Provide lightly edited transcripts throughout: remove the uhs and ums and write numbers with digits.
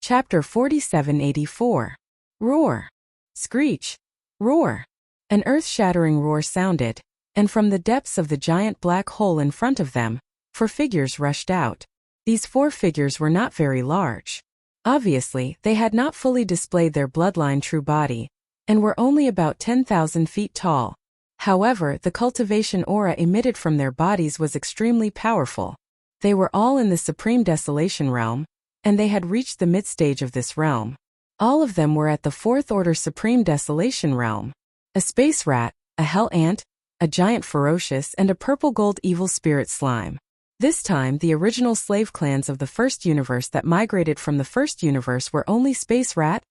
Chapter 4784. Roar. Screech. Roar. An earth-shattering roar sounded, and from the depths of the giant black hole in front of them, 4 figures rushed out. These 4 figures were not very large. Obviously, they had not fully displayed their bloodline true body, and were only about 10,000 feet tall. However, the cultivation aura emitted from their bodies was extremely powerful. They were all in the Supreme Desolation realm, and they had reached the mid-stage of this realm. All of them were at the 4th Order Supreme Desolation realm. A space rat, a hell ant, a giant ferocious, and a purple-gold evil spirit slime. This time, the original slave clans of the first universe that migrated from the first universe were only space rat,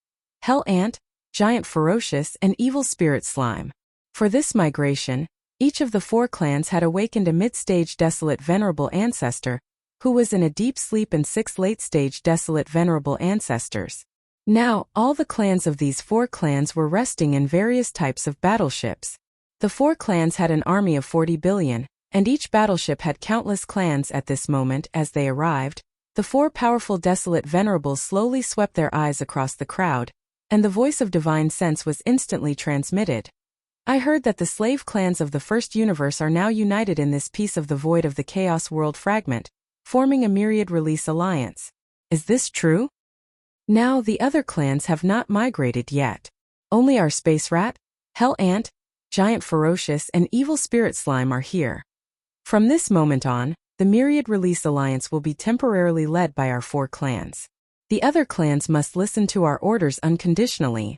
hell ant, giant ferocious, and evil spirit slime. For this migration, each of the 4 clans had awakened a mid-stage desolate venerable ancestor, who was in a deep sleep, and 6 late-stage desolate venerable ancestors. Now, all the clans of these 4 clans were resting in various types of battleships. The 4 clans had an army of 40 billion, and each battleship had countless clans at this moment. As they arrived, the 4 powerful desolate venerables slowly swept their eyes across the crowd, and the voice of divine sense was instantly transmitted. I heard that the slave clans of the first universe are now united in this piece of the void of the Chaos World fragment, forming a myriad release alliance. Is this true? Now the other clans have not migrated yet. Only our space rat, hell ant, giant ferocious, and evil spirit slime are here. From this moment on, the myriad release alliance will be temporarily led by our 4 clans. The other clans must listen to our orders unconditionally.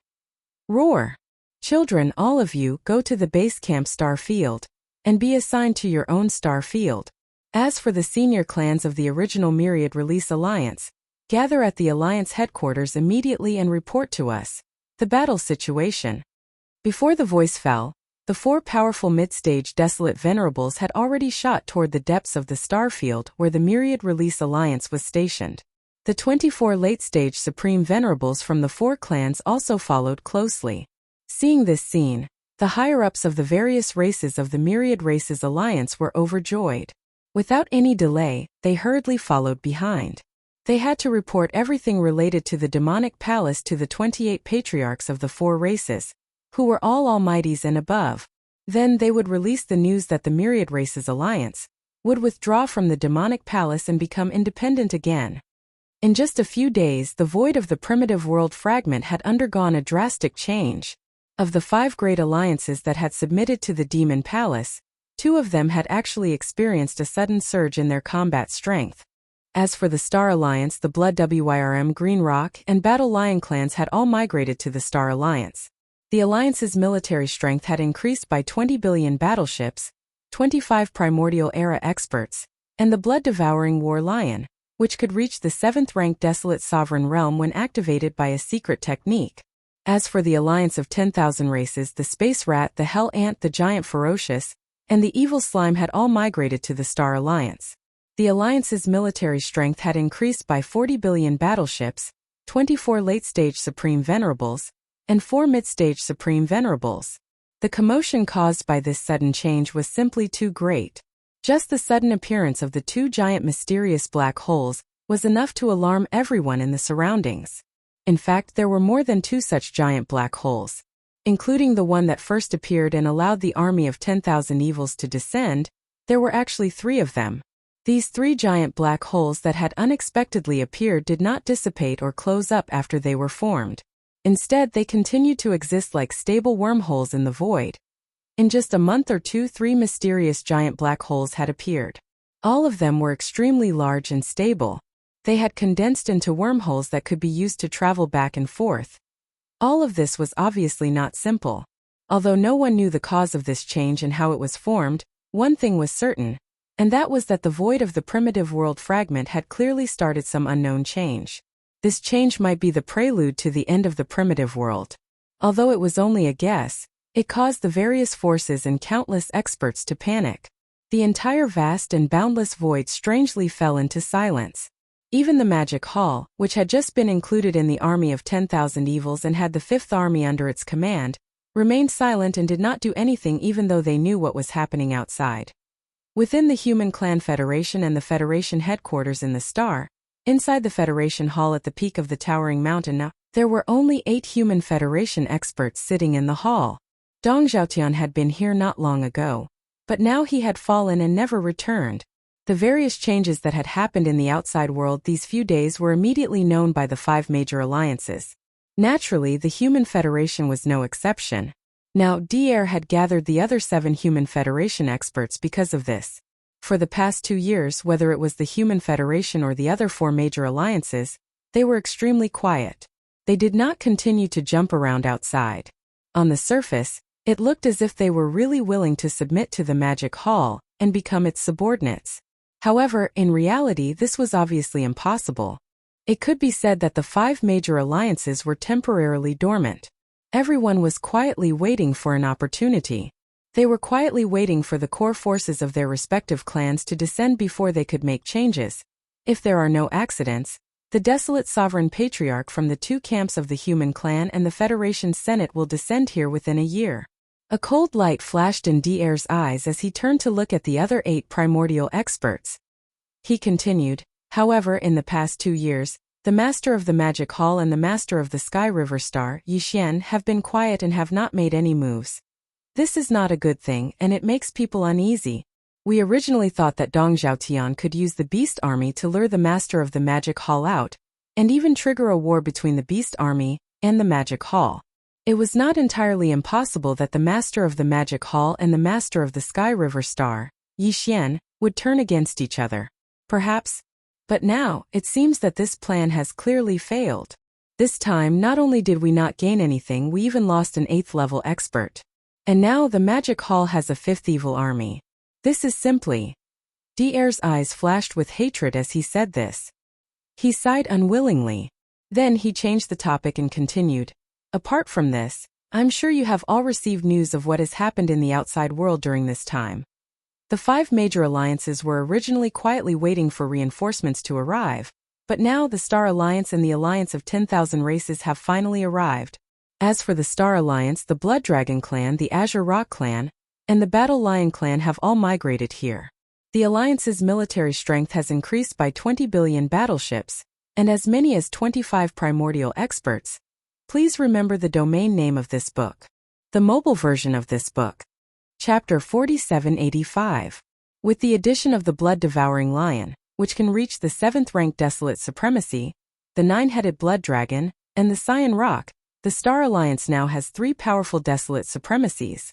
Roar. Children, all of you, go to the base camp star field, and be assigned to your own star field. As for the senior clans of the original Myriad Release Alliance, gather at the Alliance headquarters immediately and report to us the battle situation. Before the voice fell, the 4 powerful mid-stage desolate venerables had already shot toward the depths of the star field where the Myriad Release Alliance was stationed. The 24 late-stage supreme venerables from the 4 clans also followed closely. Seeing this scene, the higher-ups of the various races of the Myriad Races Alliance were overjoyed. Without any delay, they hurriedly followed behind. They had to report everything related to the demonic palace to the 28 patriarchs of the 4 races, who were all almighties and above. Then they would release the news that the Myriad Races Alliance would withdraw from the demonic palace and become independent again. In just a few days, the void of the primitive world fragment had undergone a drastic change. Of the 5 great alliances that had submitted to the demon palace, 2 of them had actually experienced a sudden surge in their combat strength. As for the Star Alliance, the Blood Wyrm, Green Rock, and Battle Lion clans had all migrated to the Star Alliance. The Alliance's military strength had increased by 20 billion battleships, 25 primordial era experts, and the Blood Devouring War Lion, which could reach the 7th-ranked Desolate Sovereign Realm when activated by a secret technique. As for the Alliance of 10,000 races, the Space Rat, the Hell Ant, the Giant Ferocious, and the Evil Slime had all migrated to the Star Alliance. The Alliance's military strength had increased by 40 billion battleships, 24 late-stage Supreme Venerables, and 4 mid-stage Supreme Venerables. The commotion caused by this sudden change was simply too great. Just the sudden appearance of the 2 giant mysterious black holes was enough to alarm everyone in the surroundings. In fact, there were more than 2 such giant black holes. Including the one that first appeared and allowed the army of 10,000 evils to descend, there were actually 3 of them. These 3 giant black holes that had unexpectedly appeared did not dissipate or close up after they were formed. Instead, they continued to exist like stable wormholes in the void. In just a month or 2, 3 mysterious giant black holes had appeared. All of them were extremely large and stable. They had condensed into wormholes that could be used to travel back and forth. All of this was obviously not simple. Although no one knew the cause of this change and how it was formed, one thing was certain, and that was that the void of the primitive world fragment had clearly started some unknown change. This change might be the prelude to the end of the primitive world. Although it was only a guess, it caused the various forces and countless experts to panic. The entire vast and boundless void strangely fell into silence. Even the Magic Hall, which had just been included in the army of 10,000 evils and had the 5th army under its command, remained silent and did not do anything even though they knew what was happening outside. Within the Human Clan Federation and the Federation headquarters in the Star, Inside the Federation Hall at the peak of the towering mountain now, there were only 8 human Federation experts sitting in the hall. Dong Zhaotian had been here not long ago, but now he had fallen and never returned. The various changes that had happened in the outside world these few days were immediately known by the 5 major alliances. Naturally, the Human Federation was no exception. Now, DR had gathered the other 7 Human Federation experts because of this. For the past 2 years, whether it was the Human Federation or the other 4 major alliances, they were extremely quiet. They did not continue to jump around outside. On the surface, it looked as if they were really willing to submit to the Magic Hall and become its subordinates. However, in reality, this was obviously impossible. It could be said that the 5 major alliances were temporarily dormant. Everyone was quietly waiting for an opportunity. They were quietly waiting for the core forces of their respective clans to descend before they could make changes. If there are no accidents, the desolate sovereign patriarch from the 2 camps of the human clan and the Federation Senate will descend here within a year. A cold light flashed in DR's eyes as he turned to look at the other 8 primordial experts. He continued, however, in the past 2 years, the Master of the Magic Hall and the Master of the Sky River Star, Yixian, have been quiet and have not made any moves. This is not a good thing, and it makes people uneasy. We originally thought that Dong Zhaotian could use the Beast Army to lure the Master of the Magic Hall out, and even trigger a war between the Beast Army and the Magic Hall. It was not entirely impossible that the Master of the Magic Hall and the Master of the Sky River Star, Yixian, would turn against each other. Perhaps. But now, it seems that this plan has clearly failed. This time, not only did we not gain anything, we even lost an 8th level expert. And now the Magic Hall has a 5th evil army. This is simply... DR's eyes flashed with hatred as he said this. He sighed unwillingly. Then he changed the topic and continued. Apart from this, I'm sure you have all received news of what has happened in the outside world during this time. The 5 major alliances were originally quietly waiting for reinforcements to arrive, but now the Star Alliance and the Alliance of 10,000 Races have finally arrived. As for the Star Alliance, the Blood Dragon Clan, the Azure Rock Clan, and the Battle Lion Clan have all migrated here. The Alliance's military strength has increased by 20 billion battleships, and as many as 25 primordial experts. Please remember the domain name of this book. The mobile version of this book. Chapter 4785. With the addition of the Blood-Devouring Lion, which can reach the 7th rank Desolate Supremacy, the 9-headed Blood Dragon, and the Cyan Rock, the Star Alliance now has 3 powerful Desolate Supremacies.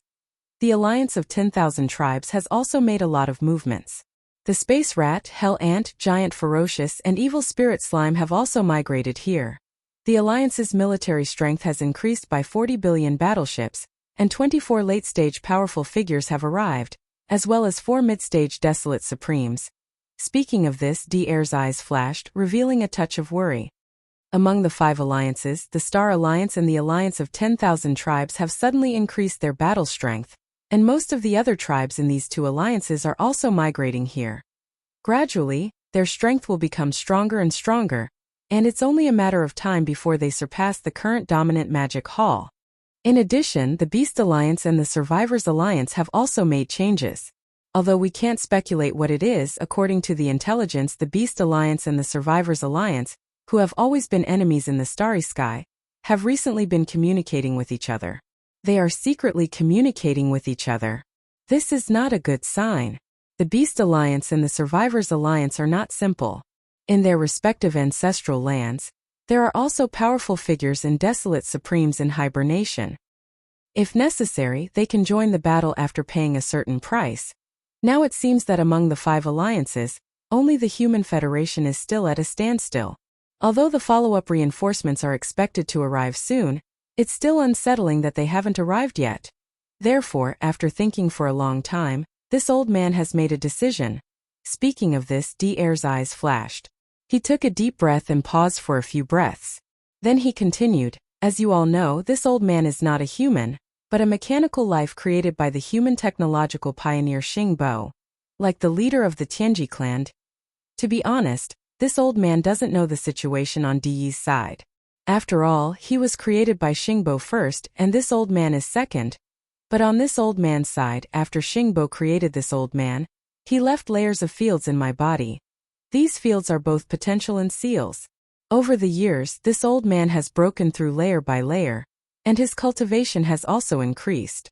The Alliance of 10,000 Tribes has also made a lot of movements. The Space Rat, Hell Ant, Giant Ferocious, and Evil Spirit Slime have also migrated here. The Alliance's military strength has increased by 40 billion battleships, and 24 late-stage powerful figures have arrived, as well as 4 mid-stage Desolate Supremes. Speaking of this, DR's eyes flashed, revealing a touch of worry. Among the 5 alliances, the Star Alliance and the Alliance of 10,000 Tribes have suddenly increased their battle strength, and most of the other tribes in these 2 alliances are also migrating here. Gradually, their strength will become stronger and stronger, and it's only a matter of time before they surpass the current dominant Magic Hall. In addition, the Beast Alliance and the Survivors Alliance have also made changes. Although we can't speculate what it is, according to the intelligence, the Beast Alliance and the Survivors Alliance, who have always been enemies in the starry sky, have recently been communicating with each other. They are secretly communicating with each other. This is not a good sign. The Beast Alliance and the Survivors Alliance are not simple. In their respective ancestral lands, there are also powerful figures in Desolate Supremes in hibernation. If necessary, they can join the battle after paying a certain price. Now it seems that among the 5 alliances, only the Human Federation is still at a standstill. Although the follow-up reinforcements are expected to arrive soon, it's still unsettling that they haven't arrived yet. Therefore, after thinking for a long time, this old man has made a decision. Speaking of this, DR's eyes flashed. He took a deep breath and paused for a few breaths. Then he continued, as you all know, this old man is not a human, but a mechanical life created by the human technological pioneer Xing Bo. Like the leader of the Tianji clan. To be honest, this old man doesn't know the situation on Di's side. After all, he was created by Xing Bo first, and this old man is second. But on this old man's side, after Xing Bo created this old man, he left layers of fields in my body. These fields are both potential and seals. Over the years, this old man has broken through layer by layer, and his cultivation has also increased.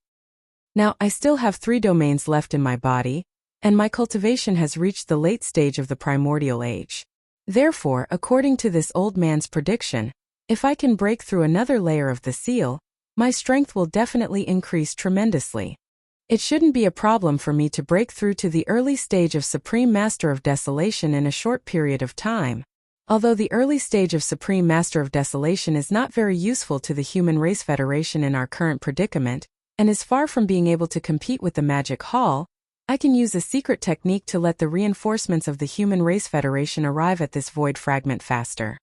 Now, I still have 3 domains left in my body, and my cultivation has reached the late stage of the primordial age. Therefore, according to this old man's prediction, if I can break through another layer of the seal, my strength will definitely increase tremendously. It shouldn't be a problem for me to break through to the early stage of Supreme Master of Desolation in a short period of time. Although the early stage of Supreme Master of Desolation is not very useful to the Human Race Federation in our current predicament, and is far from being able to compete with the Magic Hall, I can use a secret technique to let the reinforcements of the Human Race Federation arrive at this void fragment faster.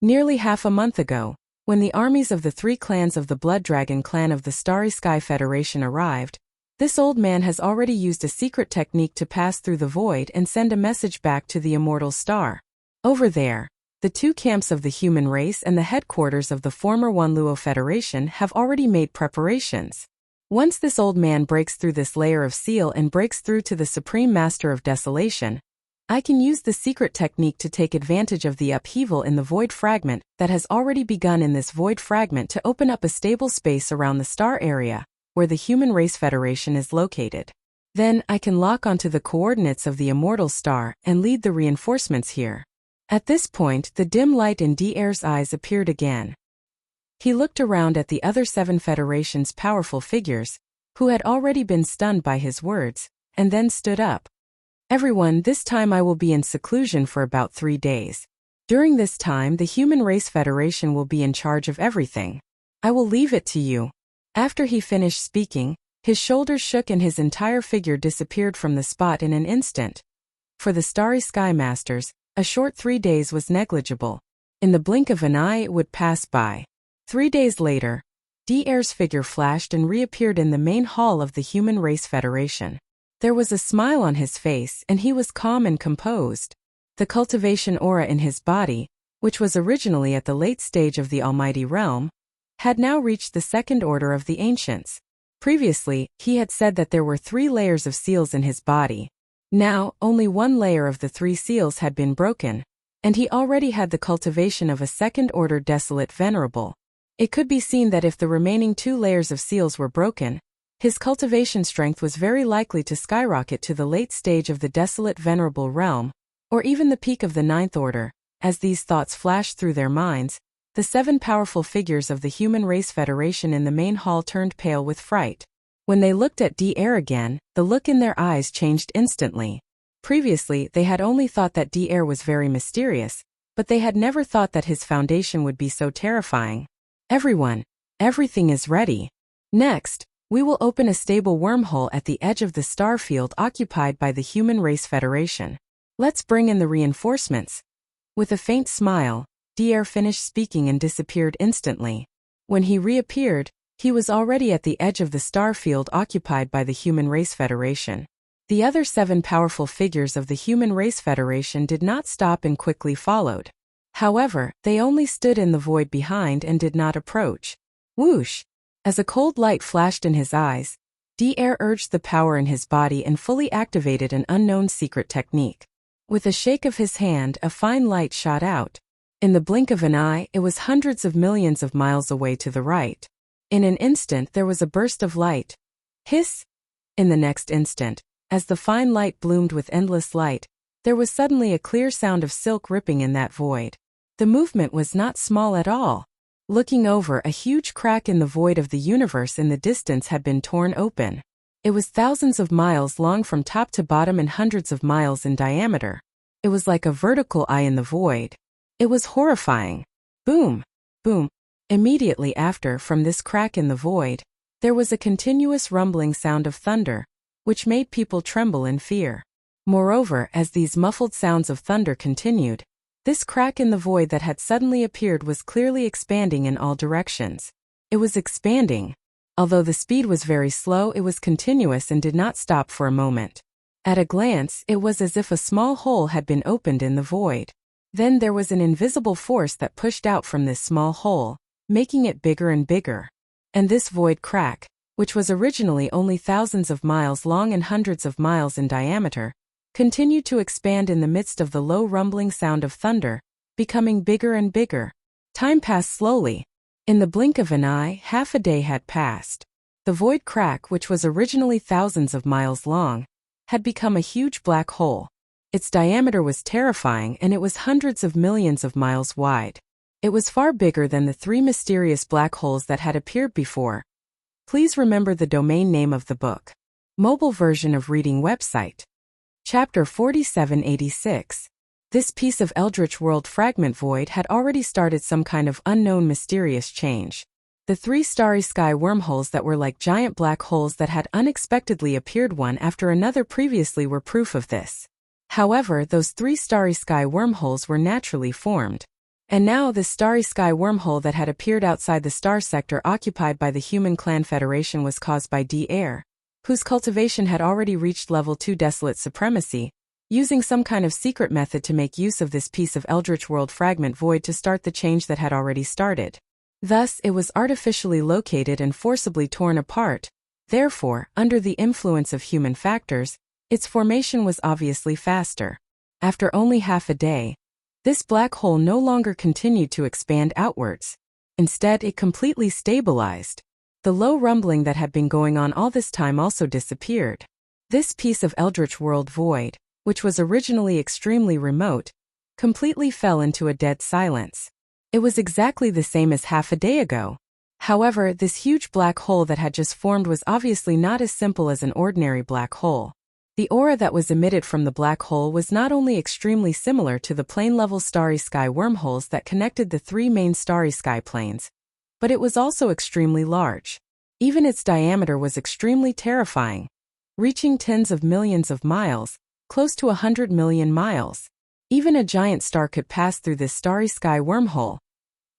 Nearly half a month ago, when the armies of the 3 clans of the Blood Dragon clan of the Starry Sky Federation arrived, this old man has already used a secret technique to pass through the void and send a message back to the immortal star. Over there, the 2 camps of the human race and the headquarters of the former Wanluo Federation have already made preparations. Once this old man breaks through this layer of seal and breaks through to the Supreme Master of Desolation, I can use the secret technique to take advantage of the upheaval in the void fragment that has already begun in this void fragment to open up a stable space around the star area, where the Human Race Federation is located. Then I can lock onto the coordinates of the immortal star and lead the reinforcements here. At this point, the dim light in D'Air's eyes appeared again. He looked around at the other 7 Federation's powerful figures, who had already been stunned by his words, and then stood up. Everyone, this time I will be in seclusion for about 3 days. During this time, the Human Race Federation will be in charge of everything. I will leave it to you. After he finished speaking, his shoulders shook and his entire figure disappeared from the spot in an instant. For the Starry Sky Masters, a short 3 days was negligible. In the blink of an eye it would pass by. 3 days later, D'Air's figure flashed and reappeared in the main hall of the Human Race Federation. There was a smile on his face and he was calm and composed. The cultivation aura in his body, which was originally at the late stage of the Almighty Realm, had now reached the 2nd order of the Ancients. Previously, he had said that there were 3 layers of seals in his body. Now, only 1 layer of the 3 seals had been broken, and he already had the cultivation of a 2nd-order Desolate Venerable. It could be seen that if the remaining 2 layers of seals were broken, his cultivation strength was very likely to skyrocket to the late stage of the Desolate Venerable realm, or even the peak of the 9th order. As these thoughts flashed through their minds, the 7 powerful figures of the Human Race Federation in the main hall turned pale with fright. When they looked at D'Air again, the look in their eyes changed instantly. Previously, they had only thought that D'Air was very mysterious, but they had never thought that his foundation would be so terrifying. Everyone, everything is ready. Next, we will open a stable wormhole at the edge of the star field occupied by the Human Race Federation. Let's bring in the reinforcements. With a faint smile, D'Air finished speaking and disappeared instantly. When he reappeared, he was already at the edge of the star field occupied by the Human Race Federation. The other 7 powerful figures of the Human Race Federation did not stop and quickly followed. However, they only stood in the void behind and did not approach. Whoosh! As a cold light flashed in his eyes, D'Air urged the power in his body and fully activated an unknown secret technique. With a shake of his hand, a fine light shot out. In the blink of an eye, it was hundreds of millions of miles away to the right. In an instant there was a burst of light. Hiss! In the next instant, as the fine light bloomed with endless light, there was suddenly a clear sound of silk ripping in that void. The movement was not small at all. Looking over, a huge crack in the void of the universe in the distance had been torn open. It was thousands of miles long from top to bottom and hundreds of miles in diameter. It was like a vertical eye in the void. It was horrifying. Boom! Boom! Immediately after, from this crack in the void, there was a continuous rumbling sound of thunder, which made people tremble in fear. Moreover, as these muffled sounds of thunder continued, this crack in the void that had suddenly appeared was clearly expanding in all directions. It was expanding. Although the speed was very slow, it was continuous and did not stop for a moment. At a glance, it was as if a small hole had been opened in the void. Then there was an invisible force that pushed out from this small hole, making it bigger and bigger. And this void crack, which was originally only thousands of miles long and hundreds of miles in diameter, continued to expand in the midst of the low rumbling sound of thunder, becoming bigger and bigger. Time passed slowly. In the blink of an eye, half a day had passed. The void crack, which was originally thousands of miles long, had become a huge black hole. Its diameter was terrifying, and it was hundreds of millions of miles wide. It was far bigger than the 3 mysterious black holes that had appeared before. Please remember the domain name of the book. Mobile version of reading website. Chapter 4786. This piece of Eldritch World fragment void had already started some kind of unknown mysterious change. The 3 starry sky wormholes that were like giant black holes that had unexpectedly appeared one after another previously were proof of this. However, those 3 starry sky wormholes were naturally formed. And now the starry sky wormhole that had appeared outside the star sector occupied by the Human Clan Federation was caused by D-Air, whose cultivation had already reached level 2 desolate supremacy, using some kind of secret method to make use of this piece of Eldritch World fragment void to start the change that had already started. Thus, it was artificially located and forcibly torn apart. Therefore, under the influence of human factors, its formation was obviously faster. After only half a day, this black hole no longer continued to expand outwards. Instead, it completely stabilized. The low rumbling that had been going on all this time also disappeared. This piece of Eldritch World void, which was originally extremely remote, completely fell into a dead silence. It was exactly the same as half a day ago. However, this huge black hole that had just formed was obviously not as simple as an ordinary black hole. The aura that was emitted from the black hole was not only extremely similar to the plane-level starry sky wormholes that connected the 3 main starry sky planes, but it was also extremely large. Even its diameter was extremely terrifying, reaching tens of millions of miles, close to 100 million miles. Even a giant star could pass through this starry sky wormhole.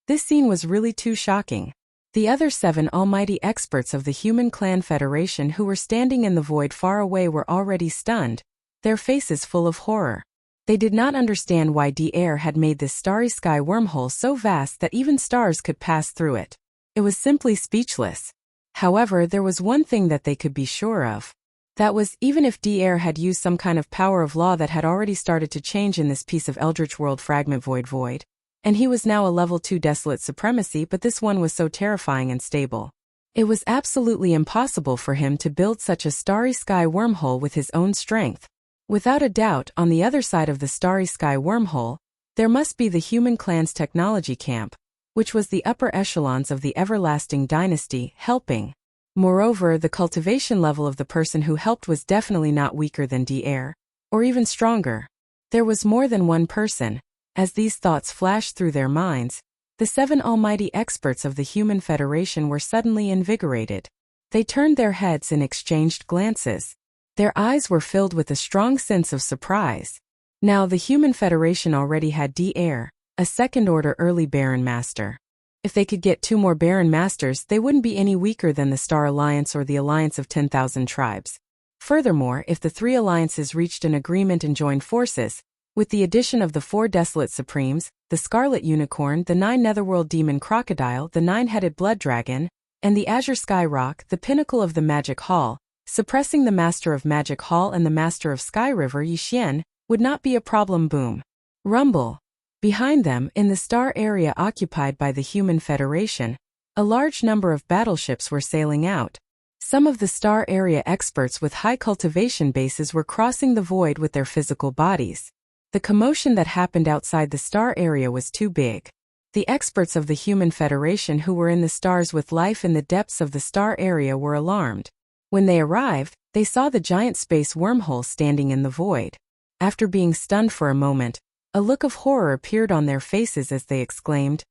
This scene was really too shocking. The other 7 almighty experts of the Human Clan Federation who were standing in the void far away were already stunned, their faces full of horror. They did not understand why D-Air had made this starry sky wormhole so vast that even stars could pass through it. It was simply speechless. However, there was one thing that they could be sure of. That was, even if D-Air had used some kind of power of law that had already started to change in this piece of Eldritch World fragment void, and he was now a level 2 desolate supremacy, but this one was so terrifying and stable. It was absolutely impossible for him to build such a starry sky wormhole with his own strength. Without a doubt, on the other side of the starry sky wormhole, there must be the Human Clan's technology camp, which was the upper echelons of the everlasting dynasty, helping. Moreover, the cultivation level of the person who helped was definitely not weaker than D-Air, or even stronger. There was more than one person. As these thoughts flashed through their minds, the 7 almighty experts of the Human Federation were suddenly invigorated. They turned their heads and exchanged glances. Their eyes were filled with a strong sense of surprise. Now the Human Federation already had D-Air, a second-order early Baron Master. If they could get 2 more Baron Masters, they wouldn't be any weaker than the Star Alliance or the Alliance of 10,000 Tribes. Furthermore, if the 3 alliances reached an agreement and joined forces, with the addition of the 4 Desolate Supremes, the Scarlet Unicorn, the 9 Netherworld Demon Crocodile, the 9-headed Blood Dragon, and the Azure Sky Rock, the pinnacle of the Magic Hall, suppressing the Master of Magic Hall and the Master of Sky River Yixian, would not be a problem. Boom. Rumble. Behind them, in the star area occupied by the Human Federation, a large number of battleships were sailing out. Some of the star area experts with high cultivation bases were crossing the void with their physical bodies. The commotion that happened outside the star area was too big. The experts of the Human Federation who were in the stars with life in the depths of the star area were alarmed. When they arrived, they saw the giant space wormhole standing in the void. After being stunned for a moment, a look of horror appeared on their faces as they exclaimed,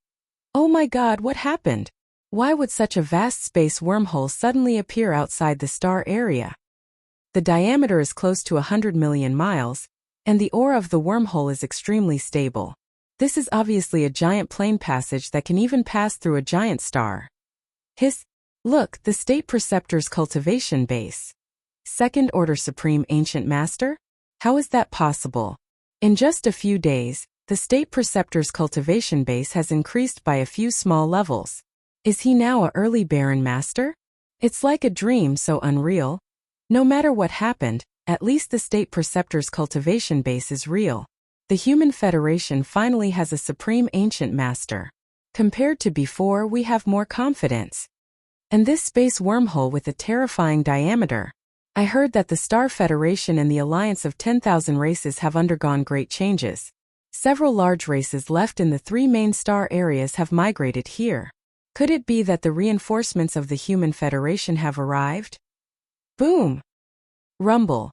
"Oh my God, what happened? Why would such a vast space wormhole suddenly appear outside the star area?" The diameter is close to 100 million miles, and the aura of the wormhole is extremely stable. This is obviously a giant plane passage that can even pass through a giant star. Look, the State Preceptor's cultivation base. Second Order Supreme Ancient Master? How is that possible? In just a few days, the State Preceptor's cultivation base has increased by a few small levels. Is he now a early Baron Master? It's like a dream so unreal. No matter what happened, At least the state preceptor's cultivation base is real. The Human Federation finally has a supreme ancient master. Compared to before, we have more confidence. And this space wormhole with a terrifying diameter. I heard that the Star Federation and the Alliance of 10,000 races have undergone great changes. Several large races left in the 3 main star areas have migrated here. Could it be that the reinforcements of the Human Federation have arrived? Boom! Rumble.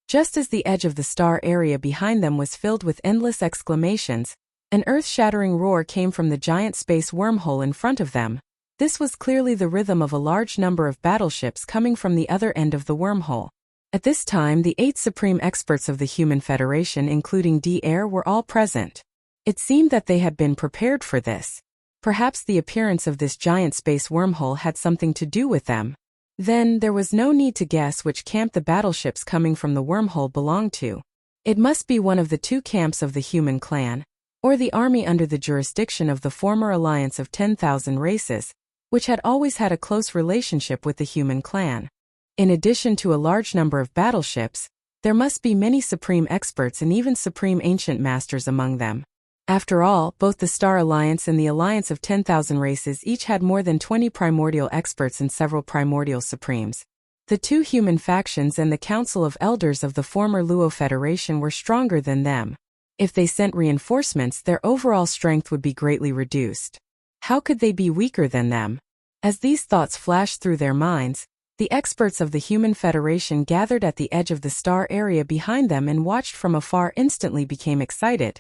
Just as the edge of the star area behind them was filled with endless exclamations, an earth-shattering roar came from the giant space wormhole in front of them. This was clearly the rhythm of a large number of battleships coming from the other end of the wormhole. At this time, the 8 supreme experts of the Human Federation, including D-Air, were all present. It seemed that they had been prepared for this. Perhaps the appearance of this giant space wormhole had something to do with them. Then, there was no need to guess which camp the battleships coming from the wormhole belonged to. It must be one of the 2 camps of the human clan, or the army under the jurisdiction of the former Alliance of 10,000 races, which had always had a close relationship with the human clan. In addition to a large number of battleships, there must be many supreme experts and even supreme ancient masters among them. After all, both the Star Alliance and the Alliance of 10,000 races each had more than 20 primordial experts and several primordial supremes. The 2 human factions and the Council of Elders of the former Luo Federation were stronger than them. If they sent reinforcements, their overall strength would be greatly reduced. How could they be weaker than them? As these thoughts flashed through their minds, the experts of the Human Federation gathered at the edge of the star area behind them and watched from afar instantly became excited,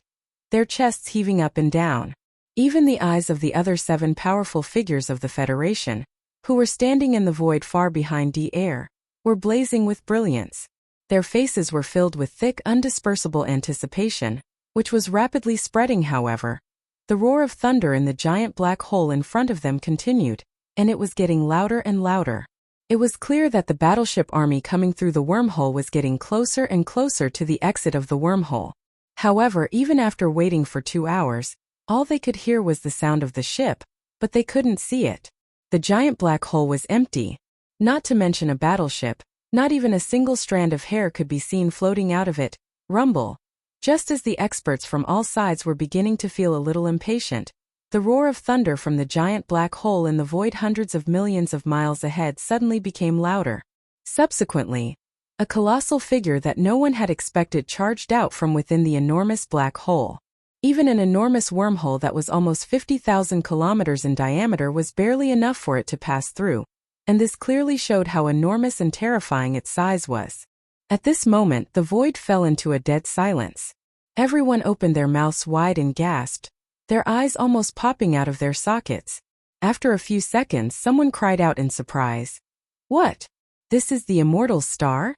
their chests heaving up and down. Even the eyes of the other 7 powerful figures of the Federation, who were standing in the void far behind D-Air, were blazing with brilliance. Their faces were filled with thick, undispersible anticipation, which was rapidly spreading, however. The roar of thunder in the giant black hole in front of them continued, and it was getting louder and louder. It was clear that the battleship army coming through the wormhole was getting closer and closer to the exit of the wormhole. However, even after waiting for 2 hours, all they could hear was the sound of the ship, but they couldn't see it. The giant black hole was empty. Not to mention a battleship, not even a single strand of hair could be seen floating out of it. Rumble. Just as the experts from all sides were beginning to feel a little impatient, the roar of thunder from the giant black hole in the void hundreds of millions of miles ahead suddenly became louder. Subsequently, a colossal figure that no one had expected charged out from within the enormous black hole. Even an enormous wormhole that was almost 50,000 kilometers in diameter was barely enough for it to pass through, and this clearly showed how enormous and terrifying its size was. At this moment, the void fell into a dead silence. Everyone opened their mouths wide and gasped, their eyes almost popping out of their sockets. After a few seconds, someone cried out in surprise. What? This is the immortal star?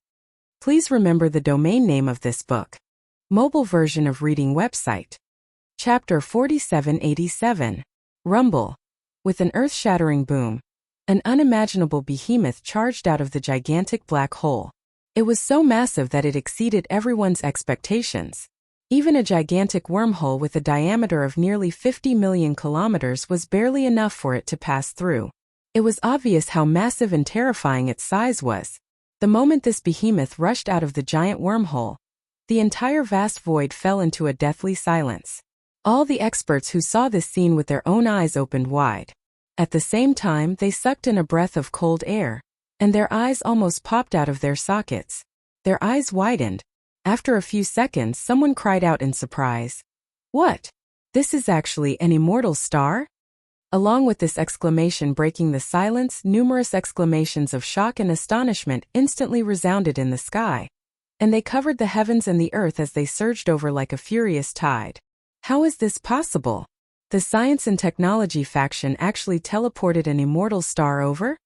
Please remember the domain name of this book. Mobile version of reading website. Chapter 4787. Rumble. With an earth-shattering boom, an unimaginable behemoth charged out of the gigantic black hole. It was so massive that it exceeded everyone's expectations. Even a gigantic wormhole with a diameter of nearly 50 million kilometers was barely enough for it to pass through. It was obvious how massive and terrifying its size was. The moment this behemoth rushed out of the giant wormhole, the entire vast void fell into a deathly silence. All the experts who saw this scene with their own eyes opened wide. At the same time, they sucked in a breath of cold air, and their eyes almost popped out of their sockets. Their eyes widened. After a few seconds, someone cried out in surprise. What? This is actually an immortal star? Along with this exclamation breaking the silence, numerous exclamations of shock and astonishment instantly resounded in the sky, and they covered the heavens and the earth as they surged over like a furious tide. How is this possible? The Science and Technology faction actually teleported an immortal star over?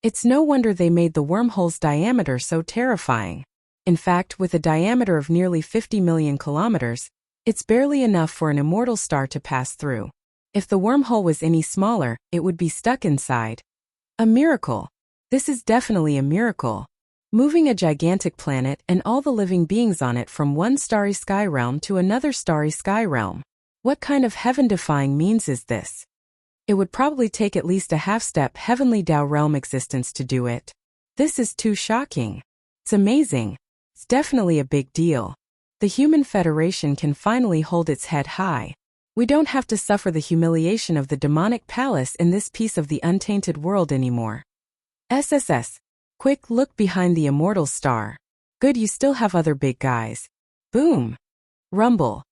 It's no wonder they made the wormhole's diameter so terrifying. In fact, with a diameter of nearly 50 million kilometers, it's barely enough for an immortal star to pass through. If the wormhole was any smaller, it would be stuck inside. A miracle. This is definitely a miracle. Moving a gigantic planet and all the living beings on it from one starry sky realm to another starry sky realm. What kind of heaven-defying means is this? It would probably take at least a half-step heavenly Tao realm existence to do it. This is too shocking. It's amazing. It's definitely a big deal. The Human Federation can finally hold its head high. We don't have to suffer the humiliation of the demonic palace in this piece of the untainted world anymore. SSS. Quick, look behind the immortal star. Good, you still have other big guys. Boom. Rumble.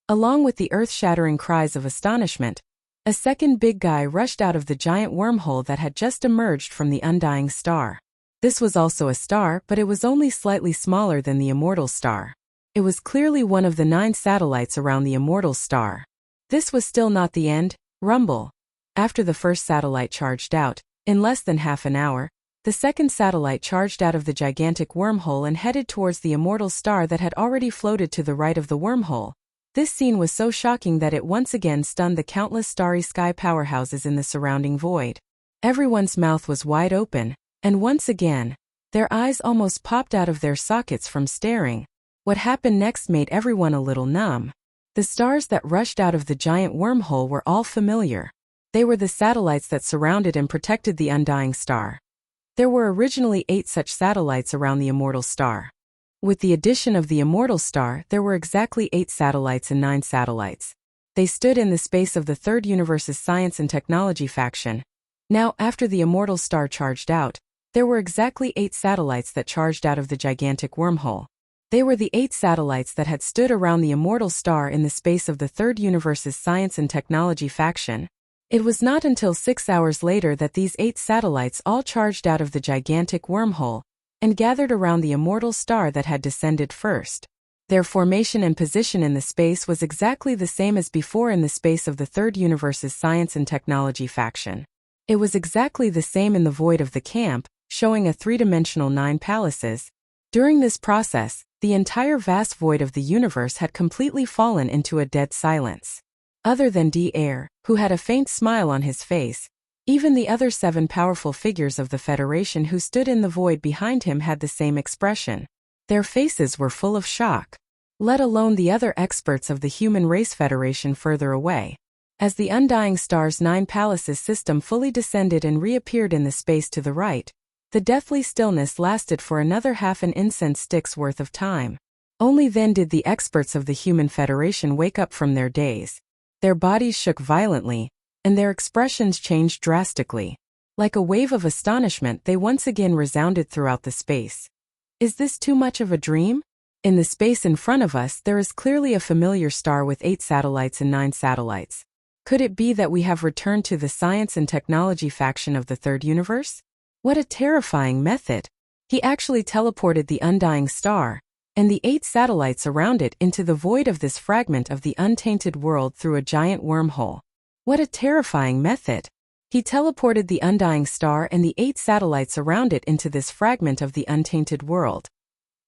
Along with the earth-shattering cries of astonishment, a second big guy rushed out of the giant wormhole that had just emerged from the undying star. This was also a star, but it was only slightly smaller than the immortal star. It was clearly one of the 9 satellites around the immortal star. This was still not the end. Rumble. After the first satellite charged out, in less than half an hour, the second satellite charged out of the gigantic wormhole and headed towards the immortal star that had already floated to the right of the wormhole. This scene was so shocking that it once again stunned the countless starry sky powerhouses in the surrounding void. Everyone's mouth was wide open, and once again, their eyes almost popped out of their sockets from staring. What happened next made everyone a little numb. The stars that rushed out of the giant wormhole were all familiar. They were the satellites that surrounded and protected the undying star. There were originally 8 such satellites around the immortal star. With the addition of the immortal star, there were exactly 8 satellites and 9 satellites. They stood in the space of the third universe's science and technology faction. Now, after the immortal star charged out, there were exactly 8 satellites that charged out of the gigantic wormhole. They were the 8 satellites that had stood around the immortal star in the space of the third universe's science and technology faction. It was not until 6 hours later that these 8 satellites all charged out of the gigantic wormhole and gathered around the immortal star that had descended first. Their formation and position in the space was exactly the same as before in the space of the third universe's science and technology faction. It was exactly the same in the void of the camp, showing a 3-dimensional 9 palaces. During this process, the entire vast void of the universe had completely fallen into a dead silence. Other than D-Air, who had a faint smile on his face, even the other 7 powerful figures of the Federation who stood in the void behind him had the same expression. Their faces were full of shock. Let alone the other experts of the Human Race Federation further away. As the undying star's 9 palaces system fully descended and reappeared in the space to the right, the deathly stillness lasted for another half an incense stick's worth of time. Only then did the experts of the Human Federation wake up from their daze. Their bodies shook violently, and their expressions changed drastically. Like a wave of astonishment, they once again resounded throughout the space. Is this too much of a dream? In the space in front of us, there is clearly a familiar star with 8 satellites and 9 satellites. Could it be that we have returned to the science and technology faction of the third universe? What a terrifying method! He actually teleported the undying star and the 8 satellites around it into the void of this fragment of the untainted world through a giant wormhole. What a terrifying method! He teleported the undying star and the 8 satellites around it into this fragment of the untainted world.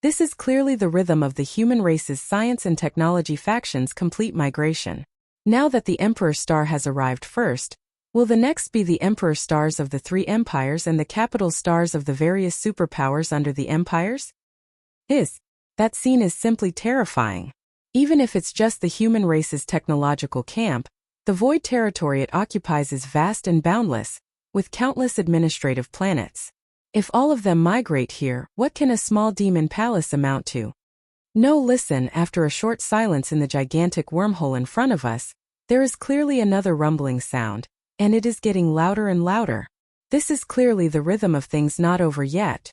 This is clearly the rhythm of the human race's science and technology faction's complete migration. Now that the Emperor Star has arrived first, will the next be the Emperor Stars of the 3 empires and the capital stars of the various superpowers under the empires? That scene is simply terrifying. Even if it's just the human race's technological camp, the void territory it occupies is vast and boundless, with countless administrative planets. If all of them migrate here, what can a small demon palace amount to? No, listen, after a short silence in the gigantic wormhole in front of us, there is clearly another rumbling sound, and it is getting louder and louder. This is clearly the rhythm of things not over yet.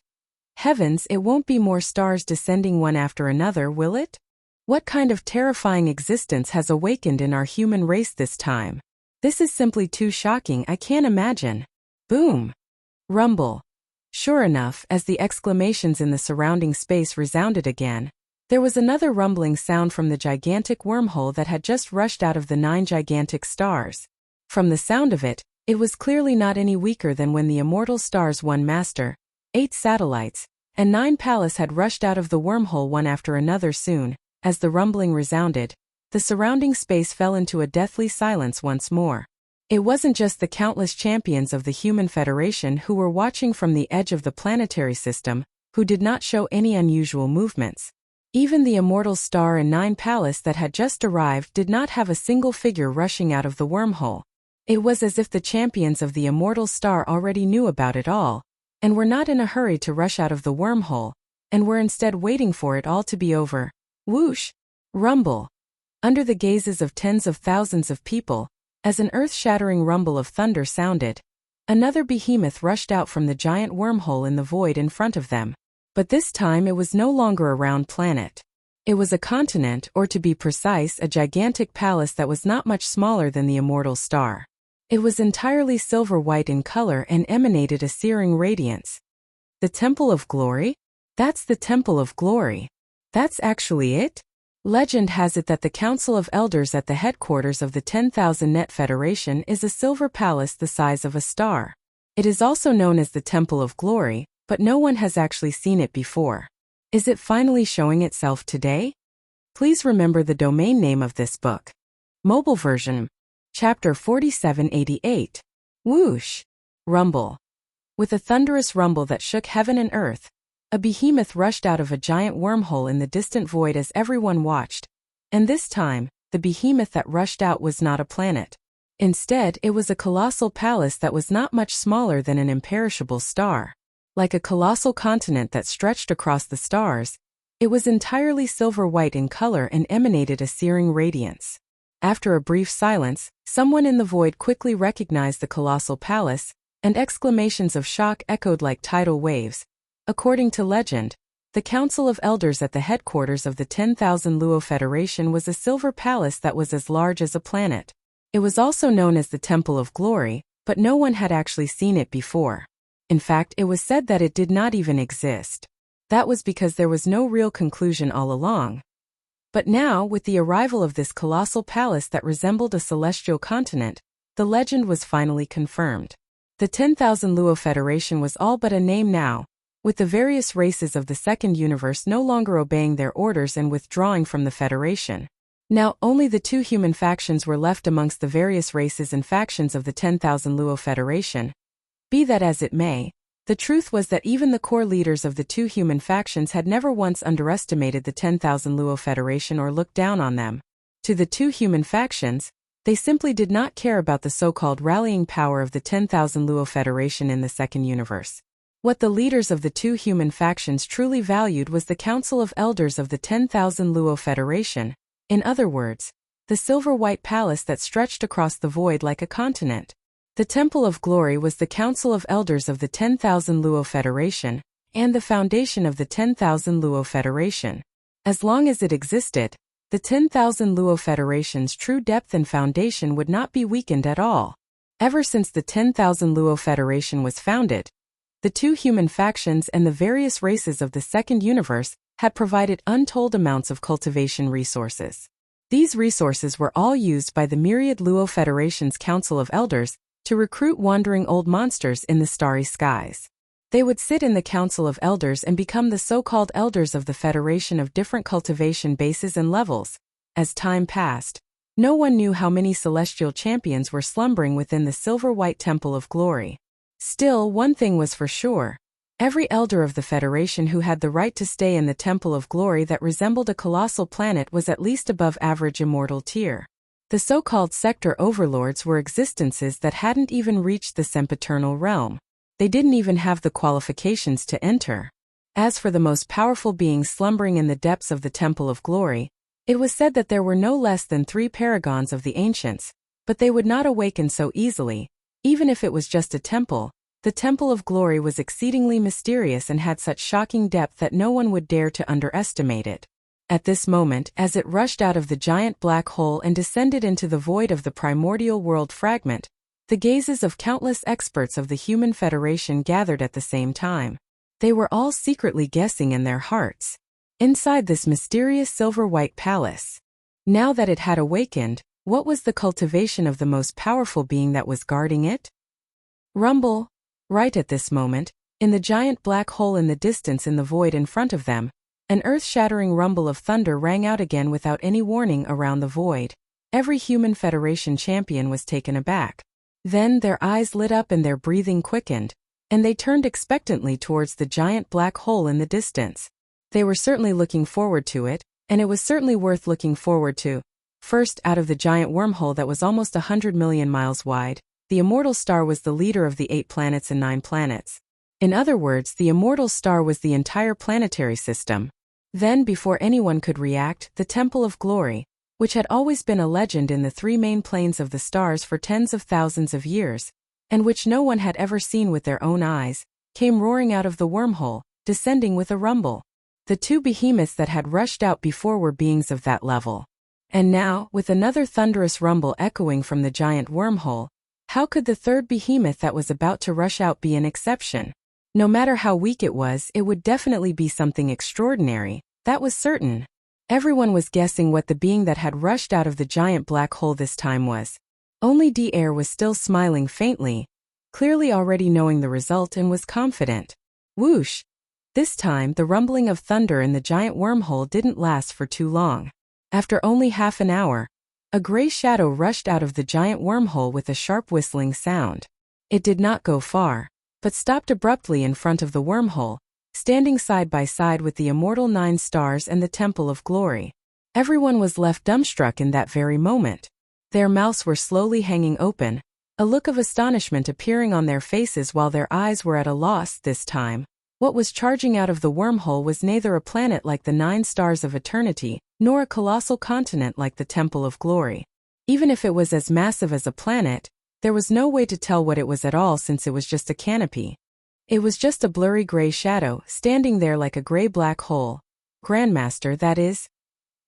Heavens, it won't be more stars descending one after another, will it? What kind of terrifying existence has awakened in our human race this time? This is simply too shocking, I can't imagine. Boom! Rumble. Sure enough, as the exclamations in the surrounding space resounded again, there was another rumbling sound from the gigantic wormhole that had just rushed out of the 9 gigantic stars. From the sound of it, it was clearly not any weaker than when the immortal star's 1 master, 8 satellites, and 9 palace had rushed out of the wormhole one after another soon. As the rumbling resounded, the surrounding space fell into a deathly silence once more. It wasn't just the countless champions of the Human Federation who were watching from the edge of the planetary system, who did not show any unusual movements. Even the immortal star and 9 palace that had just arrived did not have a single figure rushing out of the wormhole. It was as if the champions of the immortal star already knew about it all, and were not in a hurry to rush out of the wormhole. and were instead waiting for it all to be over. Whoosh! Rumble! Under the gazes of tens of thousands of people, as an earth-shattering rumble of thunder sounded, another behemoth rushed out from the giant wormhole in the void in front of them. But this time it was no longer a round planet. It was a continent, or to be precise, a gigantic palace that was not much smaller than the immortal star. It was entirely silver-white in color and emanated a searing radiance. The Temple of Glory? That's the Temple of Glory. That's actually it? Legend has it that the Council of Elders at the headquarters of the 10,000 Net Federation is a silver palace the size of a star. It is also known as the Temple of Glory, but no one has actually seen it before. Is it finally showing itself today? Please remember the domain name of this book. Mobile version. Chapter 4788. Whoosh! Rumble. With a thunderous rumble that shook heaven and earth, a behemoth rushed out of a giant wormhole in the distant void as everyone watched. And this time, the behemoth that rushed out was not a planet. Instead, it was a colossal palace that was not much smaller than an imperishable star. Like a colossal continent that stretched across the stars, it was entirely silver-white in color and emanated a searing radiance. After a brief silence, someone in the void quickly recognized the colossal palace, and exclamations of shock echoed like tidal waves. According to legend, the Council of Elders at the headquarters of the 10,000 Luo Federation was a silver palace that was as large as a planet. It was also known as the Temple of Glory, but no one had actually seen it before. In fact, it was said that it did not even exist. That was because there was no real conclusion all along. But now, with the arrival of this colossal palace that resembled a celestial continent, the legend was finally confirmed. The 10,000 Luo Federation was all but a name now, with the various races of the second universe no longer obeying their orders and withdrawing from the Federation. Now, only the two human factions were left amongst the various races and factions of the 10,000 Luo Federation. Be that as it may, the truth was that even the core leaders of the two human factions had never once underestimated the 10,000 Luo Federation or looked down on them. To the two human factions, they simply did not care about the so-called rallying power of the 10,000 Luo Federation in the second universe. What the leaders of the two human factions truly valued was the Council of Elders of the 10,000 Luo Federation, in other words, the silver-white palace that stretched across the void like a continent. The Temple of Glory was the Council of Elders of the 10,000 Luo Federation, and the foundation of the 10,000 Luo Federation. As long as it existed, the 10,000 Luo Federation's true depth and foundation would not be weakened at all. Ever since the 10,000 Luo Federation was founded, the two human factions and the various races of the second universe had provided untold amounts of cultivation resources. These resources were all used by the myriad Luo Federation's Council of Elders to recruit wandering old monsters in the starry skies. They would sit in the Council of Elders and become the so-called elders of the Federation of different cultivation bases and levels. As time passed, no one knew how many celestial champions were slumbering within the silver-white Temple of Glory. Still, one thing was for sure. Every elder of the Federation who had the right to stay in the Temple of Glory that resembled a colossal planet was at least above average immortal tier. The so-called sector overlords were existences that hadn't even reached the sempiternal realm. They didn't even have the qualifications to enter. As for the most powerful beings slumbering in the depths of the Temple of Glory, it was said that there were no less than 3 paragons of the ancients, but they would not awaken so easily. Even if it was just a temple, the Temple of Glory was exceedingly mysterious and had such shocking depth that no one would dare to underestimate it. At this moment, as it rushed out of the giant black hole and descended into the void of the primordial world fragment, the gazes of countless experts of the Human Federation gathered at the same time. They were all secretly guessing in their hearts. Inside this mysterious silver-white palace, now that it had awakened, what was the cultivation of the most powerful being that was guarding it? Rumble. Right at this moment, in the giant black hole in the distance in the void in front of them, an earth-shattering rumble of thunder rang out again without any warning around the void. Every Human Federation champion was taken aback. Then their eyes lit up and their breathing quickened, and they turned expectantly towards the giant black hole in the distance. They were certainly looking forward to it, and it was certainly worth looking forward to. First, out of the giant wormhole that was almost 100 million miles wide, the immortal star was the leader of the 8 planets and 9 planets. In other words, the immortal star was the entire planetary system. Then, before anyone could react, the Temple of Glory, which had always been a legend in the three main planes of the stars for tens of thousands of years, and which no one had ever seen with their own eyes, came roaring out of the wormhole, descending with a rumble. The two behemoths that had rushed out before were beings of that level. And now, with another thunderous rumble echoing from the giant wormhole, how could the third behemoth that was about to rush out be an exception? No matter how weak it would definitely be something extraordinary, that was certain. Everyone was guessing what the being that had rushed out of the giant black hole this time was. Only D'Air was still smiling faintly, clearly already knowing the result, and was confident. Whoosh! This time, the rumbling of thunder in the giant wormhole didn't last for too long. After only half an hour, a gray shadow rushed out of the giant wormhole with a sharp whistling sound. It did not go far, but stopped abruptly in front of the wormhole, standing side by side with the immortal 9 stars and the Temple of Glory. Everyone was left dumbstruck in that very moment. Their mouths were slowly hanging open, a look of astonishment appearing on their faces while their eyes were at a loss. This time, what was charging out of the wormhole was neither a planet like the 9 stars of eternity, nor a colossal continent like the Temple of Glory. Even if it was as massive as a planet, there was no way to tell what it was at all, since it was just a canopy. It was just a blurry gray shadow, standing there like a gray-black hole. Grandmaster, that is?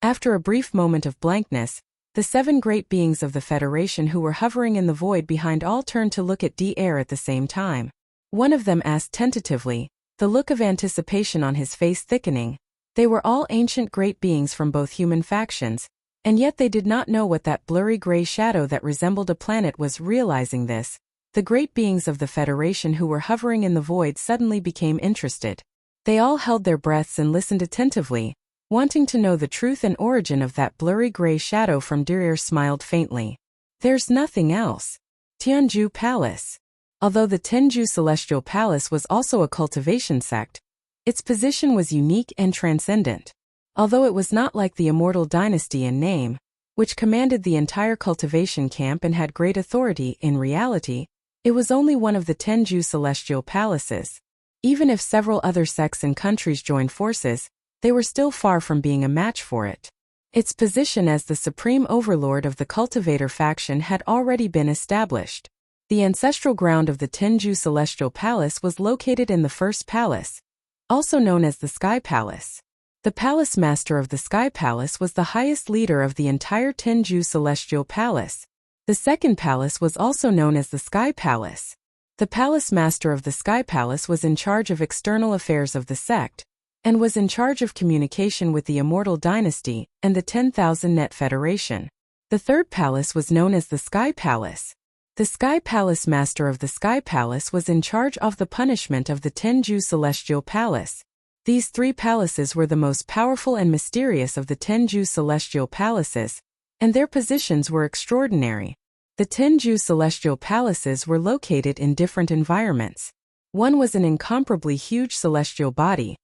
After a brief moment of blankness, the 7 great beings of the Federation who were hovering in the void behind all turned to look at D'Air at the same time. One of them asked tentatively, the look of anticipation on his face thickening. They were all ancient great beings from both human factions, and yet they did not know what that blurry gray shadow that resembled a planet was. Realizing this, the great beings of the Federation who were hovering in the void suddenly became interested. They all held their breaths and listened attentively, wanting to know the truth and origin of that blurry gray shadow. From D'Air smiled faintly. There's nothing else. Tianju Palace. Although the Tenju Celestial Palace was also a cultivation sect, its position was unique and transcendent. Although it was not like the Immortal Dynasty in name, which commanded the entire cultivation camp and had great authority, in reality, it was only one of the Tenju Celestial Palaces. Even if several other sects and countries joined forces, they were still far from being a match for it. Its position as the supreme overlord of the cultivator faction had already been established. The ancestral ground of the Tenju Celestial Palace was located in the First Palace, also known as the Sky Palace. The Palace Master of the Sky Palace was the highest leader of the entire Tenju Celestial Palace. The Second Palace was also known as the Sky Palace. The Palace Master of the Sky Palace was in charge of external affairs of the sect, and was in charge of communication with the Immortal Dynasty and the 10,000 Net Federation. The Third Palace was known as the Sky Palace. The Sky Palace Master of the Sky Palace was in charge of the punishment of the Tenju Celestial Palace. These 3 palaces were the most powerful and mysterious of the Tenju Celestial Palaces, and their positions were extraordinary. The Tenju Celestial Palaces were located in different environments. One was an incomparably huge celestial body,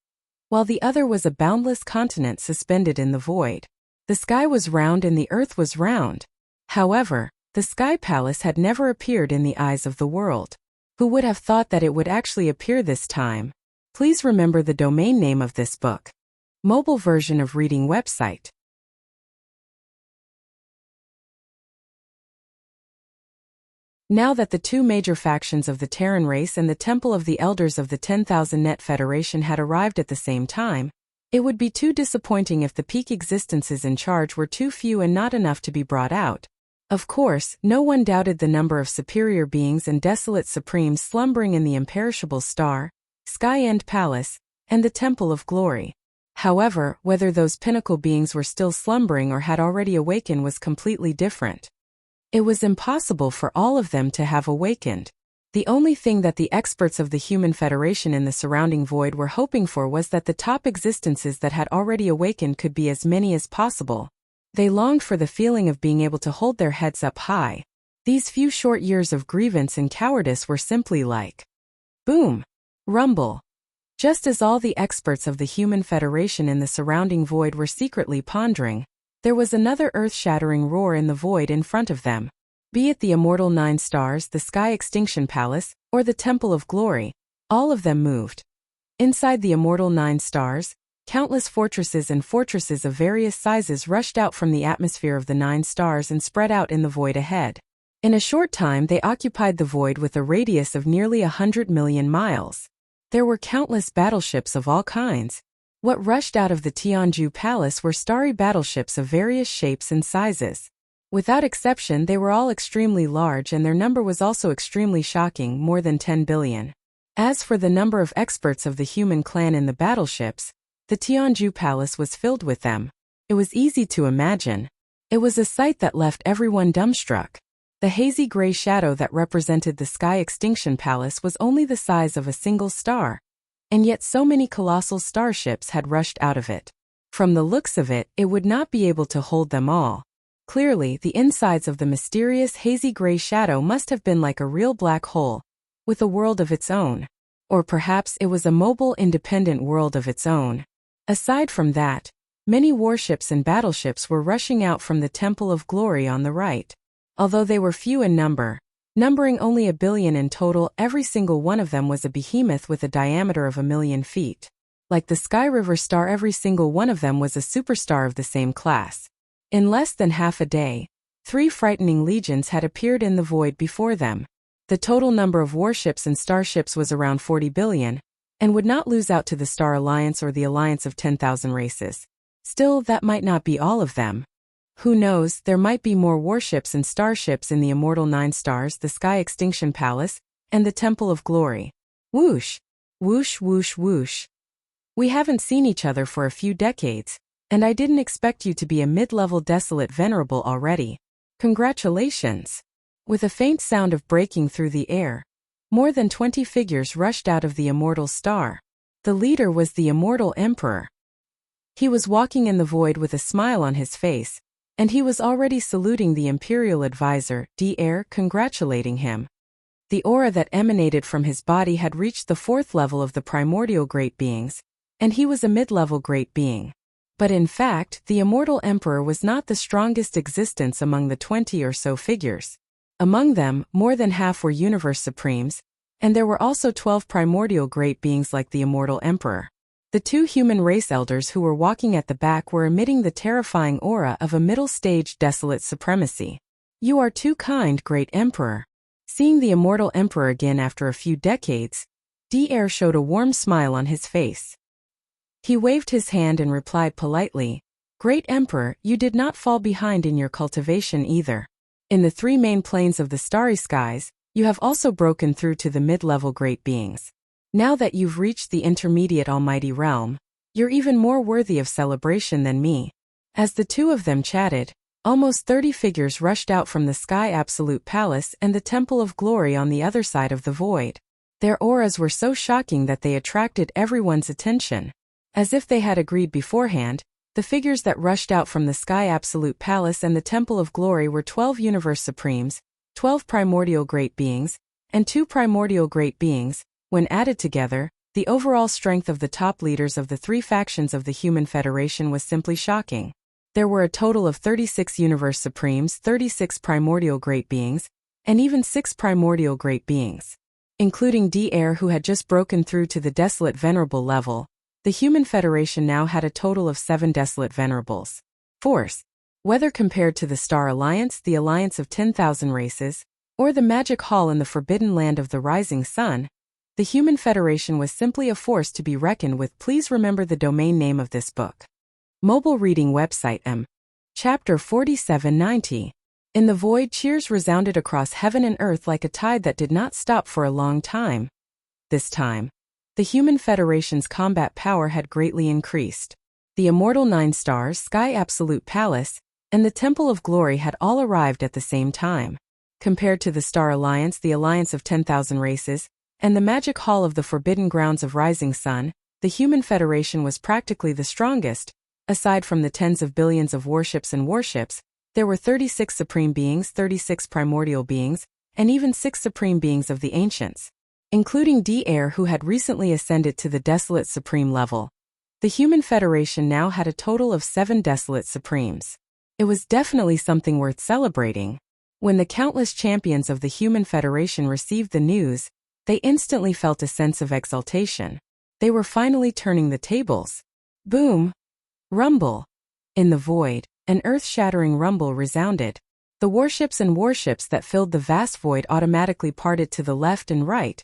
while the other was a boundless continent suspended in the void. The sky was round and the earth was round. However, the Sky Palace had never appeared in the eyes of the world. Who would have thought that it would actually appear this time? Please remember the domain name of this book. Mobile version of reading website. Now that the 2 major factions of the Terran race and the Temple of the Elders of the 10,000 Net Federation had arrived at the same time, it would be too disappointing if the peak existences in charge were too few and not enough to be brought out. Of course, no one doubted the number of superior beings and desolate supremes slumbering in the imperishable star, Sky End Palace, and the Temple of Glory. However, whether those pinnacle beings were still slumbering or had already awakened was completely different. It was impossible for all of them to have awakened. The only thing that the experts of the Human Federation in the surrounding void were hoping for was that the top existences that had already awakened could be as many as possible. They longed for the feeling of being able to hold their heads up high. These few short years of grievance and cowardice were simply like boom, rumble. Just as all the experts of the Human Federation in the surrounding void were secretly pondering, there was another earth-shattering roar in the void in front of them. Be it the Immortal 9 Stars, the Sky Extinction Palace, or the Temple of Glory, All of them moved. Inside the immortal 9 stars, countless fortresses and fortresses of various sizes rushed out from the atmosphere of the 9 stars and spread out in the void ahead. In a short time they occupied the void with a radius of nearly 100 million miles. There were countless battleships of all kinds. What rushed out of the Tianju Palace were starry battleships of various shapes and sizes. Without exception, they were all extremely large, and their number was also extremely shocking, more than 10 billion. As for the number of experts of the human clan in the battleships, the Tianju Palace was filled with them. It was easy to imagine. It was a sight that left everyone dumbstruck. The hazy gray shadow that represented the Sky Extinction Palace was only the size of a single star, and yet so many colossal starships had rushed out of it. From the looks of it, it would not be able to hold them all. Clearly, the insides of the mysterious hazy gray shadow must have been like a real black hole, with a world of its own. Or perhaps it was a mobile, independent world of its own. Aside from that, many warships and battleships were rushing out from the Temple of Glory on the right. Although they were few in number, numbering only 1 billion in total, every single one of them was a behemoth with a diameter of 1 million feet. Like the Sky River star, every single one of them was a superstar of the same class. In less than half a day, 3 frightening legions had appeared in the void before them. The total number of warships and starships was around 40 billion, and would not lose out to the Star Alliance or the Alliance of 10,000 races. Still, that might not be all of them. Who knows, there might be more warships and starships in the immortal 9 stars, the Sky Extinction Palace, and the Temple of Glory. Whoosh! Whoosh whoosh whoosh. We haven't seen each other for a few decades, and I didn't expect you to be a mid-level desolate venerable already. Congratulations! With a faint sound of breaking through the air, more than 20 figures rushed out of the immortal star. The leader was the immortal emperor. He was walking in the void with a smile on his face, and he was already saluting the imperial advisor, Dr. congratulating him. The aura that emanated from his body had reached the 4th level of the primordial great beings, and he was a mid-level great being. But in fact, the immortal emperor was not the strongest existence among the 20 or so figures. Among them, more than half were universe supremes, and there were also 12 primordial great beings like the immortal emperor. The 2 human race elders who were walking at the back were emitting the terrifying aura of a middle-stage desolate supremacy. You are too kind, great emperor. Seeing the immortal emperor again after a few decades, Dr. showed a warm smile on his face. He waved his hand and replied politely, Great Emperor, you did not fall behind in your cultivation either. In the 3 main planes of the starry skies, you have also broken through to the mid-level great beings. Now that you've reached the intermediate almighty realm, you're even more worthy of celebration than me. As the 2 of them chatted, almost 30 figures rushed out from the Sky Absolute Palace and the Temple of Glory on the other side of the void. Their auras were so shocking that they attracted everyone's attention. As if they had agreed beforehand, the figures that rushed out from the Sky Absolute Palace and the Temple of Glory were 12 Universe Supremes, 12 Primordial Great Beings, and 2 Primordial Great Beings. When added together, the overall strength of the top leaders of the 3 factions of the Human Federation was simply shocking. There were a total of 36 Universe Supremes, 36 Primordial Great Beings, and even 6 Primordial Great Beings. Including Dr. who had just broken through to the Desolate Venerable level, the Human Federation now had a total of 7 Desolate Venerables. Force. Whether compared to the Star Alliance, the Alliance of 10,000 races, or the Magic Hall in the Forbidden Land of the Rising Sun, the Human Federation was simply a force to be reckoned with. Please remember the domain name of this book. Mobile reading website Chapter 4790. In the void, cheers resounded across heaven and earth like a tide that did not stop for a long time. This time, the Human Federation's combat power had greatly increased. The immortal 9 stars, Sky Absolute Palace, and the Temple of Glory had all arrived at the same time. Compared to the Star Alliance, the Alliance of 10,000 races, and the Magic Hall of the Forbidden Grounds of Rising Sun, the Human Federation was practically the strongest. Aside from the tens of billions of warships, there were 36 Supreme Beings, 36 Primordial Beings, and even 6 Supreme Beings of the Ancients. Including Dr. who had recently ascended to the Desolate Supreme level. The Human Federation now had a total of 7 Desolate Supremes. It was definitely something worth celebrating. When the countless champions of the Human Federation received the news, They instantly felt a sense of exultation. They were finally turning the tables. Boom! Rumble! In the void, an earth-shattering rumble resounded. The warships and warships that filled the vast void automatically parted to the left and right,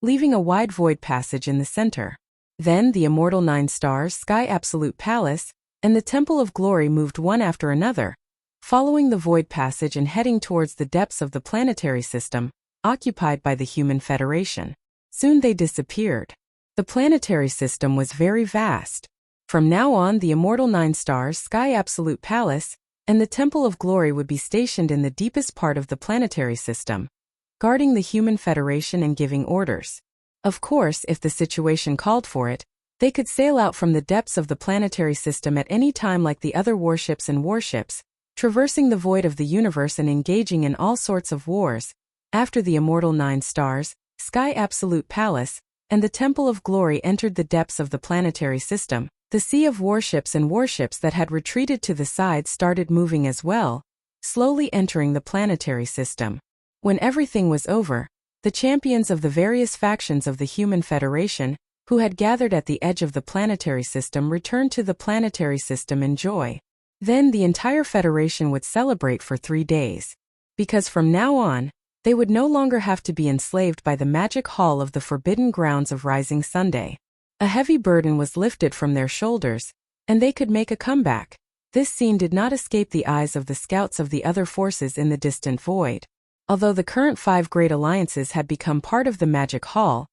leaving a wide void passage in the center. Then the immortal 9 stars, Sky Absolute Palace, and the Temple of Glory moved one after another, following the void passage and heading towards the depths of the planetary system, occupied by the Human Federation. Soon they disappeared. The planetary system was very vast. From now on, the immortal 9 stars, Sky Absolute Palace, and the Temple of Glory would be stationed in the deepest part of the planetary system, guarding the Human Federation and giving orders. Of course, if the situation called for it, they could sail out from the depths of the planetary system at any time like the other warships and warships, traversing the void of the universe and engaging in all sorts of wars. After the immortal 9 stars, Sky Absolute Palace, and the Temple of Glory entered the depths of the planetary system, the sea of warships and warships that had retreated to the side started moving as well, slowly entering the planetary system. When everything was over, the champions of the various factions of the Human Federation, who had gathered at the edge of the planetary system, returned to the planetary system in joy. Then the entire Federation would celebrate for 3 days. Because from now on, they would no longer have to be enslaved by the magic hall of the forbidden grounds of Rising Sunday. A heavy burden was lifted from their shoulders, and they could make a comeback. This scene did not escape the eyes of the scouts of the other forces in the distant void. Although the current 5 great alliances had become part of the magic hall,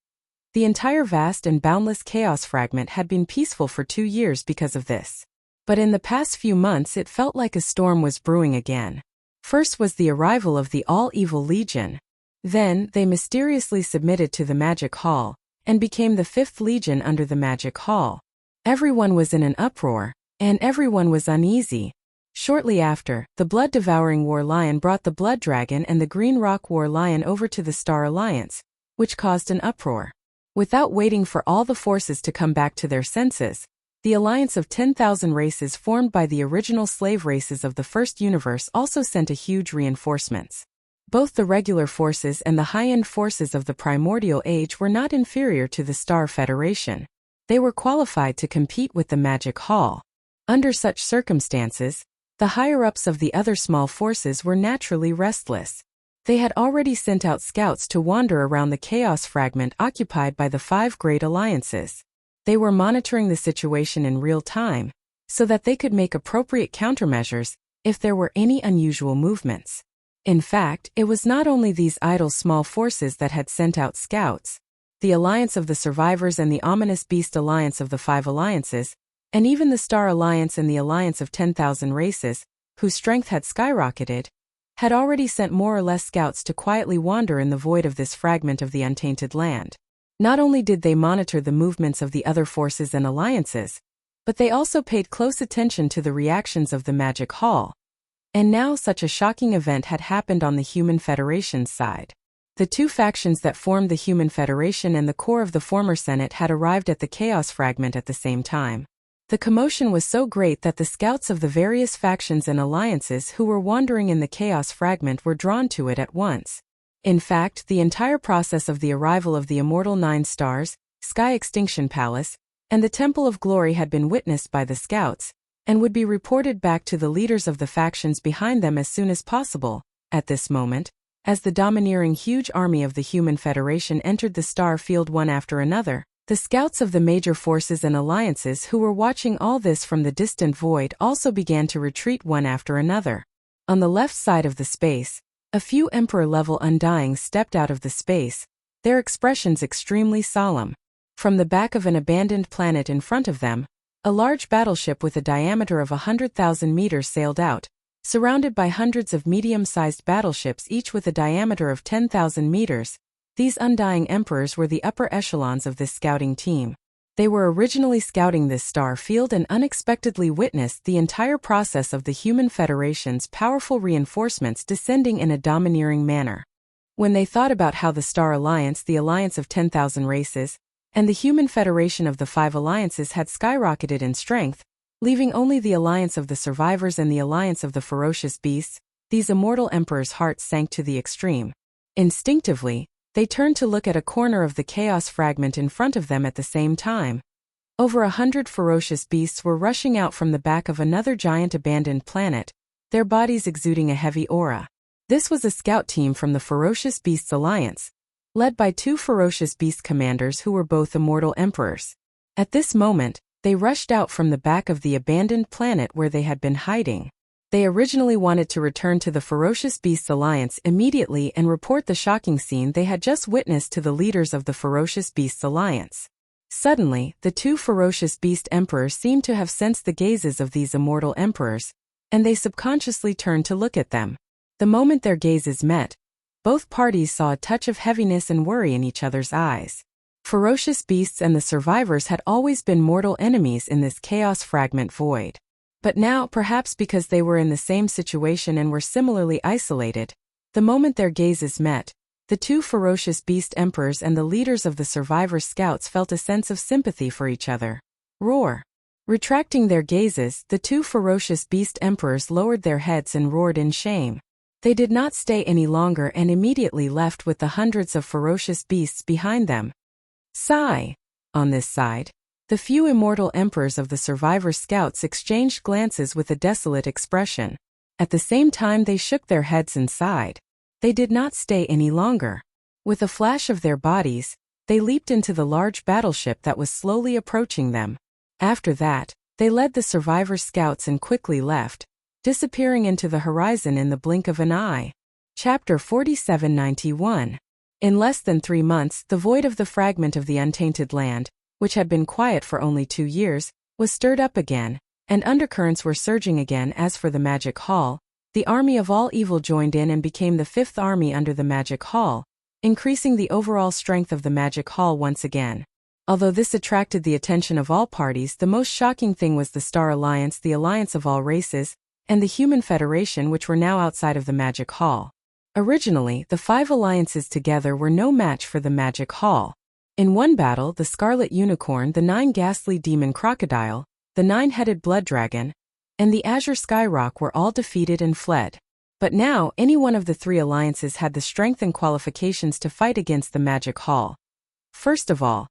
the entire vast and boundless chaos fragment had been peaceful for 2 years because of this. But in the past few months it felt like a storm was brewing again. First was the arrival of the All-Evil Legion. Then, they mysteriously submitted to the Magic Hall, and became the 5th Legion under the Magic Hall. Everyone was in an uproar, and everyone was uneasy. Shortly after, the Blood-Devouring War Lion brought the Blood Dragon and the Green Rock War Lion over to the Star Alliance, which caused an uproar. Without waiting for all the forces to come back to their senses, the alliance of 10,000 races formed by the original slave races of the first universe also sent a huge reinforcements. Both the regular forces and the high-end forces of the primordial age were not inferior to the Star Federation. They were qualified to compete with the Magic Hall. Under such circumstances, the higher-ups of the other small forces were naturally restless. They had already sent out scouts to wander around the chaos fragment occupied by the 5 great alliances. They were monitoring the situation in real time, so that they could make appropriate countermeasures if there were any unusual movements. In fact, it was not only these idle small forces that had sent out scouts. The Alliance of the Survivors and the Ominous Beast Alliance of the 5 Alliances, and even the Star Alliance and the Alliance of 10,000 Races, whose strength had skyrocketed, had already sent more or less scouts to quietly wander in the void of this fragment of the untainted land. Not only did they monitor the movements of the other forces and alliances, but they also paid close attention to the reactions of the Magic Hall. And now such a shocking event had happened on the Human Federation's side. The 2 factions that formed the Human Federation and the core of the former Senate had arrived at the Chaos Fragment at the same time. The commotion was so great that the scouts of the various factions and alliances who were wandering in the Chaos Fragment were drawn to it at once. In fact, the entire process of the arrival of the immortal 9 stars, Sky Extinction Palace, and the Temple of Glory had been witnessed by the scouts, and would be reported back to the leaders of the factions behind them as soon as possible. At this moment, as the domineering huge army of the Human Federation entered the star field one after another, the scouts of the major forces and alliances who were watching all this from the distant void also began to retreat one after another. On the left side of the space, a few Emperor-level Undyings stepped out of the space, their expressions extremely solemn. From the back of an abandoned planet in front of them, a large battleship with a diameter of 100,000 meters sailed out, surrounded by hundreds of medium-sized battleships each with a diameter of 10,000 meters. These Undying Emperors were the upper echelons of this scouting team. They were originally scouting this star field and unexpectedly witnessed the entire process of the Human Federation's powerful reinforcements descending in a domineering manner. When they thought about how the Star Alliance, the Alliance of 10,000 Races, and the Human Federation of the 5 Alliances had skyrocketed in strength, leaving only the Alliance of the Survivors and the Alliance of the Ferocious Beasts, these immortal emperors' hearts sank to the extreme. Instinctively, They turned to look at a corner of the chaos fragment in front of them at the same time. Over 100 ferocious beasts were rushing out from the back of another giant abandoned planet, their bodies exuding a heavy aura. This was a scout team from the Ferocious Beasts Alliance, led by 2 ferocious beast commanders who were both immortal emperors. At this moment, they rushed out from the back of the abandoned planet where they had been hiding. They originally wanted to return to the Ferocious Beasts Alliance immediately and report the shocking scene they had just witnessed to the leaders of the Ferocious Beasts Alliance. Suddenly, the 2 ferocious beast emperors seemed to have sensed the gazes of these immortal emperors, and they subconsciously turned to look at them. The moment their gazes met, both parties saw a touch of heaviness and worry in each other's eyes. Ferocious beasts and the survivors had always been mortal enemies in this chaos fragment void. But now, perhaps because they were in the same situation and were similarly isolated, the moment their gazes met, the 2 ferocious beast emperors and the leaders of the survivor scouts felt a sense of sympathy for each other. Roar. Retracting their gazes, the 2 ferocious beast emperors lowered their heads and roared in shame. They did not stay any longer and immediately left with the hundreds of ferocious beasts behind them. Sigh. On this side, the few immortal emperors of the survivor scouts exchanged glances with a desolate expression. At the same time they shook their heads and sighed. They did not stay any longer. With a flash of their bodies, they leaped into the large battleship that was slowly approaching them. After that, they led the survivor scouts and quickly left, disappearing into the horizon in the blink of an eye. Chapter 4791. In less than 3 months, the void of the fragment of the untainted land, which had been quiet for only 2 years, was stirred up again, and undercurrents were surging again. As for the Magic Hall, the army of all evil joined in and became the 5th army under the Magic Hall, increasing the overall strength of the Magic Hall once again. Although this attracted the attention of all parties, the most shocking thing was the Star Alliance, the Alliance of all races, and the Human Federation, which were now outside of the Magic Hall. Originally, the 5 alliances together were no match for the Magic Hall. In one battle, the Scarlet Unicorn, the 9 ghastly demon crocodile, the 9-headed blood dragon, and the Azure Skyrock were all defeated and fled. But now, any one of the 3 alliances had the strength and qualifications to fight against the Magic Hall. First of all,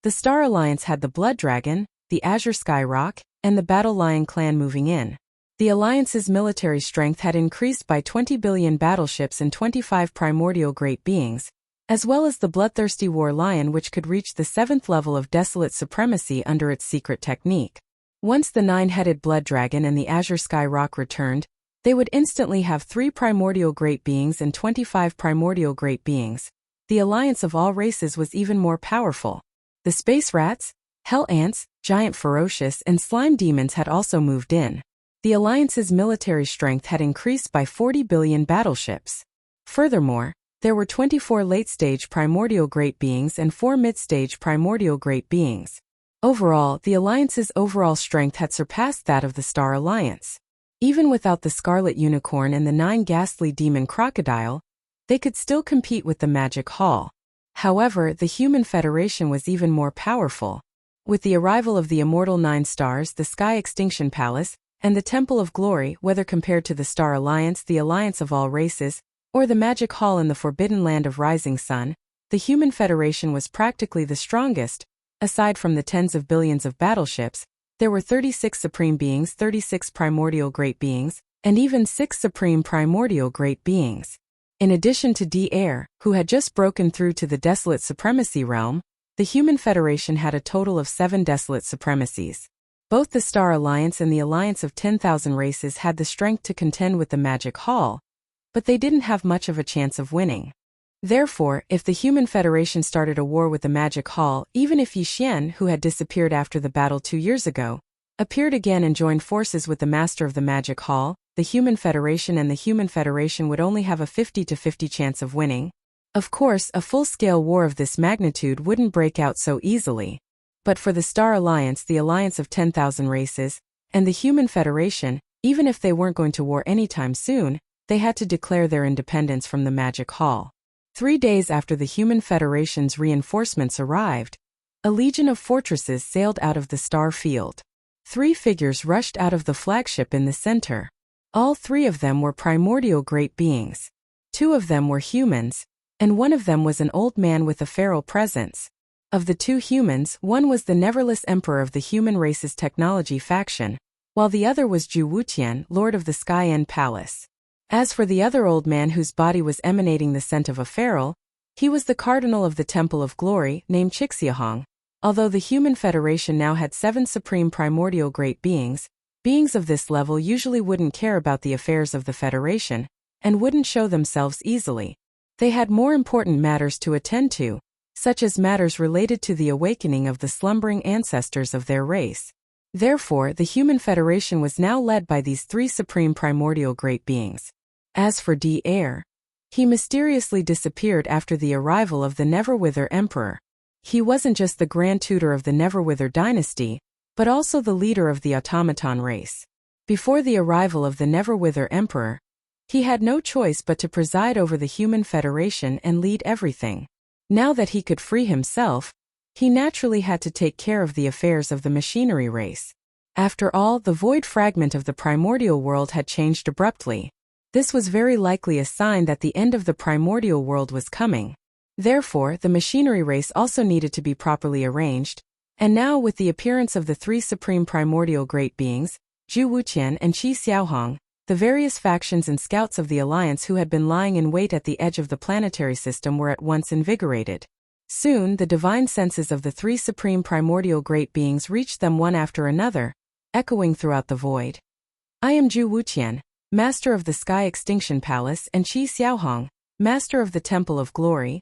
the Star Alliance had the Blood Dragon, the Azure Skyrock, and the Battle Lion clan moving in. The Alliance's military strength had increased by 20 billion battleships and 25 primordial great beings, as well as the bloodthirsty War Lion, which could reach the 7th level of desolate supremacy under its secret technique. Once the 9-headed Blood Dragon and the Azure Skyrock returned, they would instantly have 3 primordial great beings and 25 primordial great beings. The Alliance of all races was even more powerful. The Space Rats, Hell Ants, Giant Ferocious, and Slime Demons had also moved in. The Alliance's military strength had increased by 40 billion battleships. Furthermore, there were 24 late-stage primordial great beings and 4 mid-stage primordial great beings. Overall, the Alliance's overall strength had surpassed that of the Star Alliance. Even without the Scarlet Unicorn and the 9 ghastly demon crocodile, they could still compete with the Magic Hall. However, the Human Federation was even more powerful. With the arrival of the immortal 9 stars, the Sky Extinction Palace, and the Temple of Glory, whether compared to the Star Alliance, the Alliance of all races, or the Magic Hall in the Forbidden Land of Rising Sun, the Human Federation was practically the strongest. Aside from the tens of billions of battleships, there were 36 supreme beings, 36 primordial great beings, and even 6 supreme primordial great beings. In addition to D-Air, who had just broken through to the Desolate Supremacy realm, the Human Federation had a total of 7 Desolate Supremacies. Both the Star Alliance and the Alliance of 10,000 races had the strength to contend with the Magic Hall, but they didn't have much of a chance of winning. Therefore, if the Human Federation started a war with the Magic Hall, even if Yi Xian, who had disappeared after the battle 2 years ago, appeared again and joined forces with the Master of the Magic Hall, the Human Federation and the Human Federation would only have a 50-50 chance of winning. Of course, a full-scale war of this magnitude wouldn't break out so easily. But for the Star Alliance, the Alliance of 10,000 races, and the Human Federation, even if they weren't going to war anytime soon, they had to declare their independence from the Magic Hall. 3 days after the Human Federation's reinforcements arrived, a legion of fortresses sailed out of the star field. 3 figures rushed out of the flagship in the center. All 3 of them were primordial great beings. 2 of them were humans, and one of them was an old man with a feral presence. Of the two humans, one was the neverless emperor of the human race's technology faction, while the other was Zhu Wutian, lord of the Sky End Palace. As for the other old man whose body was emanating the scent of a feral, he was the cardinal of the Temple of Glory, named Chixiahong. Although the Human Federation now had 7 supreme primordial great beings, beings of this level usually wouldn't care about the affairs of the Federation, and wouldn't show themselves easily. They had more important matters to attend to, such as matters related to the awakening of the slumbering ancestors of their race. Therefore, the Human Federation was now led by these 3 supreme primordial great beings. As for Air, he mysteriously disappeared after the arrival of the Neverwither Emperor. He wasn't just the Grand Tutor of the Neverwither dynasty, but also the leader of the automaton race. Before the arrival of the Neverwither Emperor, he had no choice but to preside over the Human Federation and lead everything. Now that he could free himself, he naturally had to take care of the affairs of the machinery race. After all, the void fragment of the primordial world had changed abruptly. This was very likely a sign that the end of the primordial world was coming. Therefore, the machinery race also needed to be properly arranged, and now with the appearance of the 3 supreme primordial great beings, Zhu Wutian and Qi Xiaohong, the various factions and scouts of the Alliance who had been lying in wait at the edge of the planetary system were at once invigorated. Soon, the divine senses of the 3 supreme primordial great beings reached them one after another, echoing throughout the void. I am Zhu Wutian, master of the Sky Extinction Palace, and Qi Xiaohong, master of the Temple of Glory.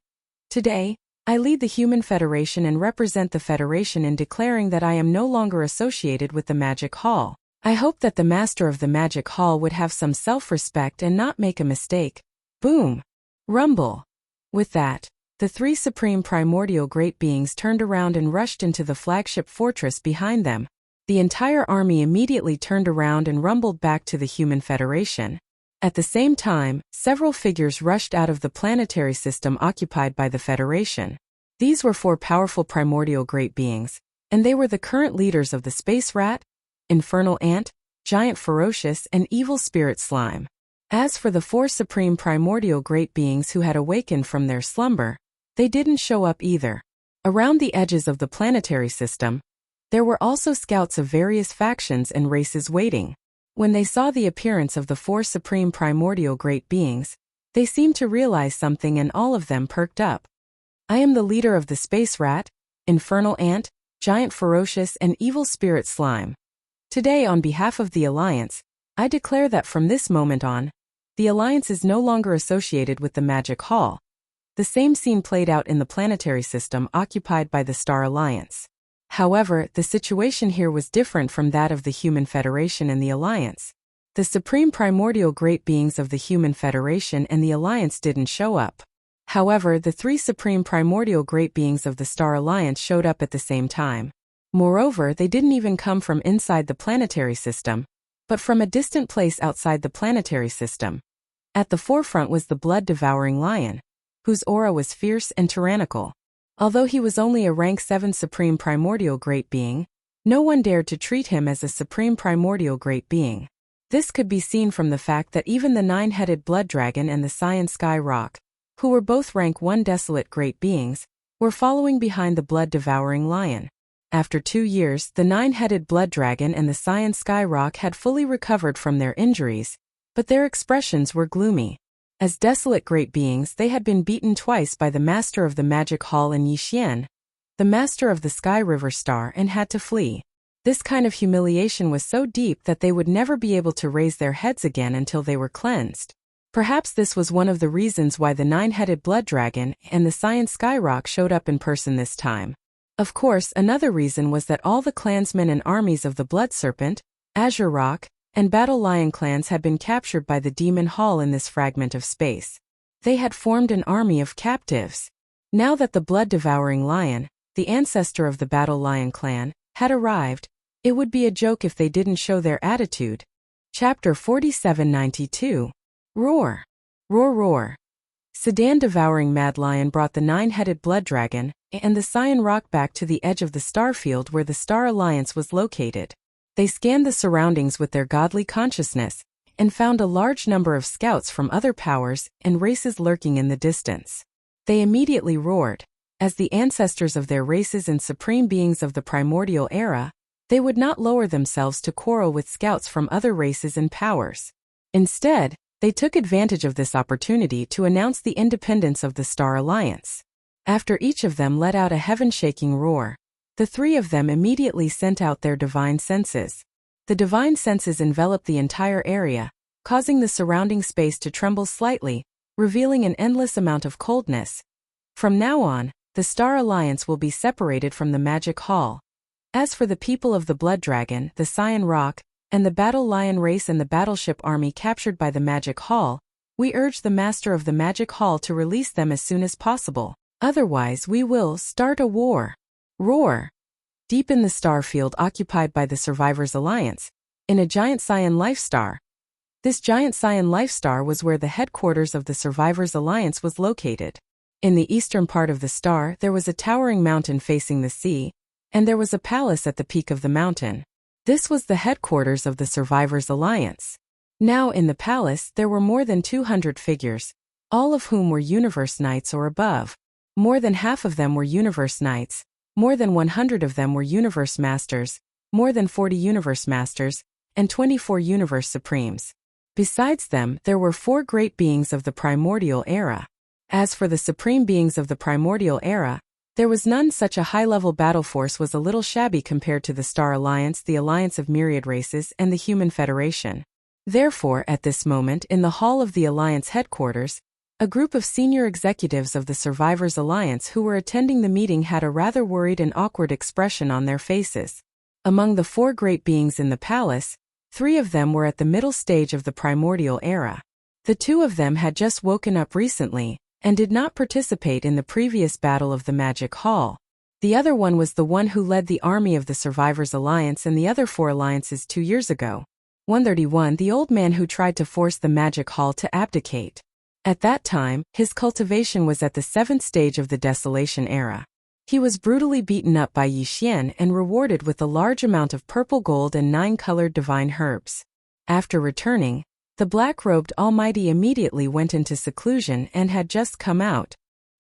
Today, I lead the Human Federation and represent the Federation in declaring that I am no longer associated with the Magic Hall. I hope that the master of the Magic Hall would have some self-respect and not make a mistake. Boom! Rumble! With that, the 3 supreme primordial great beings turned around and rushed into the flagship fortress behind them. The entire army immediately turned around and rumbled back to the Human Federation. At the same time, several figures rushed out of the planetary system occupied by the Federation. These were 4 powerful primordial great beings, and they were the current leaders of the Space Rat, Infernal Ant, Giant Ferocious, and Evil Spirit Slime. As for the 4 supreme primordial great beings who had awakened from their slumber, they didn't show up either. Around the edges of the planetary system, there were also scouts of various factions and races waiting. When they saw the appearance of the 4 supreme primordial great beings, they seemed to realize something and all of them perked up. I am the leader of the Space Rat, Infernal Ant, Giant Ferocious, and Evil Spirit Slime. Today, on behalf of the Alliance, I declare that from this moment on, the Alliance is no longer associated with the Magic Hall. The same scene played out in the planetary system occupied by the Star Alliance. However, the situation here was different from that of the Human Federation and the Alliance. The supreme primordial great beings of the Human Federation and the Alliance didn't show up. However, the 3 supreme primordial great beings of the Star Alliance showed up at the same time. Moreover, they didn't even come from inside the planetary system, but from a distant place outside the planetary system. At the forefront was the blood-devouring lion, whose aura was fierce and tyrannical. Although he was only a rank 7 supreme primordial great being, no one dared to treat him as a supreme primordial great being. This could be seen from the fact that even the 9-headed blood dragon and the Cyan Sky Rock, who were both rank 1 desolate great beings, were following behind the blood-devouring lion. After 2 years, the 9-headed blood dragon and the Cyan Sky Rock had fully recovered from their injuries, but their expressions were gloomy. As desolate great beings, they had been beaten twice by the master of the Magic Hall and Yixian, the master of the Sky River Star, and had to flee. This kind of humiliation was so deep that they would never be able to raise their heads again until they were cleansed. Perhaps this was one of the reasons why the 9-headed blood dragon and the Cyan Sky Rock showed up in person this time. Of course, another reason was that all the clansmen and armies of the Blood Serpent, Azure Rock, and Battle Lion clans had been captured by the Demon Hall in this fragment of space. They had formed an army of captives. Now that the blood-devouring lion, the ancestor of the Battle Lion clan, had arrived, it would be a joke if they didn't show their attitude. Chapter 4792. Roar! Roar roar! Sedan devouring Mad Lion brought the 9-headed blood dragon and the Cyan Rock back to the edge of the starfield where the Star Alliance was located. They scanned the surroundings with their godly consciousness and found a large number of scouts from other powers and races lurking in the distance. They immediately roared. As the ancestors of their races and supreme beings of the primordial era, they would not lower themselves to quarrel with scouts from other races and powers. Instead, they took advantage of this opportunity to announce the independence of the Star Alliance. After each of them let out a heaven-shaking roar, the three of them immediately sent out their divine senses. The divine senses enveloped the entire area, causing the surrounding space to tremble slightly, revealing an endless amount of coldness. From now on, the Star Alliance will be separated from the Magic Hall. As for the people of the Blood Dragon, the Cyan Rock, and the Battle Lion race and the battleship army captured by the Magic Hall, we urge the Master of the Magic Hall to release them as soon as possible. Otherwise we will start a war. Roar! Deep in the star field occupied by the Survivors Alliance, in a giant cyan life star. This giant cyan life star was where the headquarters of the Survivors Alliance was located. In the eastern part of the star there was a towering mountain facing the sea, and there was a palace at the peak of the mountain. This was the headquarters of the Survivors Alliance. Now in the palace there were more than 200 figures, all of whom were Universe Knights or above. More than half of them were Universe Knights, more than 100 of them were Universe Masters, more than 40 Universe Masters, and 24 Universe Supremes. Besides them, there were 4 great beings of the primordial era. As for the supreme beings of the primordial era, there was none. Such a high-level battle force was a little shabby compared to the Star Alliance, the Alliance of Myriad Races, and the Human Federation. Therefore, at this moment, in the hall of the Alliance headquarters, a group of senior executives of the Survivors Alliance who were attending the meeting had a rather worried and awkward expression on their faces. Among the 4 great beings in the palace, 3 of them were at the middle stage of the primordial era. The 2 of them had just woken up recently, and did not participate in the previous battle of the Magic Hall. The other one was the one who led the army of the Survivors Alliance and the other 4 alliances 2 years ago. 131 The old man who tried to force the Magic Hall to abdicate. At that time, his cultivation was at the 7th stage of the Desolation era. He was brutally beaten up by Yi Xian and rewarded with a large amount of purple gold and 9 colored divine herbs. After returning, the black-robed Almighty immediately went into seclusion and had just come out.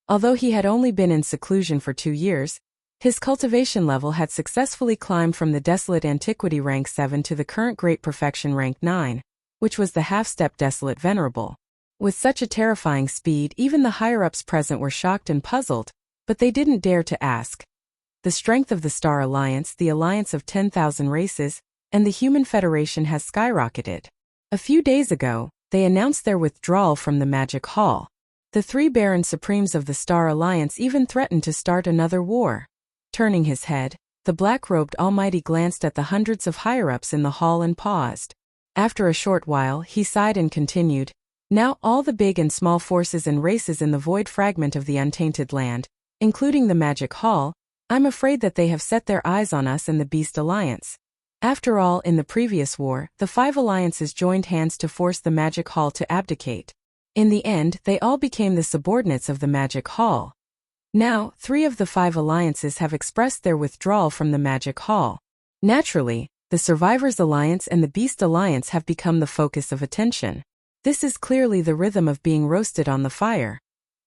Although he had only been in seclusion for 2 years, his cultivation level had successfully climbed from the Desolate Antiquity rank 7 to the current Great Perfection rank 9, which was the half-step Desolate Venerable. With such a terrifying speed, even the higher-ups present were shocked and puzzled, but they didn't dare to ask. The strength of the Star Alliance, the alliance of 10,000 races, and the Human Federation has skyrocketed. A few days ago, they announced their withdrawal from the Magic Hall. The 3 Baron Supremes of the Star Alliance even threatened to start another war. Turning his head, the black-robed Almighty glanced at the hundreds of higher-ups in the hall and paused. After a short while, he sighed and continued, "Now all the big and small forces and races in the void fragment of the untainted land, including the Magic Hall, I'm afraid that they have set their eyes on us and the Beast Alliance. After all, in the previous war, the 5 alliances joined hands to force the Magic Hall to abdicate. In the end, they all became the subordinates of the Magic Hall. Now, 3 of the 5 alliances have expressed their withdrawal from the Magic Hall. Naturally, the Survivors Alliance and the Beast Alliance have become the focus of attention. This is clearly the rhythm of being roasted on the fire."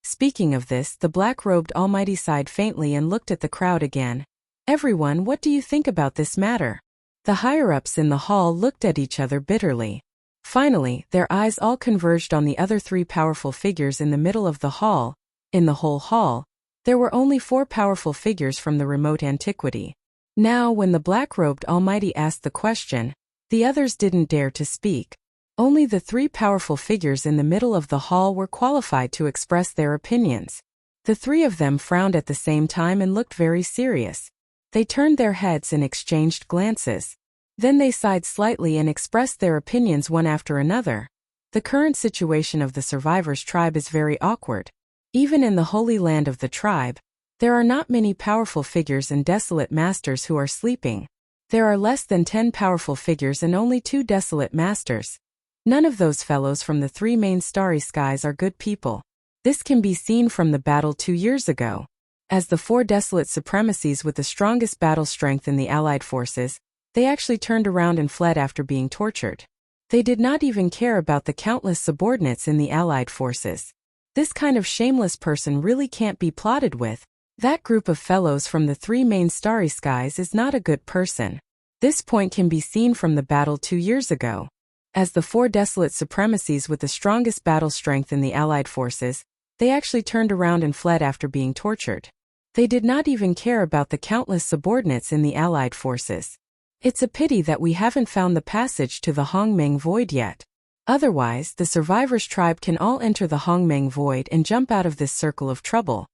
Speaking of this, the black-robed Almighty sighed faintly and looked at the crowd again. "Everyone, what do you think about this matter?" The higher-ups in the hall looked at each other bitterly. Finally, their eyes all converged on the other 3 powerful figures in the middle of the hall. In the whole hall, there were only 4 powerful figures from the remote antiquity. Now, when the black-robed Almighty asked the question, the others didn't dare to speak. Only the 3 powerful figures in the middle of the hall were qualified to express their opinions. The 3 of them frowned at the same time and looked very serious. They turned their heads and exchanged glances. Then they sighed slightly and expressed their opinions one after another. The current situation of the Survivors tribe is very awkward. Even in the Holy Land of the tribe, there are not many powerful figures and desolate masters who are sleeping. There are less than 10 powerful figures and only 2 desolate masters. None of those fellows from the 3 main starry skies are good people. This can be seen from the battle 2 years ago. As the 4 desolate supremacies with the strongest battle strength in the allied forces, they actually turned around and fled after being tortured. They did not even care about the countless subordinates in the allied forces. This kind of shameless person really can't be plotted with. That group of fellows from the three main starry skies is not a good person. This point can be seen from the battle 2 years ago. As the four desolate supremacies with the strongest battle strength in the Allied forces, they actually turned around and fled after being tortured. They did not even care about the countless subordinates in the Allied forces. It's a pity that we haven't found the passage to the Hongmeng Void yet. Otherwise, the survivors' tribe can all enter the Hongmeng Void and jump out of this circle of trouble.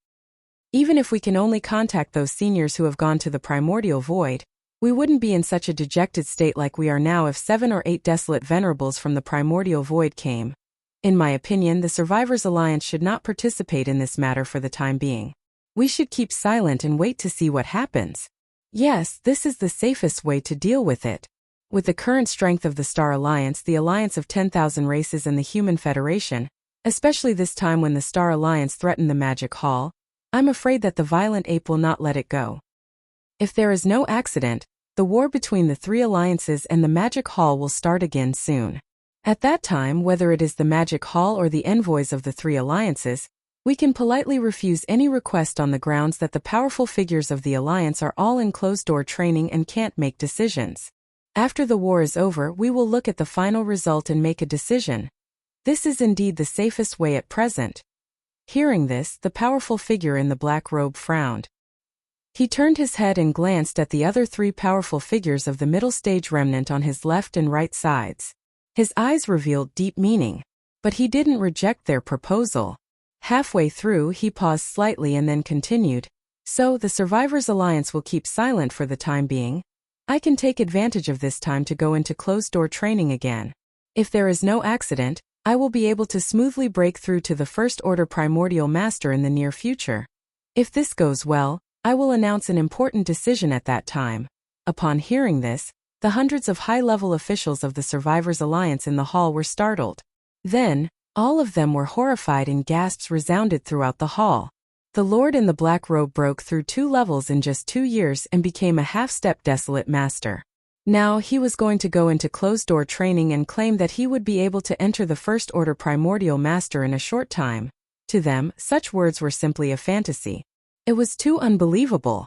Even if we can only contact those seniors who have gone to the primordial void, we wouldn't be in such a dejected state like we are now if 7 or 8 desolate venerables from the primordial void came. In my opinion, the Survivors Alliance should not participate in this matter for the time being. We should keep silent and wait to see what happens. Yes, this is the safest way to deal with it. With the current strength of the Star Alliance, the Alliance of 10,000 Races and the Human Federation, especially this time when the Star Alliance threatened the Magic Hall, I'm afraid that the Violent Ape will not let it go. If there is no accident, the war between the three alliances and the Magic Hall will start again soon. At that time, whether it is the Magic Hall or the envoys of the three alliances, we can politely refuse any request on the grounds that the powerful figures of the alliance are all in closed-door training and can't make decisions. After the war is over, we will look at the final result and make a decision. This is indeed the safest way at present. Hearing this, the powerful figure in the black robe frowned. He turned his head and glanced at the other three powerful figures of the middle stage remnant on his left and right sides. His eyes revealed deep meaning, but he didn't reject their proposal. Halfway through, he paused slightly and then continued, "So, the Survivors Alliance will keep silent for the time being? I can take advantage of this time to go into closed-door training again. If there is no accident, I will be able to smoothly break through to the First Order Primordial Master in the near future. If this goes well, I will announce an important decision at that time." Upon hearing this, the hundreds of high-level officials of the Survivors Alliance in the hall were startled. Then, all of them were horrified and gasps resounded throughout the hall. The Lord in the black robe broke through 2 levels in just 2 years and became a half-step desolate master. Now he was going to go into closed-door training and claim that he would be able to enter the First Order Primordial Master in a short time. To them, such words were simply a fantasy. It was too unbelievable.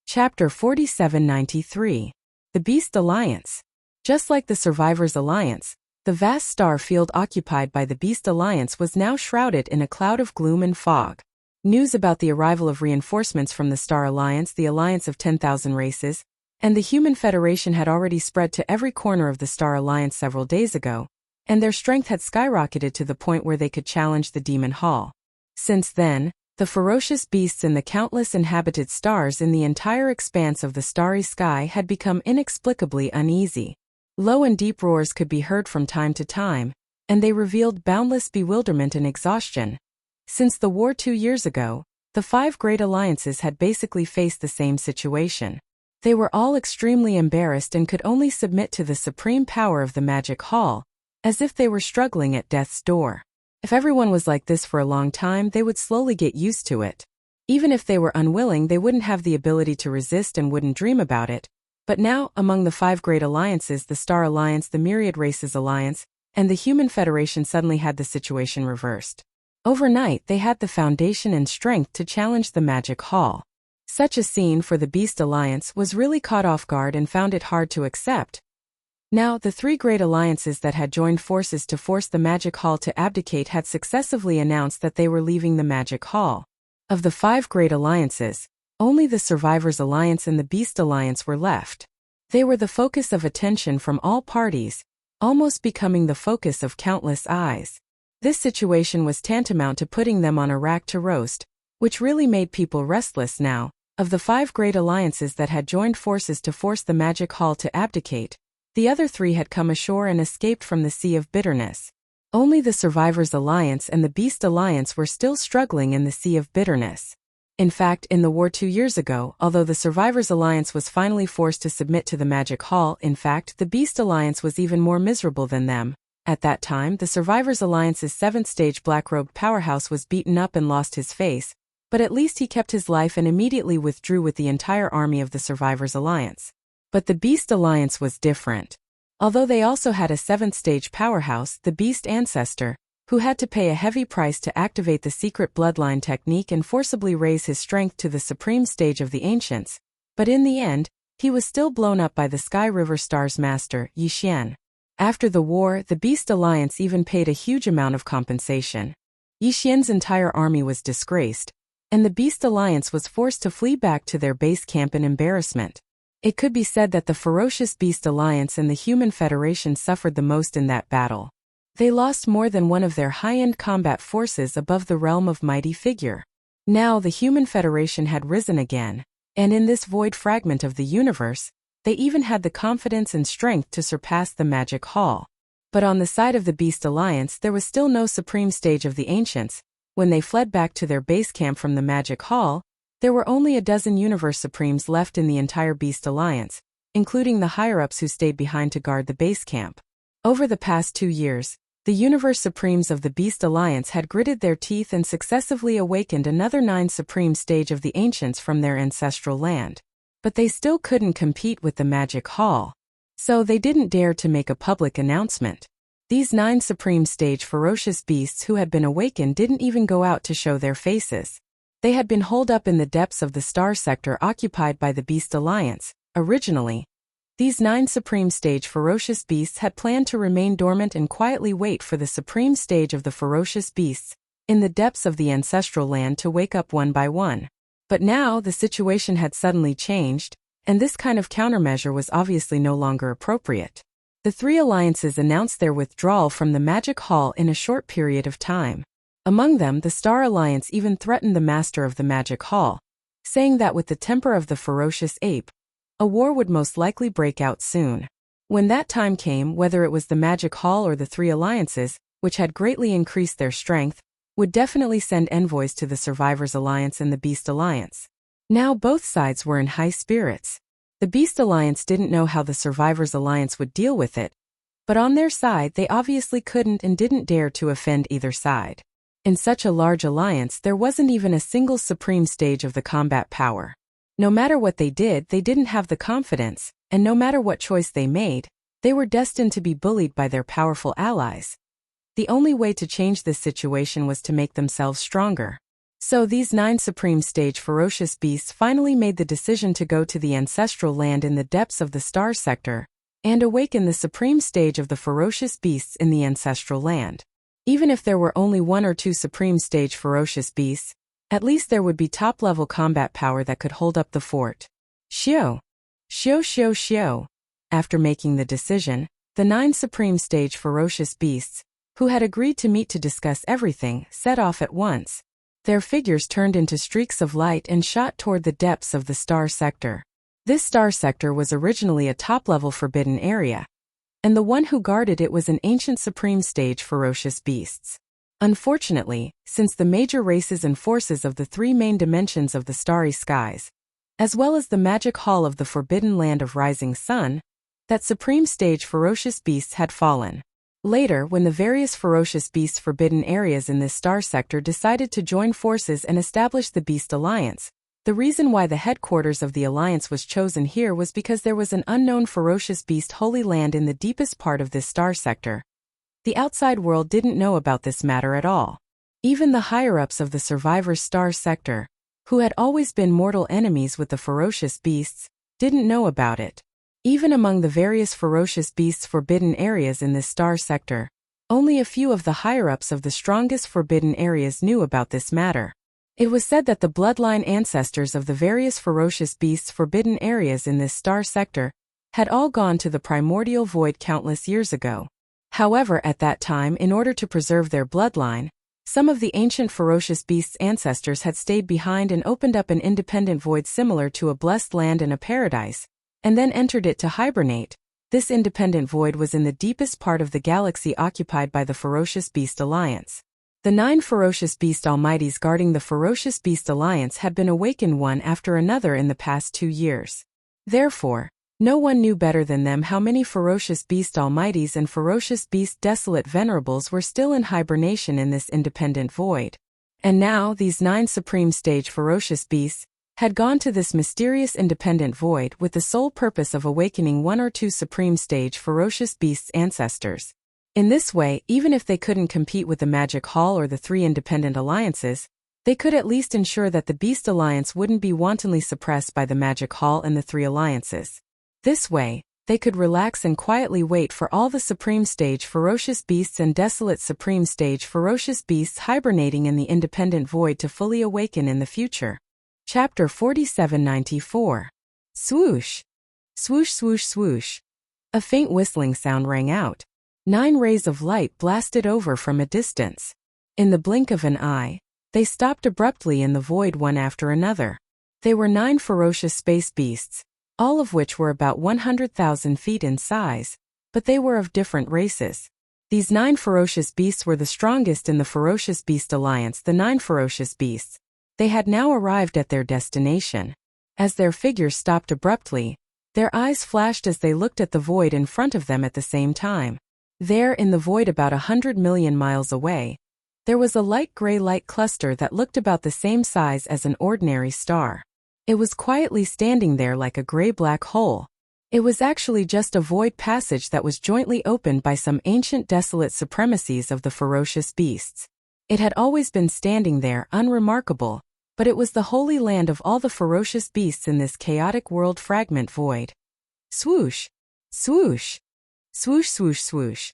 Chapter 4793. The Beast Alliance. Just like the Survivors Alliance, the vast star field occupied by the Beast Alliance was now shrouded in a cloud of gloom and fog. News about the arrival of reinforcements from the Star Alliance, the Alliance of 10,000 Races, and the Human Federation had already spread to every corner of the Star Alliance several days ago, and their strength had skyrocketed to the point where they could challenge the Demon Hall. Since then, the ferocious beasts and the countless inhabited stars in the entire expanse of the starry sky had become inexplicably uneasy. Low and deep roars could be heard from time to time, and they revealed boundless bewilderment and exhaustion. Since the war 2 years ago, the 5 great alliances had basically faced the same situation. They were all extremely embarrassed and could only submit to the supreme power of the Magic Hall, as if they were struggling at death's door. If everyone was like this for a long time, they would slowly get used to it. Even if they were unwilling, they wouldn't have the ability to resist and wouldn't dream about it. But now, among the 5 great alliances, the Star Alliance, the Myriad Races Alliance, and the Human Federation suddenly had the situation reversed. Overnight, they had the foundation and strength to challenge the Magic Hall. Such a scene for the Beast Alliance was really caught off guard and found it hard to accept. Now, the 3 great alliances that had joined forces to force the Magic Hall to abdicate had successively announced that they were leaving the Magic Hall. Of the 5 great alliances, only the Survivors Alliance and the Beast Alliance were left. They were the focus of attention from all parties, almost becoming the focus of countless eyes. This situation was tantamount to putting them on a rack to roast, which really made people restless now. Of the 5 great alliances that had joined forces to force the Magic Hall to abdicate, the other 3 had come ashore and escaped from the Sea of Bitterness. Only the Survivors Alliance and the Beast Alliance were still struggling in the Sea of Bitterness. In fact, in the war 2 years ago, although the Survivors Alliance was finally forced to submit to the Magic Hall, in fact, the Beast Alliance was even more miserable than them. At that time, the Survivors Alliance's 7th-stage black-robed powerhouse was beaten up and lost his face, but at least he kept his life and immediately withdrew with the entire army of the Survivors Alliance. But the Beast Alliance was different. Although they also had a 7th-stage powerhouse, the Beast Ancestor, who had to pay a heavy price to activate the secret bloodline technique and forcibly raise his strength to the supreme stage of the ancients, but in the end, he was still blown up by the Sky River Star's master, Yi Xian. After the war, the Beast Alliance even paid a huge amount of compensation. Yi Xian's entire army was disgraced, and the Beast Alliance was forced to flee back to their base camp in embarrassment. It could be said that the ferocious Beast Alliance and the Human Federation suffered the most in that battle. They lost more than one of their high-end combat forces above the realm of mighty figure. Now the Human Federation had risen again, and in this void fragment of the universe, they even had the confidence and strength to surpass the Magic Hall. But on the side of the Beast Alliance there was still no supreme stage of the ancients. When they fled back to their base camp from the Magic Hall, there were only a dozen Universe Supremes left in the entire Beast Alliance, including the higher-ups who stayed behind to guard the base camp. Over the past 2 years, the Universe Supremes of the Beast Alliance had gritted their teeth and successively awakened another 9 Supreme Stage of the Ancients from their ancestral land. But they still couldn't compete with the Magic Hall. So they didn't dare to make a public announcement. These 9 Supreme Stage ferocious beasts who had been awakened didn't even go out to show their faces. They had been holed up in the depths of the star sector occupied by the Beast Alliance. Originally, these 9 Supreme Stage ferocious beasts had planned to remain dormant and quietly wait for the Supreme Stage of the ferocious beasts in the depths of the ancestral land to wake up one by one. But now the situation had suddenly changed, and this kind of countermeasure was obviously no longer appropriate. The 3 alliances announced their withdrawal from the Magic Hall in a short period of time. Among them, the Star Alliance even threatened the master of the Magic Hall, saying that with the temper of the ferocious ape, a war would most likely break out soon. When that time came, whether it was the Magic Hall or the 3 alliances, which had greatly increased their strength, would definitely send envoys to the Survivors Alliance and the Beast Alliance. Now both sides were in high spirits. The Beast Alliance didn't know how the Survivors Alliance would deal with it, but on their side they obviously couldn't and didn't dare to offend either side. In such a large alliance there wasn't even a single supreme stage of the combat power. No matter what they did, they didn't have the confidence, and no matter what choice they made, they were destined to be bullied by their powerful allies. The only way to change this situation was to make themselves stronger. So these 9 Supreme Stage ferocious beasts finally made the decision to go to the ancestral land in the depths of the star sector, and awaken the Supreme Stage of the ferocious beasts in the ancestral land. Even if there were only 1 or 2 Supreme Stage ferocious beasts, at least there would be top-level combat power that could hold up the fort. Xiao. After making the decision, the 9 Supreme Stage ferocious beasts, who had agreed to meet to discuss everything, set off at once. Their figures turned into streaks of light and shot toward the depths of the star sector. This star sector was originally a top-level forbidden area, and the one who guarded it was an ancient Supreme Stage ferocious beasts. Unfortunately, since the major races and forces of the 3 main dimensions of the starry skies, as well as the Magic Hall of the Forbidden Land of Rising Sun, that Supreme Stage ferocious beasts had fallen. Later, when the various ferocious beasts' forbidden areas in this star sector decided to join forces and establish the Beast Alliance, the reason why the headquarters of the Alliance was chosen here was because there was an unknown ferocious beast holy land in the deepest part of this star sector. The outside world didn't know about this matter at all. Even the higher-ups of the Survivors Star sector, who had always been mortal enemies with the ferocious beasts, didn't know about it. Even among the various ferocious beasts' forbidden areas in this star sector, only a few of the higher-ups of the strongest forbidden areas knew about this matter. It was said that the bloodline ancestors of the various ferocious beasts' forbidden areas in this star sector had all gone to the primordial void countless years ago. However, at that time, in order to preserve their bloodline, some of the ancient ferocious beasts' ancestors had stayed behind and opened up an independent void similar to a blessed land and a paradise, and then entered it to hibernate. This independent void was in the deepest part of the galaxy occupied by the Ferocious Beast Alliance. The 9 ferocious beast almighties guarding the Ferocious Beast Alliance had been awakened one after another in the past 2 years. Therefore, no one knew better than them how many ferocious beast almighties and ferocious beast desolate venerables were still in hibernation in this independent void. And now these 9 supreme stage ferocious beasts had gone to this mysterious independent void with the sole purpose of awakening 1 or 2 supreme stage ferocious beasts' ancestors. In this way, even if they couldn't compete with the Magic Hall or the three independent alliances, they could at least ensure that the Beast Alliance wouldn't be wantonly suppressed by the Magic Hall and the three alliances. This way, they could relax and quietly wait for all the Supreme Stage Ferocious Beasts and Desolate Supreme Stage Ferocious Beasts hibernating in the Independent Void to fully awaken in the future. Chapter 4794. Swoosh! Swoosh swoosh swoosh. A faint whistling sound rang out. 9 rays of light blasted over from a distance. In the blink of an eye, they stopped abruptly in the void one after another. They were 9 ferocious space beasts, all of which were about 100,000 feet in size, but they were of different races. These 9 ferocious beasts were the strongest in the Ferocious Beast Alliance, the 9 ferocious beasts. They had now arrived at their destination. As their figures stopped abruptly, their eyes flashed as they looked at the void in front of them at the same time. There, in the void about 100 million miles away, there was a light gray light cluster that looked about the same size as an ordinary star. It was quietly standing there like a gray-black hole. It was actually just a void passage that was jointly opened by some ancient desolate supremacies of the ferocious beasts. It had always been standing there, unremarkable, but it was the holy land of all the ferocious beasts in this chaotic world fragment void. Swoosh! Swoosh! Swoosh swoosh swoosh.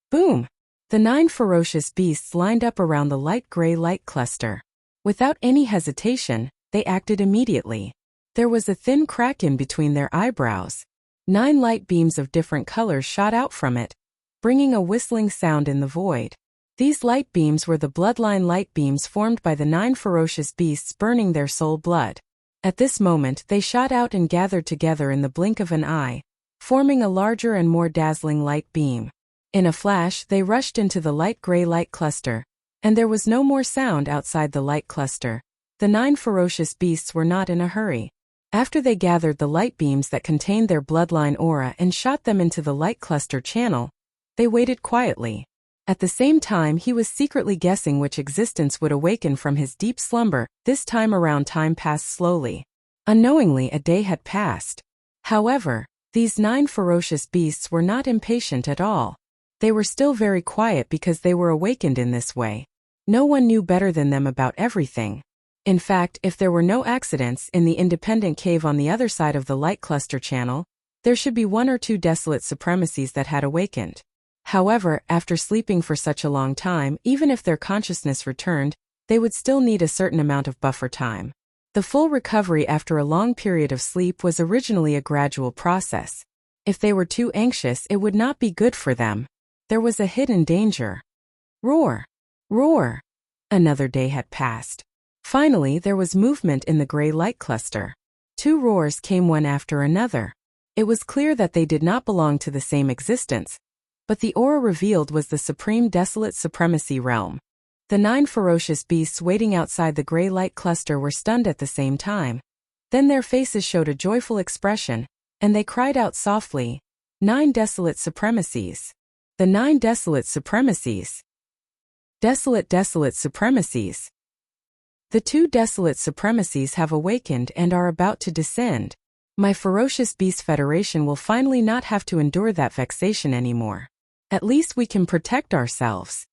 Boom! The 9 ferocious beasts lined up around the light gray light cluster. Without any hesitation, they acted immediately. There was a thin crack in between their eyebrows. 9 light beams of different colors shot out from it, bringing a whistling sound in the void. These light beams were the bloodline light beams formed by the 9 ferocious beasts burning their soul blood. At this moment, they shot out and gathered together in the blink of an eye, forming a larger and more dazzling light beam. In a flash, they rushed into the light gray light cluster, and there was no more sound outside the light cluster. The 9 ferocious beasts were not in a hurry. After they gathered the light beams that contained their bloodline aura and shot them into the light cluster channel, they waited quietly. At the same time, he was secretly guessing which existence would awaken from his deep slumber. This time around, time passed slowly. Unknowingly, a day had passed. However, these 9 ferocious beasts were not impatient at all. They were still very quiet because they were awakened in this way. No one knew better than them about everything. In fact, if there were no accidents in the independent cave on the other side of the light cluster channel, there should be 1 or 2 desolate supremacies that had awakened. However, after sleeping for such a long time, even if their consciousness returned, they would still need a certain amount of buffer time. The full recovery after a long period of sleep was originally a gradual process. If they were too anxious, it would not be good for them. There was a hidden danger. Roar! Roar! Another day had passed. Finally, there was movement in the gray light cluster. 2 roars came one after another. It was clear that they did not belong to the same existence, but the aura revealed was the supreme desolate supremacy realm. The 9 ferocious beasts waiting outside the gray light cluster were stunned at the same time. Then their faces showed a joyful expression, and they cried out softly, 9 desolate supremacies. The 9 desolate supremacies. Desolate supremacies. The 2 desolate supremacies have awakened and are about to descend. My ferocious beast federation will finally not have to endure that vexation anymore. At least we can protect ourselves.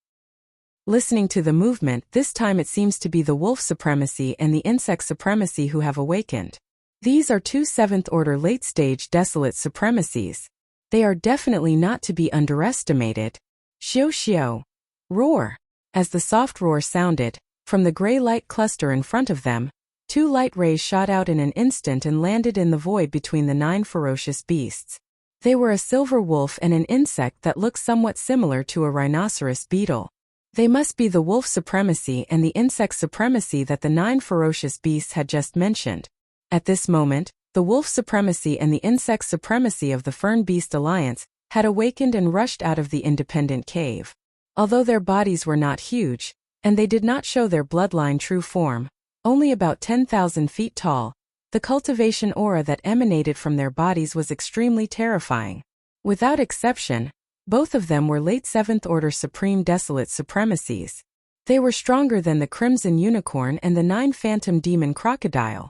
Listening to the movement, this time it seems to be the wolf supremacy and the insect supremacy who have awakened. These are 2 7th-order late-stage desolate supremacies. They are definitely not to be underestimated. Xiao xiao. Roar. As the soft roar sounded, from the gray light cluster in front of them, 2 light rays shot out in an instant and landed in the void between the 9 ferocious beasts. They were a silver wolf and an insect that looked somewhat similar to a rhinoceros beetle. They must be the wolf supremacy and the insect supremacy that the 9 ferocious beasts had just mentioned. At this moment, the wolf supremacy and the insect supremacy of the Fern Beast Alliance had awakened and rushed out of the independent cave. Although their bodies were not huge, and they did not show their bloodline true form, only about 10,000 feet tall, the cultivation aura that emanated from their bodies was extremely terrifying. Without exception, both of them were late 7th-order supreme desolate supremacies. They were stronger than the Crimson Unicorn and the 9 Phantom Demon Crocodile.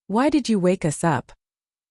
Why did you wake us up?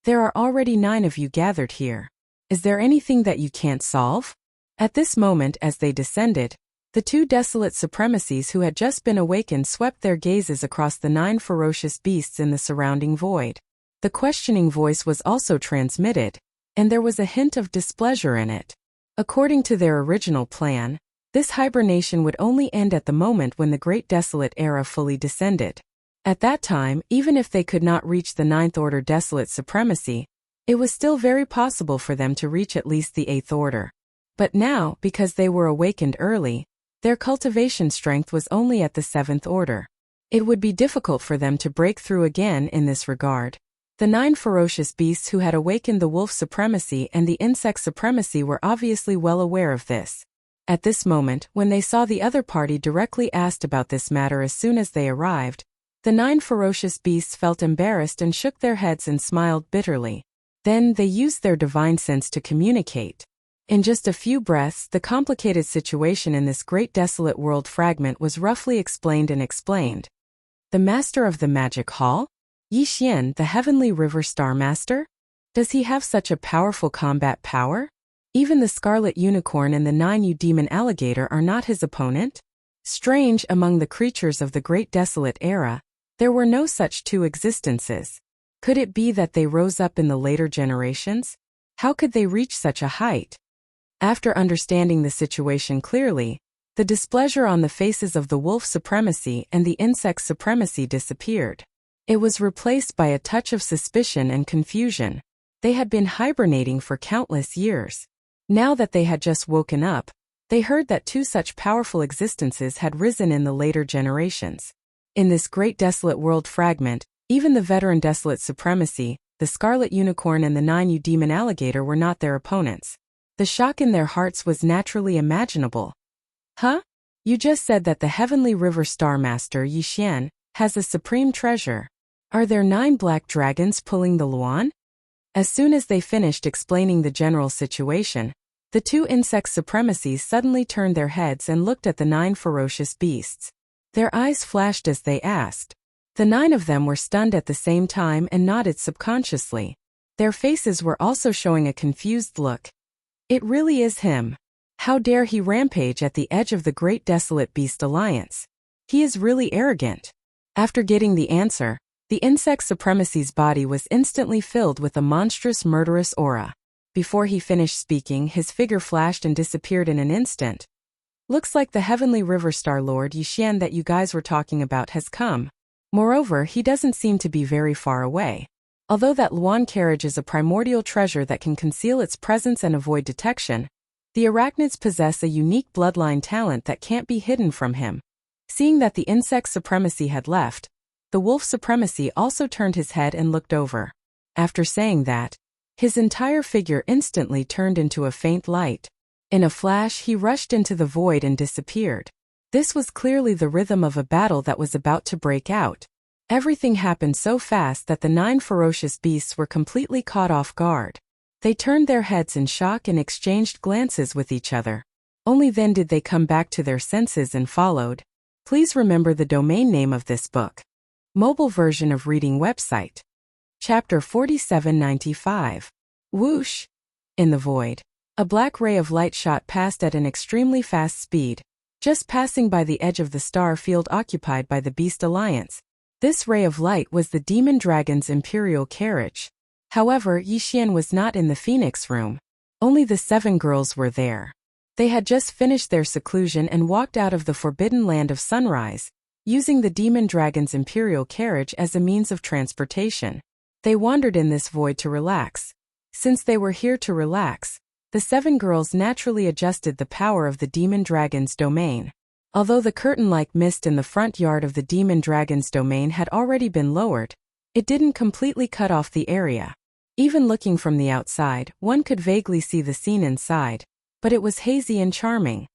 There are already 9 of you gathered here. Is there anything that you can't solve? At this moment, as they descended, the two desolate supremacies who had just been awakened swept their gazes across the 9 ferocious beasts in the surrounding void. The questioning voice was also transmitted, and there was a hint of displeasure in it. According to their original plan, this hibernation would only end at the moment when the Great Desolate Era fully descended. At that time, even if they could not reach the 9th Order Desolate Supremacy, it was still very possible for them to reach at least the 8th Order. But now, because they were awakened early, their cultivation strength was only at the 7th Order. It would be difficult for them to break through again in this regard. The 9 ferocious beasts who had awakened the wolf supremacy and the insect supremacy were obviously well aware of this. At this moment, when they saw the other party directly asked about this matter as soon as they arrived, the 9 ferocious beasts felt embarrassed and shook their heads and smiled bitterly. Then they used their divine sense to communicate. In just a few breaths, the complicated situation in this great desolate world fragment was roughly explained and explained. The master of the magic hall? Yi Xian, the heavenly river star master? Does he have such a powerful combat power? Even the scarlet unicorn and the 9-yu demon alligator are not his opponent? Strange, among the creatures of the Great Desolate Era, there were no such two existences. Could it be that they rose up in the later generations? How could they reach such a height? After understanding the situation clearly, the displeasure on the faces of the wolf supremacy and the insect supremacy disappeared. It was replaced by a touch of suspicion and confusion. They had been hibernating for countless years. Now that they had just woken up, they heard that two such powerful existences had risen in the later generations. In this great desolate world fragment, even the veteran desolate supremacy, the scarlet unicorn and the 9-yu demon alligator were not their opponents. The shock in their hearts was naturally imaginable. Huh? You just said that the heavenly river star master Yi Xian has a supreme treasure. Are there 9 black dragons pulling the Luan? As soon as they finished explaining the general situation, the two insect supremacies suddenly turned their heads and looked at the 9 ferocious beasts. Their eyes flashed as they asked. The 9 of them were stunned at the same time and nodded subconsciously. Their faces were also showing a confused look. It really is him. How dare he rampage at the edge of the Great Desolate Beast Alliance? He is really arrogant. After getting the answer, the insect supremacy's body was instantly filled with a monstrous murderous aura. Before he finished speaking, his figure flashed and disappeared in an instant. Looks like the heavenly river star lord Yi Xian that you guys were talking about has come. Moreover, he doesn't seem to be very far away. Although that Luan carriage is a primordial treasure that can conceal its presence and avoid detection, the arachnids possess a unique bloodline talent that can't be hidden from him. Seeing that the insect supremacy had left, the wolf supremacy also turned his head and looked over. After saying that, his entire figure instantly turned into a faint light. In a flash, he rushed into the void and disappeared. This was clearly the rhythm of a battle that was about to break out. Everything happened so fast that the 9 ferocious beasts were completely caught off guard. They turned their heads in shock and exchanged glances with each other. Only then did they come back to their senses and followed. Please remember the domain name of this book. Mobile version of reading website. Chapter 4795. Whoosh! In the void, a black ray of light shot past at an extremely fast speed, just passing by the edge of the star field occupied by the Beast Alliance. This ray of light was the demon dragon's imperial carriage. However, Yi Xian was not in the Phoenix room. Only the 7 girls were there. They had just finished their seclusion and walked out of the forbidden land of sunrise, using the demon dragon's imperial carriage as a means of transportation. They wandered in this void to relax. Since they were here to relax, the 7 girls naturally adjusted the power of the demon dragon's domain. Although the curtain-like mist in the front yard of the demon dragon's domain had already been lowered, it didn't completely cut off the area. Even looking from the outside, one could vaguely see the scene inside, but it was hazy and charming.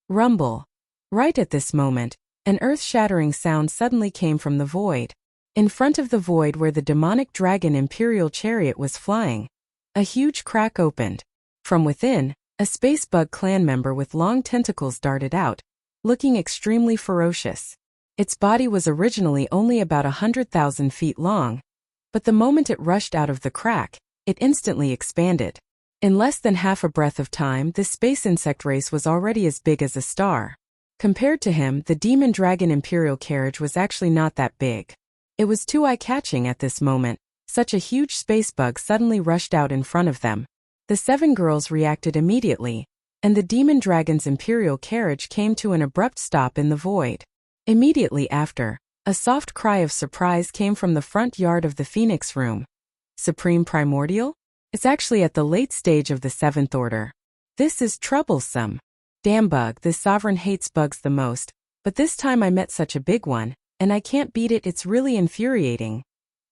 Rumble. Right at this moment, an earth-shattering sound suddenly came from the void. In front of the void where the demonic dragon imperial chariot was flying, a huge crack opened. From within, a space bug clan member with long tentacles darted out, looking extremely ferocious. Its body was originally only about 100,000 feet long, but the moment it rushed out of the crack, it instantly expanded. In less than half a breath of time, this space insect race was already as big as a star. Compared to him, the demon dragon imperial carriage was actually not that big. It was too eye-catching at this moment. Such a huge space bug suddenly rushed out in front of them. The 7 girls reacted immediately, and the demon dragon's imperial carriage came to an abrupt stop in the void. Immediately after, a soft cry of surprise came from the front yard of the Phoenix room. Supreme Primordial? It's actually at the late stage of the 7th order. This is troublesome. Damn bug, this sovereign hates bugs the most, but this time I met such a big one, and I can't beat it, it's really infuriating.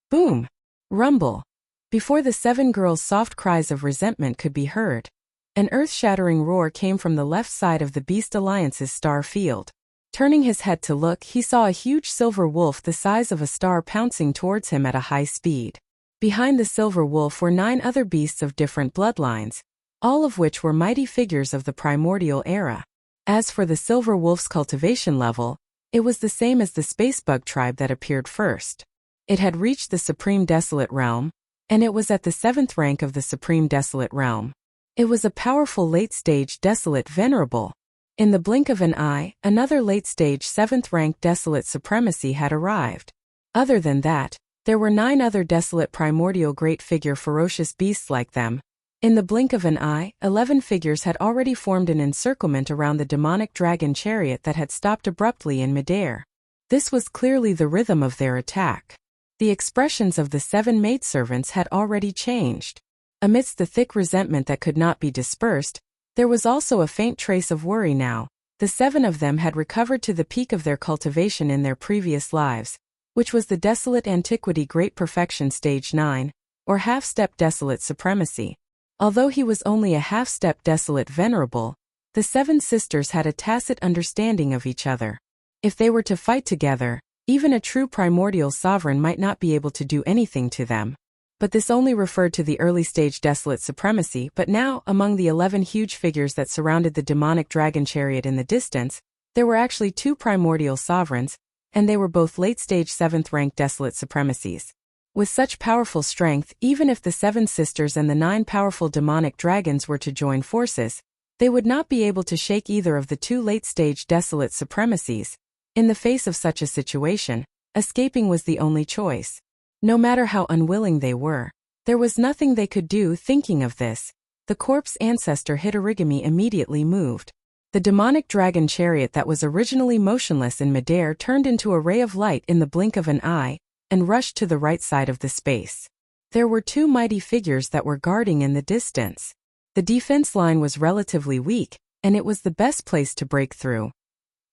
Boom! Rumble. Before the 7 girls' soft cries of resentment could be heard, an earth-shattering roar came from the left side of the Beast Alliance's star field. Turning his head to look, he saw a huge silver wolf the size of a star pouncing towards him at a high speed. Behind the silver wolf were 9 other beasts of different bloodlines, all of which were mighty figures of the primordial era. As for the silver wolf's cultivation level, it was the same as the spacebug tribe that appeared first. It had reached the Supreme Desolate Realm, and it was at the 7th rank of the Supreme Desolate Realm. It was a powerful late-stage Desolate Venerable. In the blink of an eye, another late-stage 7th rank Desolate Supremacy had arrived. Other than that, there were 9 other Desolate Primordial Great Figure ferocious beasts like them. In the blink of an eye, 11 figures had already formed an encirclement around the demonic dragon chariot that had stopped abruptly in midair. This was clearly the rhythm of their attack. The expressions of the 7 maidservants had already changed. Amidst the thick resentment that could not be dispersed, there was also a faint trace of worry now. The 7 of them had recovered to the peak of their cultivation in their previous lives, which was the Desolate Antiquity Great Perfection Stage 9, or Half-Step Desolate Supremacy. Although he was only a half-step Desolate Venerable, the 7 sisters had a tacit understanding of each other. If they were to fight together, even a true primordial sovereign might not be able to do anything to them. But this only referred to the early-stage Desolate Supremacy. But now, among the 11 huge figures that surrounded the demonic dragon chariot in the distance, there were actually 2 primordial sovereigns, and they were both late-stage 7th-rank Desolate Supremacies. With such powerful strength, even if the 7 sisters and the 9 powerful demonic dragons were to join forces, they would not be able to shake either of the 2 late-stage Desolate Supremacies. In the face of such a situation, escaping was the only choice. No matter how unwilling they were, there was nothing they could do. Thinking of this, the corpse ancestor Hitorigami immediately moved. The demonic dragon chariot that was originally motionless in midair turned into a ray of light in the blink of an eye, and rushed to the right side of the space. There were 2 mighty figures that were guarding in the distance. The defense line was relatively weak, and it was the best place to break through.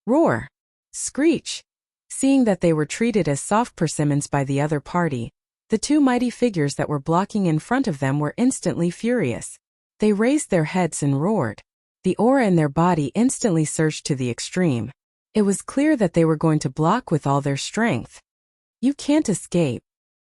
Roar! Screech! Seeing that they were treated as soft persimmons by the other party, the 2 mighty figures that were blocking in front of them were instantly furious. They raised their heads and roared. The aura in their body instantly surged to the extreme. It was clear that they were going to block with all their strength. You can't escape.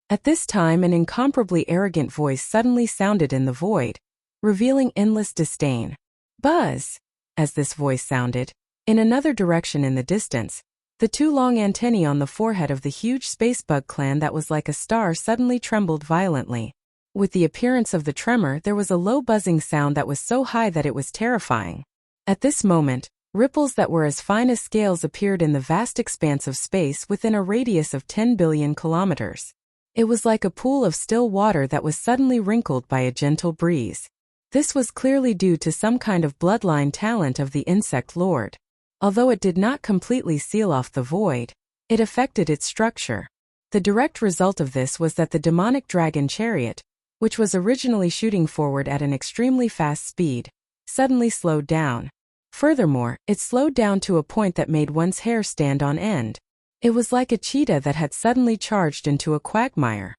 At this time, an incomparably arrogant voice suddenly sounded in the void, revealing endless disdain. Buzz! As this voice sounded, in another direction in the distance, the 2 long antennae on the forehead of the huge spacebug clan that was like a star suddenly trembled violently. With the appearance of the tremor, there was a low buzzing sound that was so high that it was terrifying. At this moment, ripples that were as fine as scales appeared in the vast expanse of space within a radius of 10 billion kilometers. It was like a pool of still water that was suddenly wrinkled by a gentle breeze. This was clearly due to some kind of bloodline talent of the insect lord. Although it did not completely seal off the void, it affected its structure. The direct result of this was that the demonic dragon chariot, which was originally shooting forward at an extremely fast speed, suddenly slowed down. Furthermore, it slowed down to a point that made one's hair stand on end. It was like a cheetah that had suddenly charged into a quagmire.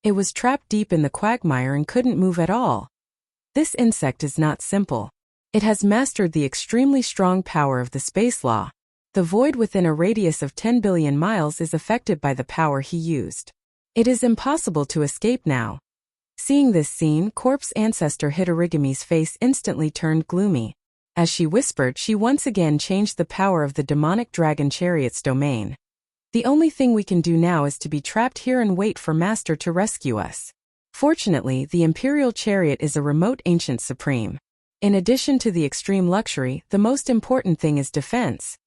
It was trapped deep in the quagmire and couldn't move at all. This insect is not simple. It has mastered the extremely strong power of the space law. The void within a radius of 10 billion miles is affected by the power he used. It is impossible to escape now. Seeing this scene, corpse ancestor Hitorigami's face instantly turned gloomy. As she whispered, she once again changed the power of the demonic dragon chariot's domain. The only thing we can do now is to be trapped here and wait for Master to rescue us. Fortunately, the imperial chariot is a remote ancient supreme. In addition to the extreme luxury, the most important thing is defense.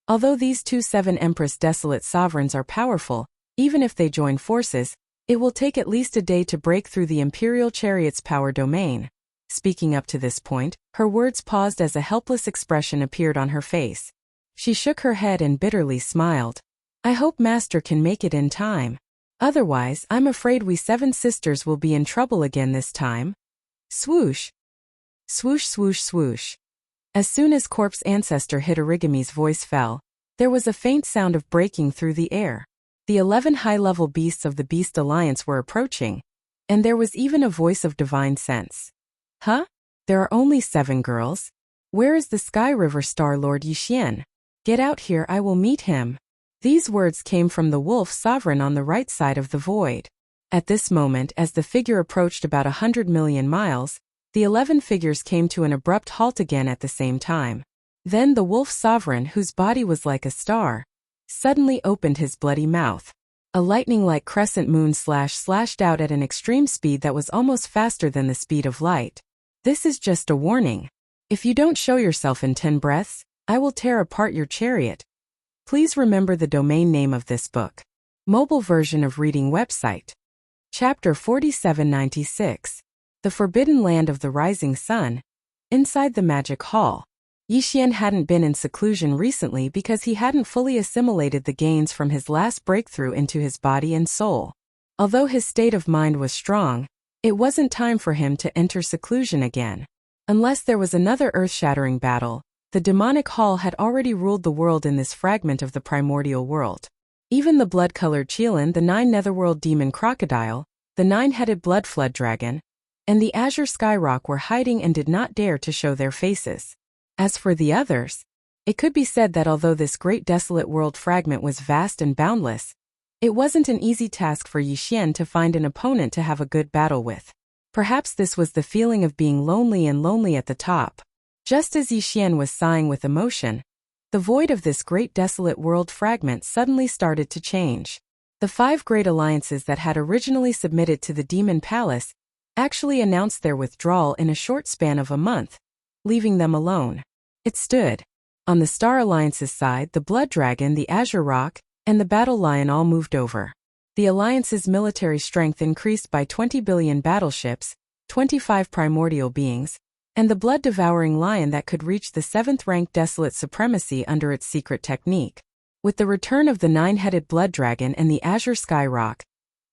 Although these two seven Empress Desolate sovereigns are powerful, even if they join forces, it will take at least a day to break through the imperial chariot's power domain. Speaking up to this point, her words paused as a helpless expression appeared on her face. She shook her head and bitterly smiled. I hope Master can make it in time. Otherwise, I'm afraid we seven sisters will be in trouble again this time. Swoosh. Swoosh swoosh swoosh. As soon as Corpse Ancestor Hitorigami's voice fell, there was a faint sound of breaking through the air. The 11 high-level beasts of the Beast Alliance were approaching, and there was even a voice of divine sense. Huh? There are only 7 girls? Where is the Sky River Star Lord Yixien? Get out here, I will meet him. These words came from the wolf sovereign on the right side of the void. At this moment, as the figure approached about 100 million miles, the 11 figures came to an abrupt halt again at the same time. Then the wolf sovereign, whose body was like a star, suddenly opened his bloody mouth. A lightning-like crescent moon slashed out at an extreme speed that was almost faster than the speed of light. This is just a warning. If you don't show yourself in 10 breaths, I will tear apart your chariot. Please remember the domain name of this book. Mobile version of reading website. Chapter 4796. The Forbidden Land of the Rising Sun. Inside the Magic Hall. Yixien hadn't been in seclusion recently because he hadn't fully assimilated the gains from his last breakthrough into his body and soul. Although his state of mind was strong, it wasn't time for him to enter seclusion again. Unless there was another earth-shattering battle, the demonic hall had already ruled the world in this fragment of the primordial world. Even the blood-colored Qilin, the 9 netherworld demon crocodile, the 9-headed blood flood dragon, and the azure skyrock were hiding and did not dare to show their faces. As for the others, it could be said that although this great desolate world fragment was vast and boundless, it wasn't an easy task for Yixien to find an opponent to have a good battle with. Perhaps this was the feeling of being lonely at the top. Just as Yixien was sighing with emotion, the void of this great desolate world fragment suddenly started to change. The 5 great alliances that had originally submitted to the Demon Palace actually announced their withdrawal in a short span of a month, leaving them alone. It stood. On the Star Alliance's side, the Blood Dragon, the Azure Rock, and the Battle Lion all moved over. The Alliance's military strength increased by 20 billion battleships, 25 primordial beings, and the blood-devouring lion that could reach the 7th-ranked desolate supremacy under its secret technique. With the return of the 9-headed blood dragon and the azure skyrock,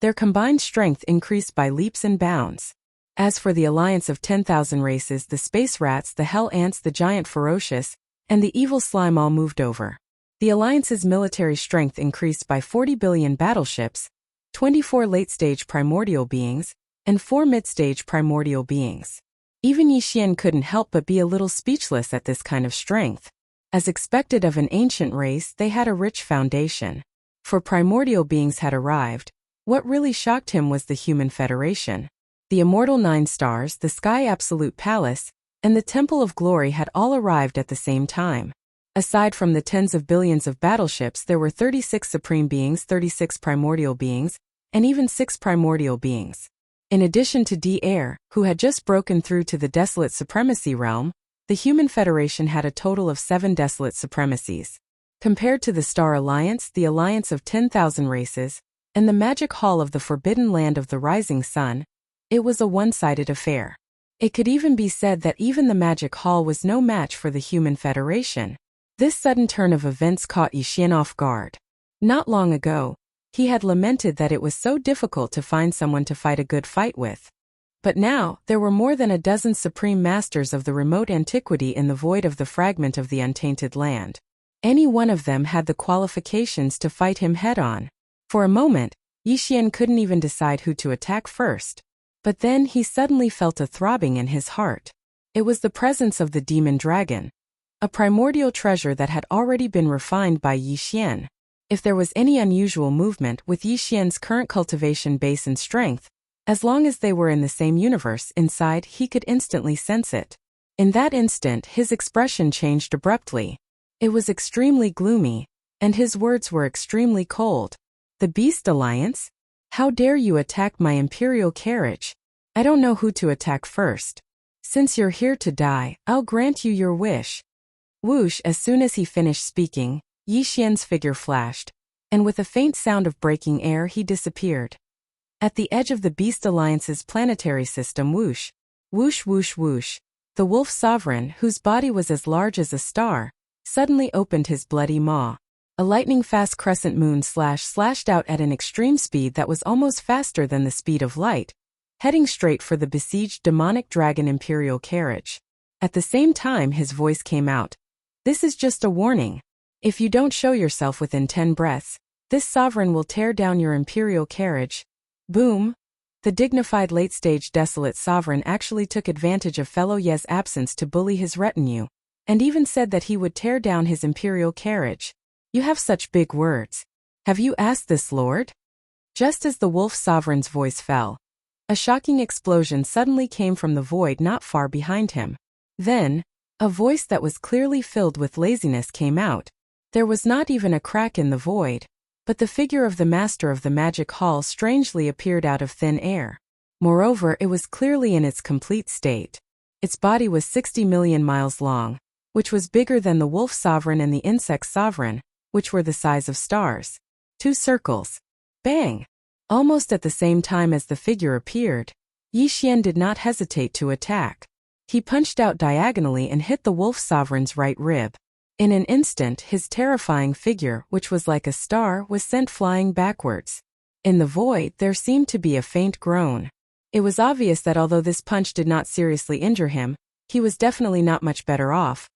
their combined strength increased by leaps and bounds. As for the alliance of 10,000 races, the space rats, the hell ants, the giant ferocious, and the evil slime all moved over. The alliance's military strength increased by 40 billion battleships, 24 late-stage primordial beings, and 4 mid-stage primordial beings. Even Yixien couldn't help but be a little speechless at this kind of strength. As expected of an ancient race, they had a rich foundation. For primordial beings had arrived. What really shocked him was the human federation. The immortal 9 stars, the Sky Absolute Palace, and the Temple of Glory had all arrived at the same time. Aside from the tens of billions of battleships, there were 36 supreme beings, 36 primordial beings, and even 6 primordial beings. In addition to D-Air, who had just broken through to the Desolate Supremacy realm, the Human Federation had a total of 7 Desolate Supremacies. Compared to the Star Alliance, the alliance of 10,000 races, and the Magic Hall of the Forbidden Land of the Rising Sun, it was a one-sided affair. It could even be said that even the Magic Hall was no match for the Human Federation. This sudden turn of events caught Yixien off guard. Not long ago, he had lamented that it was so difficult to find someone to fight a good fight with. But now, there were more than a dozen supreme masters of the remote antiquity in the void of the fragment of the untainted land. Any one of them had the qualifications to fight him head-on. For a moment, Yixien couldn't even decide who to attack first. But then he suddenly felt a throbbing in his heart. It was the presence of the demon dragon, a primordial treasure that had already been refined by Yixien. If there was any unusual movement with Yixien's current cultivation base and strength, as long as they were in the same universe inside, he could instantly sense it. In that instant, his expression changed abruptly. It was extremely gloomy, and his words were extremely cold. The Beast Alliance? How dare you attack my imperial carriage? I don't know who to attack first. Since you're here to die, I'll grant you your wish. Whoosh! As soon as he finished speaking, Yi Xian's figure flashed, and with a faint sound of breaking air he disappeared. At the edge of the Beast Alliance's planetary system, whoosh, whoosh, whoosh, whoosh, the wolf sovereign, whose body was as large as a star, suddenly opened his bloody maw. A lightning-fast crescent moon slashed out at an extreme speed that was almost faster than the speed of light, heading straight for the besieged demonic dragon imperial carriage. At the same time his voice came out. This is just a warning. If you don't show yourself within 10 breaths, this sovereign will tear down your imperial carriage. Boom! The dignified late-stage desolate sovereign actually took advantage of fellow Ye's absence to bully his retinue, and even said that he would tear down his imperial carriage. You have such big words. Have you asked this, Lord? Just as the wolf sovereign's voice fell, a shocking explosion suddenly came from the void not far behind him. Then, a voice that was clearly filled with laziness came out. There was not even a crack in the void, but the figure of the master of the magic hall strangely appeared out of thin air. Moreover, it was clearly in its complete state. Its body was 60 million miles long, which was bigger than the wolf sovereign and the insect sovereign, which were the size of stars. 2 circles. Bang! Almost at the same time as the figure appeared, Yi Xian did not hesitate to attack. He punched out diagonally and hit the wolf sovereign's right rib. In an instant, his terrifying figure, which was like a star, was sent flying backwards. In the void, there seemed to be a faint groan. It was obvious that although this punch did not seriously injure him, he was definitely not much better off.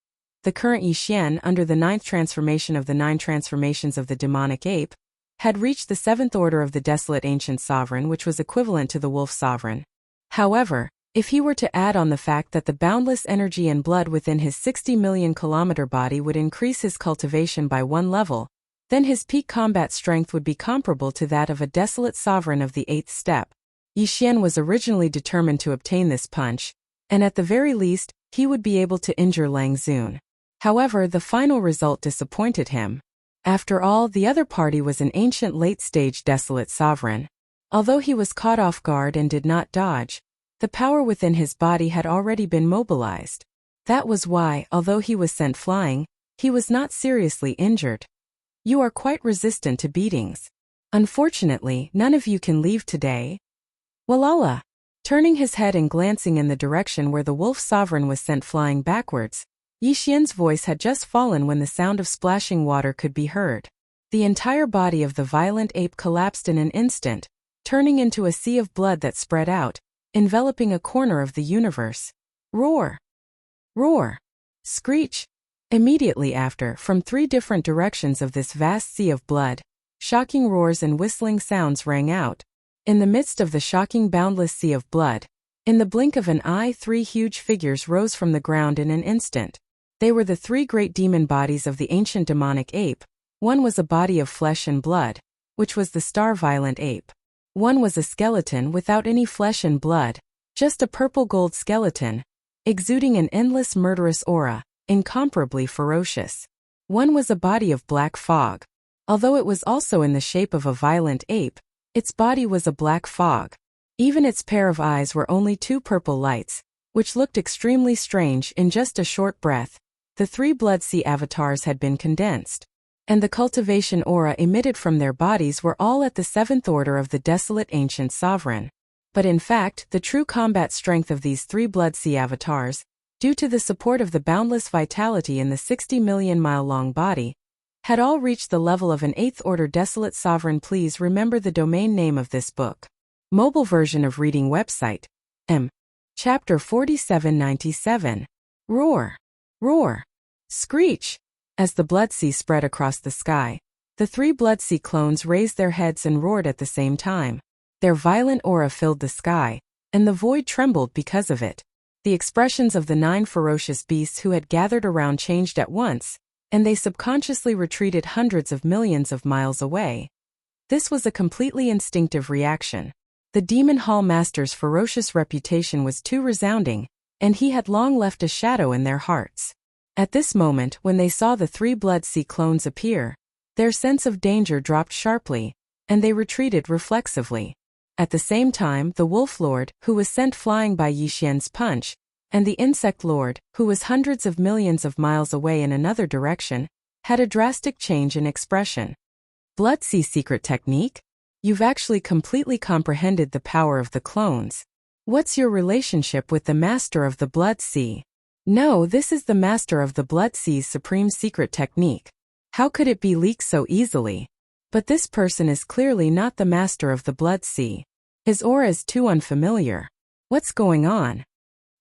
The current Yi Xian, under the 9th transformation of the 9 transformations of the demonic ape, had reached the 7th order of the desolate ancient sovereign, which was equivalent to the wolf sovereign. However, if he were to add on the fact that the boundless energy and blood within his 60 million kilometer body would increase his cultivation by 1 level, then his peak combat strength would be comparable to that of a desolate sovereign of the 8th step. Yi Xian was originally determined to obtain this punch, and at the very least, he would be able to injure Lang Zun. However, the final result disappointed him. After all, the other party was an ancient late-stage desolate sovereign. Although he was caught off guard and did not dodge, the power within his body had already been mobilized. That was why, although he was sent flying, he was not seriously injured. You are quite resistant to beatings. Unfortunately, none of you can leave today. Walala! Turning his head and glancing in the direction where the wolf sovereign was sent flying backwards, Yi Xian's voice had just fallen when the sound of splashing water could be heard. The entire body of the violent ape collapsed in an instant, turning into a sea of blood that spread out, enveloping a corner of the universe. Roar! Roar! Screech! Immediately after, from 3 different directions of this vast sea of blood, shocking roars and whistling sounds rang out. In the midst of the shocking boundless sea of blood, in the blink of an eye, 3 huge figures rose from the ground in an instant. They were the 3 great demon bodies of the ancient demonic ape. One was a body of flesh and blood, which was the star violent ape. One was a skeleton without any flesh and blood, just a purple-gold skeleton, exuding an endless murderous aura, incomparably ferocious. One was a body of black fog. Although it was also in the shape of a violent ape, its body was a black fog. Even its pair of eyes were only 2 purple lights, which looked extremely strange. In just a short breath, the 3 Blood Sea avatars had been condensed, and the cultivation aura emitted from their bodies were all at the 7th order of the desolate ancient sovereign. But in fact, the true combat strength of these 3 Blood Sea avatars, due to the support of the boundless vitality in the 60 million mile long body, had all reached the level of an 8th order desolate sovereign. Please remember the domain name of this book. Mobile version of reading website. Chapter 4797. Roar! Roar! Screech! As the Blood Sea spread across the sky, the 3 Blood Sea clones raised their heads and roared at the same time. Their violent aura filled the sky, and the void trembled because of it. The expressions of the 9 ferocious beasts who had gathered around changed at once, and they subconsciously retreated hundreds of millions of miles away. This was a completely instinctive reaction. The Demon Hall Master's ferocious reputation was too resounding, and he had long left a shadow in their hearts. At this moment, when they saw the 3 Blood Sea clones appear, their sense of danger dropped sharply, and they retreated reflexively. At the same time, the Wolf Lord, who was sent flying by Yixian's punch, and the Insect Lord, who was hundreds of millions of miles away in another direction, had a drastic change in expression. Blood Sea secret technique? You've actually completely comprehended the power of the clones. What's your relationship with the Master of the Blood Sea? No, this is the Master of the Blood Sea's supreme secret technique. How could it be leaked so easily? But this person is clearly not the Master of the Blood Sea. His aura is too unfamiliar. What's going on?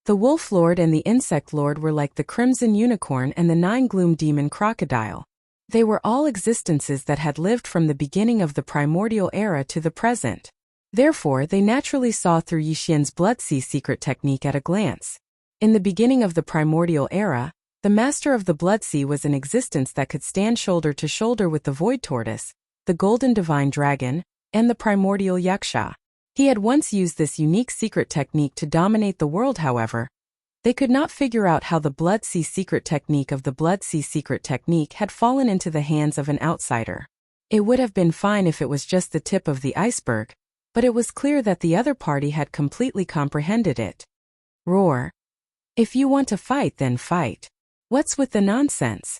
The Wolf Lord and the Insect Lord were like the Crimson Unicorn and the Nine Gloom Demon Crocodile. They were all existences that had lived from the beginning of the primordial era to the present. Therefore, they naturally saw through Yixian's Blood Sea secret technique at a glance. In the beginning of the primordial era, the Master of the Blood Sea was an existence that could stand shoulder to shoulder with the Void Tortoise, the Golden Divine Dragon, and the primordial Yaksha. He had once used this unique secret technique to dominate the world. However, they could not figure out how the Blood Sea secret technique of the Blood Sea secret technique had fallen into the hands of an outsider. It would have been fine if it was just the tip of the iceberg, but it was clear that the other party had completely comprehended it. Roar. If you want to fight, then fight. What's with the nonsense?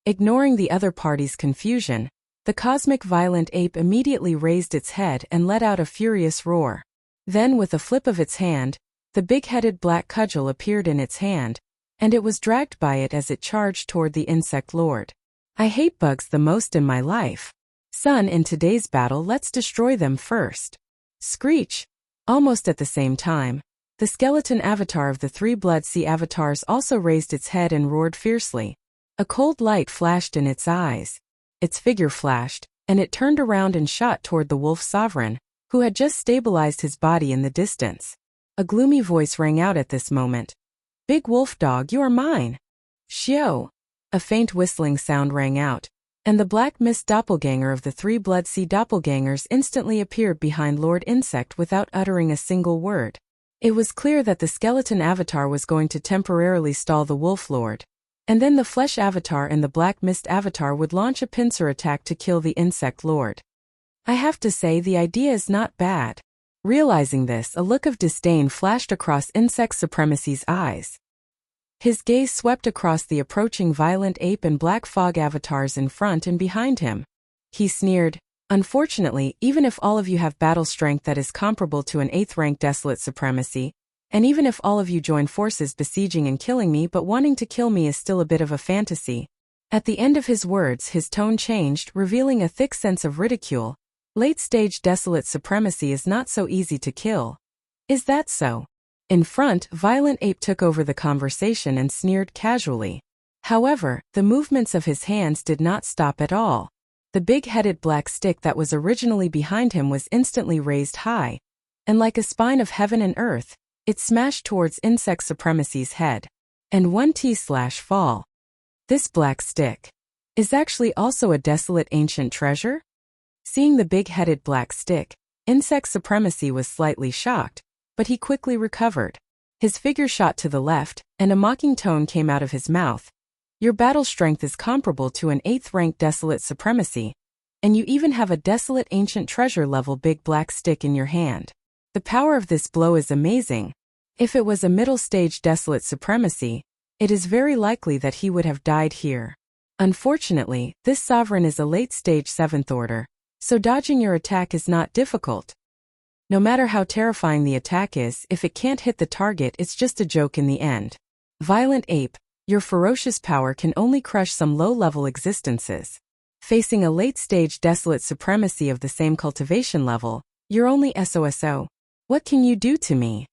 Ignoring the other party's confusion, the cosmic violent ape immediately raised its head and let out a furious roar. Then, with a flip of its hand, the big-headed black cudgel appeared in its hand, and it was dragged by it as it charged toward the Insect Lord. I hate bugs the most in my life. Son, in today's battle, let's destroy them first. Screech! Almost at the same time, the skeleton avatar of the three Blood Sea avatars also raised its head and roared fiercely. A cold light flashed in its eyes. Its figure flashed, and it turned around and shot toward the Wolf Sovereign, who had just stabilized his body in the distance. A gloomy voice rang out at this moment. Big Wolf Dog, you are mine! Xiao! A faint whistling sound rang out, and the Black Mist doppelganger of the three Blood Sea doppelgangers instantly appeared behind Lord Insect without uttering a single word. It was clear that the skeleton avatar was going to temporarily stall the Wolf Lord, and then the Flesh Avatar and the Black Mist Avatar would launch a pincer attack to kill the Insect Lord. I have to say, the idea is not bad. Realizing this, a look of disdain flashed across Insect Supremacy's eyes. His gaze swept across the approaching Violent Ape and Black Fog avatars in front and behind him. He sneered, Unfortunately, even if all of you have battle strength that is comparable to an 8th rank Desolate Supremacy, and even if all of you join forces besieging and killing me, but wanting to kill me is still a bit of a fantasy. At the end of his words, his tone changed, revealing a thick sense of ridicule. Late-stage Desolate Supremacy is not so easy to kill. Is that so? In front, Violent Ape took over the conversation and sneered casually. However, the movements of his hands did not stop at all. The big-headed black stick that was originally behind him was instantly raised high, and like a spine of heaven and earth, it smashed towards Insect Supremacy's head. And 1t/fall. This black stick is actually also a desolate ancient treasure? Seeing the big-headed black stick, Insect Supremacy was slightly shocked, but he quickly recovered. His figure shot to the left, and a mocking tone came out of his mouth. Your battle strength is comparable to an 8th rank Desolate Supremacy, and you even have a desolate ancient treasure level big black stick in your hand. The power of this blow is amazing. If it was a middle stage Desolate Supremacy, it is very likely that he would have died here. Unfortunately, this sovereign is a late stage 7th order, so dodging your attack is not difficult. No matter how terrifying the attack is, if it can't hit the target, it's just a joke in the end. Violent Ape, your ferocious power can only crush some low-level existences. Facing a late-stage Desolate Supremacy of the same cultivation level, you're only SOSO. What can you do to me?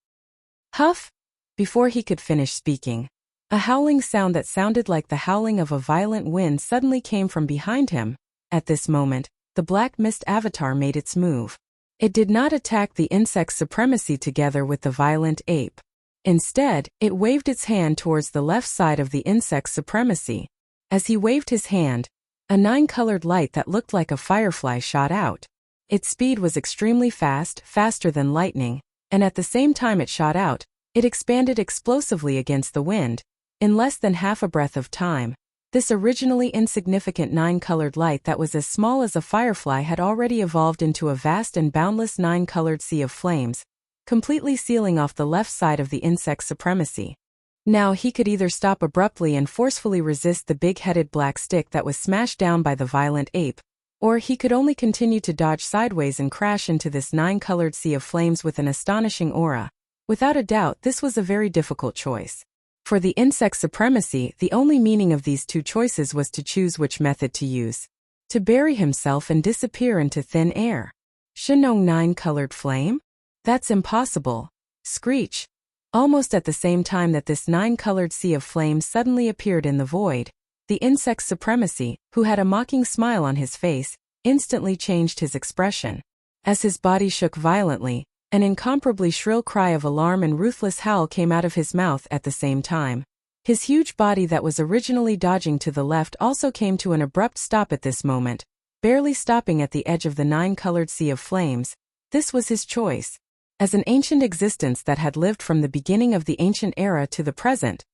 Huff! Before he could finish speaking, a howling sound that sounded like the howling of a violent wind suddenly came from behind him. At this moment, the Black Mist Avatar made its move. It did not attack the Insect Supremacy together with the Violent Ape. Instead, it waved its hand towards the left side of the Insect Supremacy. As he waved his hand, a 9-colored light that looked like a firefly shot out. Its speed was extremely fast, faster than lightning, and at the same time it shot out, it expanded explosively against the wind. In less than half a breath of time, This originally insignificant nine-colored light that was as small as a firefly had already evolved into a vast and boundless nine-colored sea of flames, completely sealing off the left side of the insect's supremacy. Now he could either stop abruptly and forcefully resist the big-headed black stick that was smashed down by the violent ape, or he could only continue to dodge sideways and crash into this nine-colored sea of flames with an astonishing aura. Without a doubt, this was a very difficult choice. For the insect's supremacy, the only meaning of these two choices was to choose which method to use. To bury himself and disappear into thin air. Shinong nine-colored flame? That's impossible. Screech. Almost at the same time that this nine-colored sea of flames suddenly appeared in the void, the insect's supremacy, who had a mocking smile on his face, instantly changed his expression. As his body shook violently, an incomparably shrill cry of alarm and ruthless howl came out of his mouth at the same time. His huge body that was originally dodging to the left also came to an abrupt stop at this moment, barely stopping at the edge of the nine-colored sea of flames. This was his choice. As an ancient existence that had lived from the beginning of the ancient era to the present,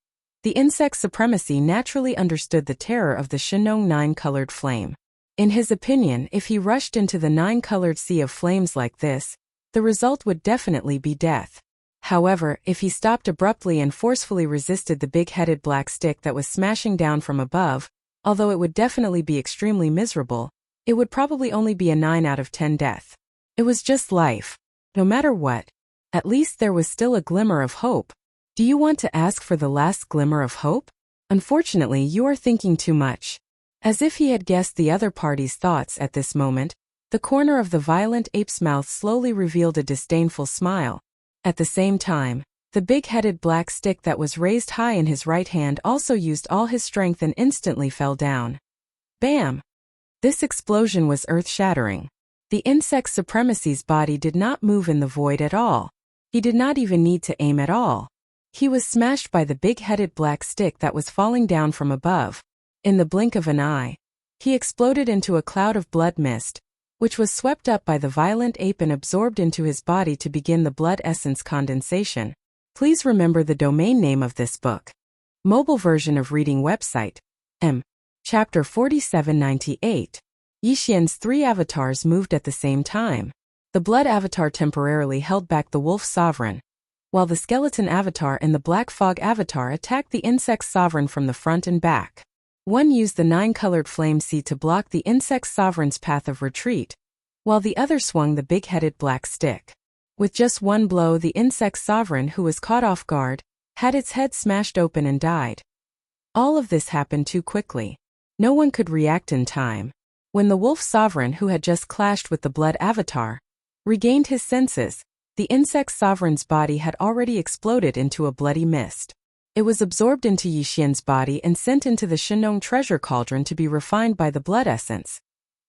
the insect's supremacy naturally understood the terror of the Shinong nine-colored flame. In his opinion, if he rushed into the nine-colored sea of flames like this, the result would definitely be death. However, if he stopped abruptly and forcefully resisted the big-headed black stick that was smashing down from above, although it would definitely be extremely miserable, it would probably only be a 9 out of 10 death. It was just life. No matter what, at least there was still a glimmer of hope. Do you want to ask for the last glimmer of hope? Unfortunately, you are thinking too much. As if he had guessed the other party's thoughts at this moment, the corner of the violent ape's mouth slowly revealed a disdainful smile. At the same time, the big-headed black stick that was raised high in his right hand also used all his strength and instantly fell down. Bam! This explosion was earth-shattering. The insect's supremacy's body did not move in the void at all. He did not even need to aim at all. He was smashed by the big-headed black stick that was falling down from above. In the blink of an eye, he exploded into a cloud of blood mist, which was swept up by the violent ape and absorbed into his body to begin the blood essence condensation. Please remember the domain name of this book. Mobile version of reading website. Chapter 4798. Yixian's 3 avatars moved at the same time. The blood avatar temporarily held back the wolf sovereign, while the skeleton avatar and the black fog avatar attacked the insect sovereign from the front and back. One used the nine-colored flame sea to block the insect sovereign's path of retreat, while the other swung the big-headed black stick. With just one blow, the insect sovereign, who was caught off guard, had its head smashed open and died. All of this happened too quickly. No one could react in time. When the wolf sovereign, who had just clashed with the blood avatar, regained his senses, the insect sovereign's body had already exploded into a bloody mist. It was absorbed into Yixian's body and sent into the Shinong treasure cauldron to be refined by the blood essence.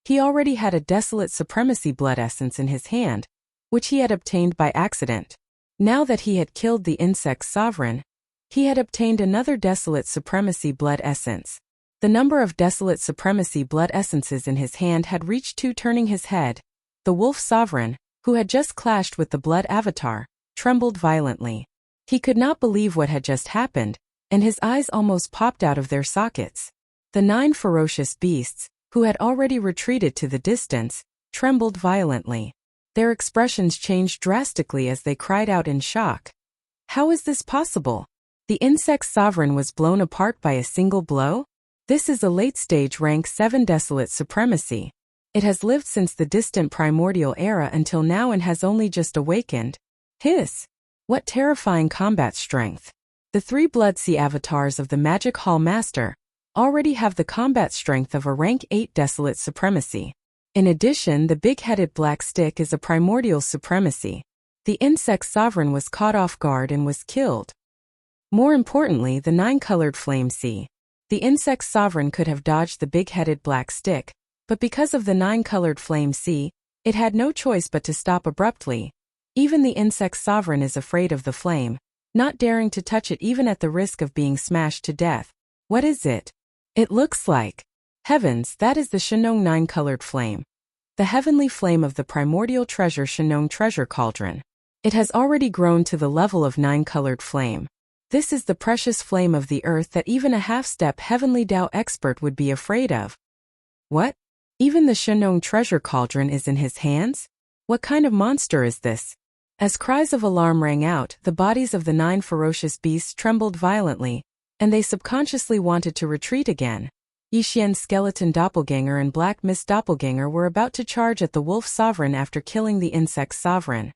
He already had a desolate supremacy blood essence in his hand, which he had obtained by accident. Now that he had killed the insect sovereign, he had obtained another desolate supremacy blood essence. The number of desolate supremacy blood essences in his hand had reached 2, turning his head. The wolf sovereign, who had just clashed with the blood avatar, trembled violently. He could not believe what had just happened, and his eyes almost popped out of their sockets. The 9 ferocious beasts, who had already retreated to the distance, trembled violently. Their expressions changed drastically as they cried out in shock. How is this possible? The insect sovereign was blown apart by a single blow? This is a late-stage rank 7 desolate supremacy. It has lived since the distant primordial era until now and has only just awakened. Hiss! What terrifying combat strength! The 3 Blood Sea avatars of the Magic Hall Master already have the combat strength of a rank 8 desolate supremacy. In addition, the big-headed black stick is a primordial supremacy. The insect sovereign was caught off guard and was killed. More importantly, the 9-colored flame sea. The insect sovereign could have dodged the big-headed black stick, but because of the 9-colored flame sea, it had no choice but to stop abruptly. Even the insect sovereign is afraid of the flame, not daring to touch it even at the risk of being smashed to death. What is it? It looks like... Heavens, that is the Shinong 9-colored flame. The heavenly flame of the primordial treasure Shinong treasure cauldron. It has already grown to the level of 9-colored flame. This is the precious flame of the earth that even a half-step heavenly Tao expert would be afraid of. What? Even the Shenong treasure cauldron is in his hands? What kind of monster is this? As cries of alarm rang out, the bodies of the 9 ferocious beasts trembled violently, and they subconsciously wanted to retreat again. Yixian's skeleton doppelganger and Black Mist doppelganger were about to charge at the wolf sovereign after killing the insect sovereign.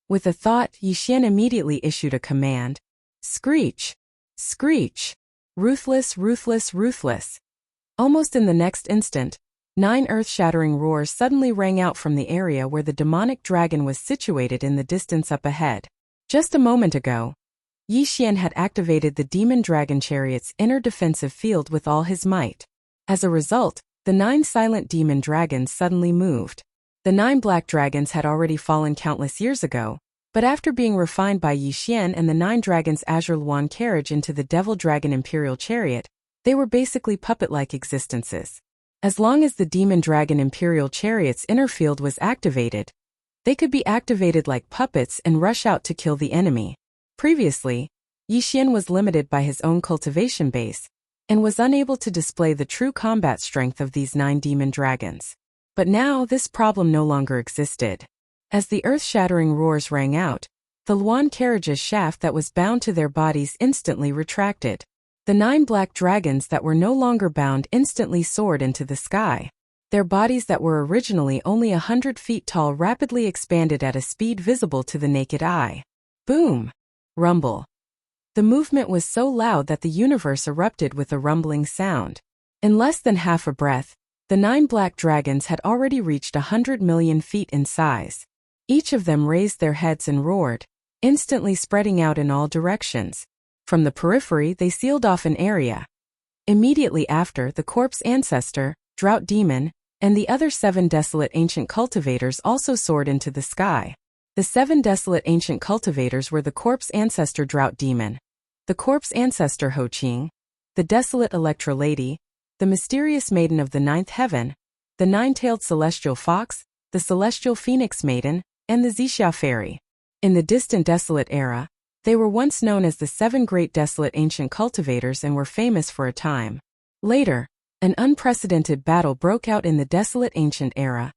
With a thought, Yixian immediately issued a command. Screech! Screech! Ruthless, ruthless, ruthless! Almost in the next instant, 9 earth-shattering roars suddenly rang out from the area where the demonic dragon was situated in the distance up ahead. Just a moment ago, Yixian had activated the demon dragon chariot's inner defensive field with all his might. As a result, the 9 silent demon dragons suddenly moved. The 9 black dragons had already fallen countless years ago, but after being refined by Yixian and the 9 dragons' azure luan carriage into the devil dragon imperial chariot, they were basically puppet-like existences. As long as the demon dragon imperial chariot's inner field was activated, they could be activated like puppets and rush out to kill the enemy. Previously, Yixian was limited by his own cultivation base, and was unable to display the true combat strength of these 9 demon dragons. But now this problem no longer existed. As the earth-shattering roars rang out, the luan carriage's shaft that was bound to their bodies instantly retracted. The 9 black dragons that were no longer bound instantly soared into the sky. Their bodies that were originally only 100 feet tall rapidly expanded at a speed visible to the naked eye. Boom! Rumble. The movement was so loud that the universe erupted with a rumbling sound. In less than half a breath, the 9 black dragons had already reached 100 million feet in size. Each of them raised their heads and roared, instantly spreading out in all directions. From the periphery they sealed off an area. Immediately after, the corpse ancestor, drought demon, and the other 7 desolate ancient cultivators also soared into the sky. The 7 desolate ancient cultivators were the corpse ancestor drought demon, the corpse ancestor Ho Qing, the desolate Electra lady, the mysterious maiden of the 9th heaven, the 9-tailed celestial fox, the celestial phoenix maiden, and the Zixia fairy. In the distant desolate era, they were once known as the 7 great desolate ancient cultivators and were famous for a time. Later, an unprecedented battle broke out in the desolate ancient era,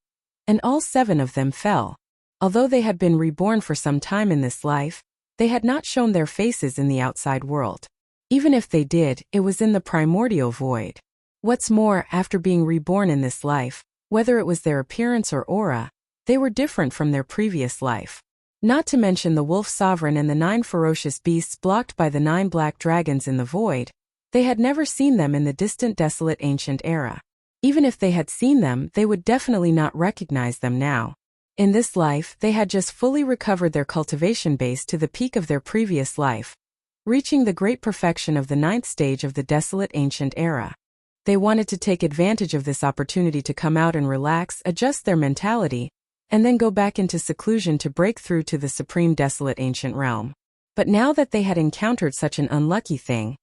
and all 7 of them fell. Although they had been reborn for some time in this life, they had not shown their faces in the outside world. Even if they did, it was in the primordial void. What's more, after being reborn in this life, whether it was their appearance or aura, they were different from their previous life. Not to mention the wolf sovereign and the 9 ferocious beasts blocked by the 9 black dragons in the void. They had never seen them in the distant desolate ancient era. Even if they had seen them, they would definitely not recognize them now. In this life, they had just fully recovered their cultivation base to the peak of their previous life, reaching the great perfection of the 9th stage of the desolate ancient era. They wanted to take advantage of this opportunity to come out and relax, adjust their mentality, and then go back into seclusion to break through to the supreme desolate ancient realm. But now that they had encountered such an unlucky thing,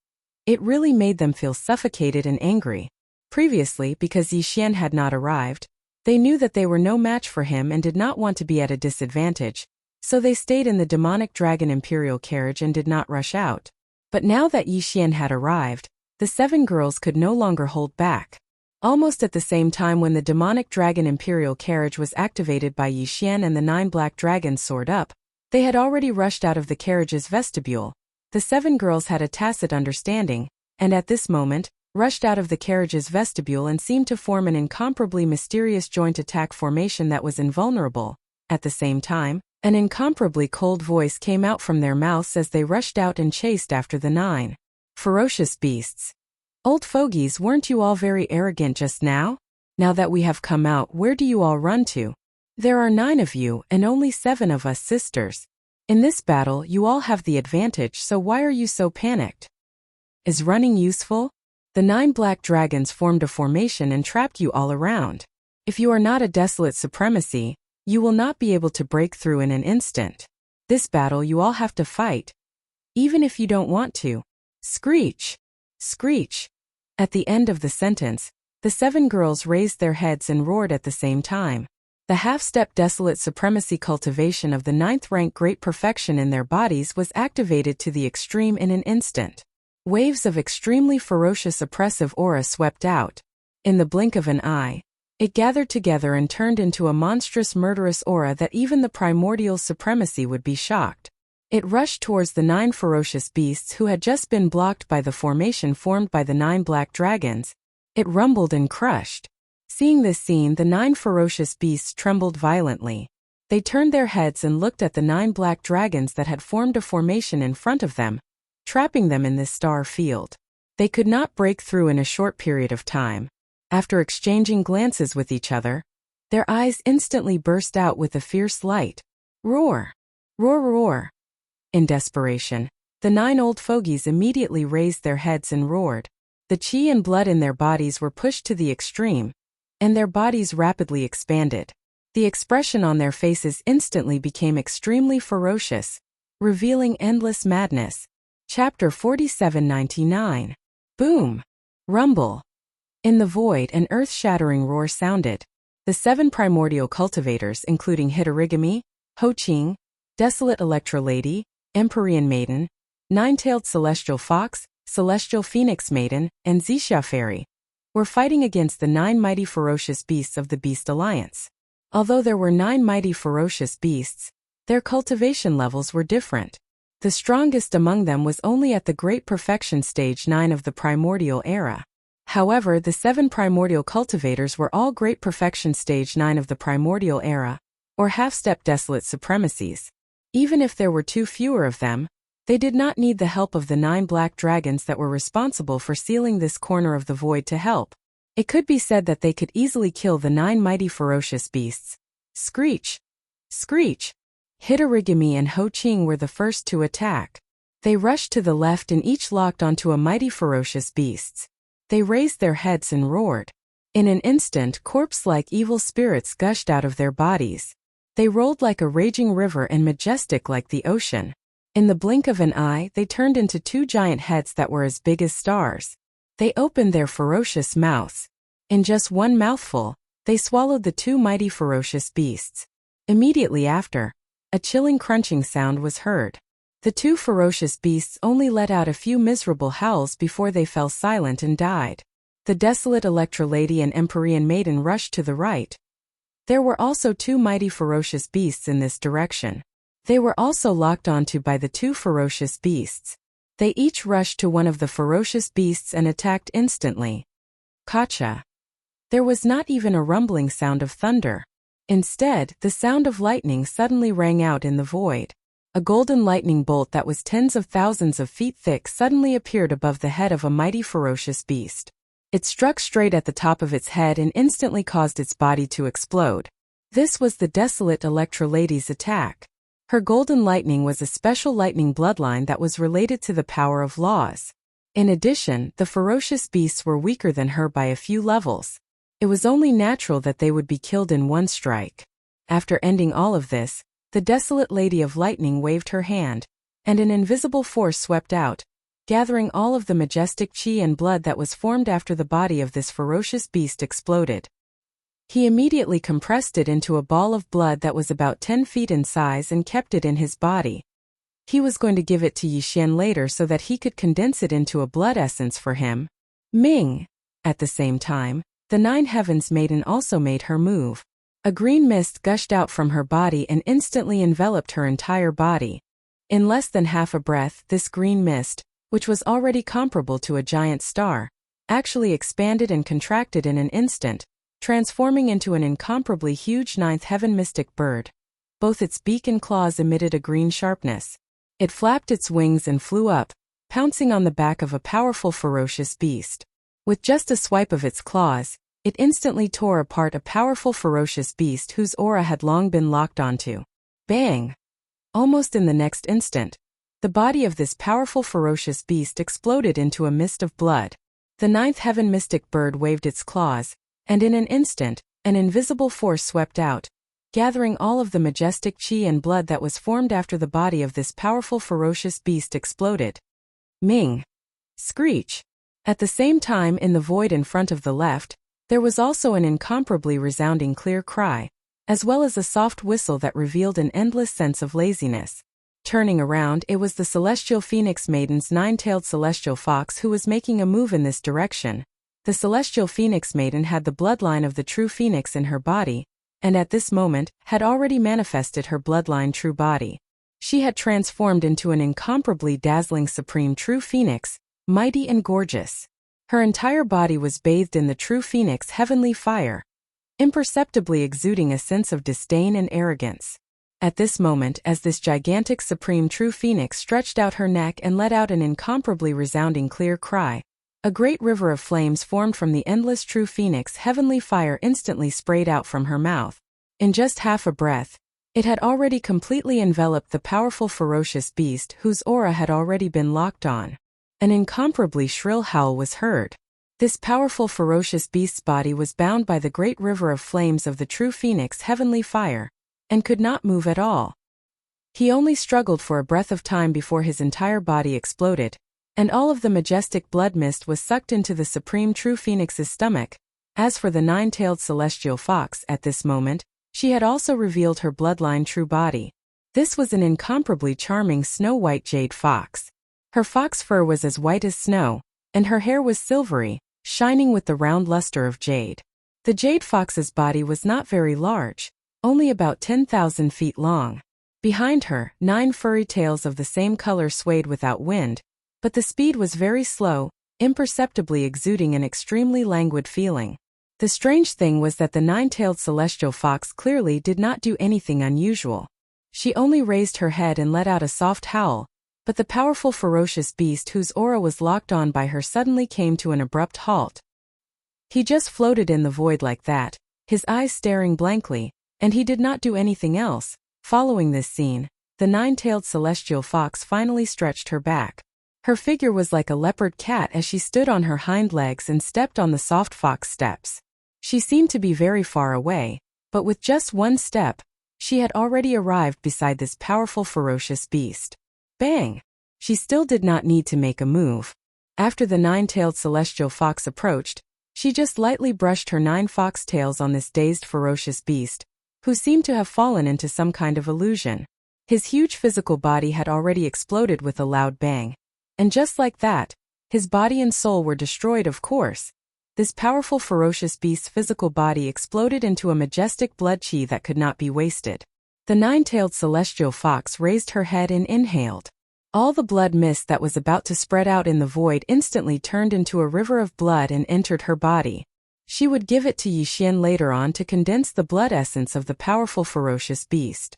it really made them feel suffocated and angry. Previously, because Yixian had not arrived, they knew that they were no match for him and did not want to be at a disadvantage, so they stayed in the demonic dragon imperial carriage and did not rush out. But now that Yixian had arrived, the 7 girls could no longer hold back. Almost at the same time when the demonic dragon imperial carriage was activated by Yixian and the 9 black dragons soared up, they had already rushed out of the carriage's vestibule. The 7 girls had a tacit understanding, and at this moment, rushed out of the carriage's vestibule and seemed to form an incomparably mysterious joint attack formation that was invulnerable. At the same time, an incomparably cold voice came out from their mouths as they rushed out and chased after the 9 ferocious beasts. Old fogies, weren't you all very arrogant just now? Now that we have come out, where do you all run to? There are 9 of you and only 7 of us sisters. In this battle, you all have the advantage, so why are you so panicked? Is running useful? The 9 black dragons formed a formation and trapped you all around. If you are not a desolate supremacy, you will not be able to break through in an instant. This battle you all have to fight, even if you don't want to. Screech! Screech! At the end of the sentence, the 7 girls raised their heads and roared at the same time. The half-step desolate supremacy cultivation of the ninth-rank great perfection in their bodies was activated to the extreme in an instant. Waves of extremely ferocious oppressive aura swept out. In the blink of an eye, it gathered together and turned into a monstrous murderous aura that even the primordial supremacy would be shocked. It rushed towards the 9 ferocious beasts who had just been blocked by the formation formed by the 9 black dragons. It rumbled and crushed. Seeing this scene, the 9 ferocious beasts trembled violently. They turned their heads and looked at the 9 black dragons that had formed a formation in front of them, trapping them in this star field. They could not break through in a short period of time. After exchanging glances with each other, their eyes instantly burst out with a fierce light. Roar! Roar, roar! In desperation, the 9 old fogies immediately raised their heads and roared. The chi and blood in their bodies were pushed to the extreme, and their bodies rapidly expanded. The expression on their faces instantly became extremely ferocious, revealing endless madness. Chapter 4799. Boom! Rumble! In the void, an earth-shattering roar sounded. The 7 primordial cultivators, including Hitorigami, Ho-Ching, Desolate Electro-Lady, Empyrean Maiden, Nine-Tailed Celestial Fox, Celestial Phoenix Maiden, and Xixia Fairy, were fighting against the 9 mighty ferocious beasts of the Beast Alliance. Although there were 9 mighty ferocious beasts, their cultivation levels were different. The strongest among them was only at the Great Perfection Stage 9 of the Primordial Era. However, the 7 primordial cultivators were all Great Perfection Stage 9 of the Primordial Era, or half-step desolate supremacies. Even if there were too fewer of them, they did not need the help of the 9 black dragons that were responsible for sealing this corner of the void to help. It could be said that they could easily kill the 9 mighty ferocious beasts. Screech! Screech! Hitorigami and Ho-Ching were the first to attack. They rushed to the left and each locked onto a mighty ferocious beasts. They raised their heads and roared. In an instant, corpse-like evil spirits gushed out of their bodies. They rolled like a raging river and majestic like the ocean. In the blink of an eye, they turned into 2 giant heads that were as big as stars. They opened their ferocious mouths. In just one mouthful, they swallowed the 2 mighty ferocious beasts. Immediately after, a chilling crunching sound was heard. The 2 ferocious beasts only let out a few miserable howls before they fell silent and died. The desolate Electro-Lady and Empyrean Maiden rushed to the right. There were also 2 mighty ferocious beasts in this direction. They were also locked onto by the 2 ferocious beasts. They each rushed to one of the ferocious beasts and attacked instantly. Gotcha! There was not even a rumbling sound of thunder. Instead, the sound of lightning suddenly rang out in the void. A golden lightning bolt that was tens of thousands of feet thick suddenly appeared above the head of a mighty ferocious beast. It struck straight at the top of its head and instantly caused its body to explode. This was the desolate Electro-Lady's attack. Her golden lightning was a special lightning bloodline that was related to the power of laws. In addition, the ferocious beasts were weaker than her by a few levels. It was only natural that they would be killed in one strike. After ending all of this, the desolate Lady of Lightning waved her hand, and an invisible force swept out, gathering all of the majestic chi and blood that was formed after the body of this ferocious beast exploded. He immediately compressed it into a ball of blood that was about 10 feet in size and kept it in his body. He was going to give it to Yixian later so that he could condense it into a blood essence for him. Ming! At the same time, the 9 Heavens Maiden also made her move. A green mist gushed out from her body and instantly enveloped her entire body. In less than half a breath, this green mist, which was already comparable to a giant star, actually expanded and contracted in an instant, transforming into an incomparably huge 9th heaven mystic bird. Both its beak and claws emitted a green sharpness. It flapped its wings and flew up, pouncing on the back of a powerful ferocious beast. With just a swipe of its claws, it instantly tore apart a powerful ferocious beast whose aura had long been locked onto. Bang! Almost in the next instant, the body of this powerful ferocious beast exploded into a mist of blood. The 9th heaven mystic bird waved its claws, and in an instant, an invisible force swept out, gathering all of the majestic chi and blood that was formed after the body of this powerful ferocious beast exploded. Ming! Screech! At the same time, in the void in front of the left, there was also an incomparably resounding clear cry. as well as a soft whistle that revealed an endless sense of laziness. Turning around, it was the celestial phoenix maiden's nine-tailed celestial fox who was making a move in this direction. The celestial phoenix maiden had the bloodline of the true phoenix in her body, and at this moment, had already manifested her bloodline true body. She had transformed into an incomparably dazzling supreme true phoenix, mighty and gorgeous. Her entire body was bathed in the true phoenix heavenly fire, imperceptibly exuding a sense of disdain and arrogance. At this moment, as this gigantic supreme true phoenix stretched out her neck and let out an incomparably resounding clear cry, a great river of flames formed from the endless true phoenix heavenly fire instantly sprayed out from her mouth. In just half a breath, it had already completely enveloped the powerful ferocious beast whose aura had already been locked on. An incomparably shrill howl was heard. This powerful ferocious beast's body was bound by the great river of flames of the true phoenix heavenly fire, and could not move at all. He only struggled for a breath of time before his entire body exploded, and all of the majestic blood mist was sucked into the supreme true phoenix's stomach. As for the nine-tailed celestial fox, at this moment, she had also revealed her bloodline true body. This was an incomparably charming snow-white jade fox. Her fox fur was as white as snow, and her hair was silvery, shining with the round luster of jade. The jade fox's body was not very large, only about 10,000 feet long. Behind her, 9 furry tails of the same color swayed without wind, but the speed was very slow, imperceptibly exuding an extremely languid feeling. The strange thing was that the nine-tailed celestial fox clearly did not do anything unusual. She only raised her head and let out a soft howl, but the powerful ferocious beast whose aura was locked on by her suddenly came to an abrupt halt. He just floated in the void like that, his eyes staring blankly, and he did not do anything else. Following this scene, the nine-tailed celestial fox finally stretched her back. Her figure was like a leopard cat as she stood on her hind legs and stepped on the soft fox steps. She seemed to be very far away, but with just one step, she had already arrived beside this powerful ferocious beast. Bang! She still did not need to make a move. After the nine-tailed celestial fox approached, she just lightly brushed her 9 fox tails on this dazed ferocious beast, who seemed to have fallen into some kind of illusion. His huge physical body had already exploded with a loud bang. And just like that, his body and soul were destroyed, of course. This powerful ferocious beast's physical body exploded into a majestic blood chi that could not be wasted. The nine-tailed celestial fox raised her head and inhaled. All the blood mist that was about to spread out in the void instantly turned into a river of blood and entered her body. She would give it to Yi Xian later on to condense the blood essence of the powerful ferocious beast.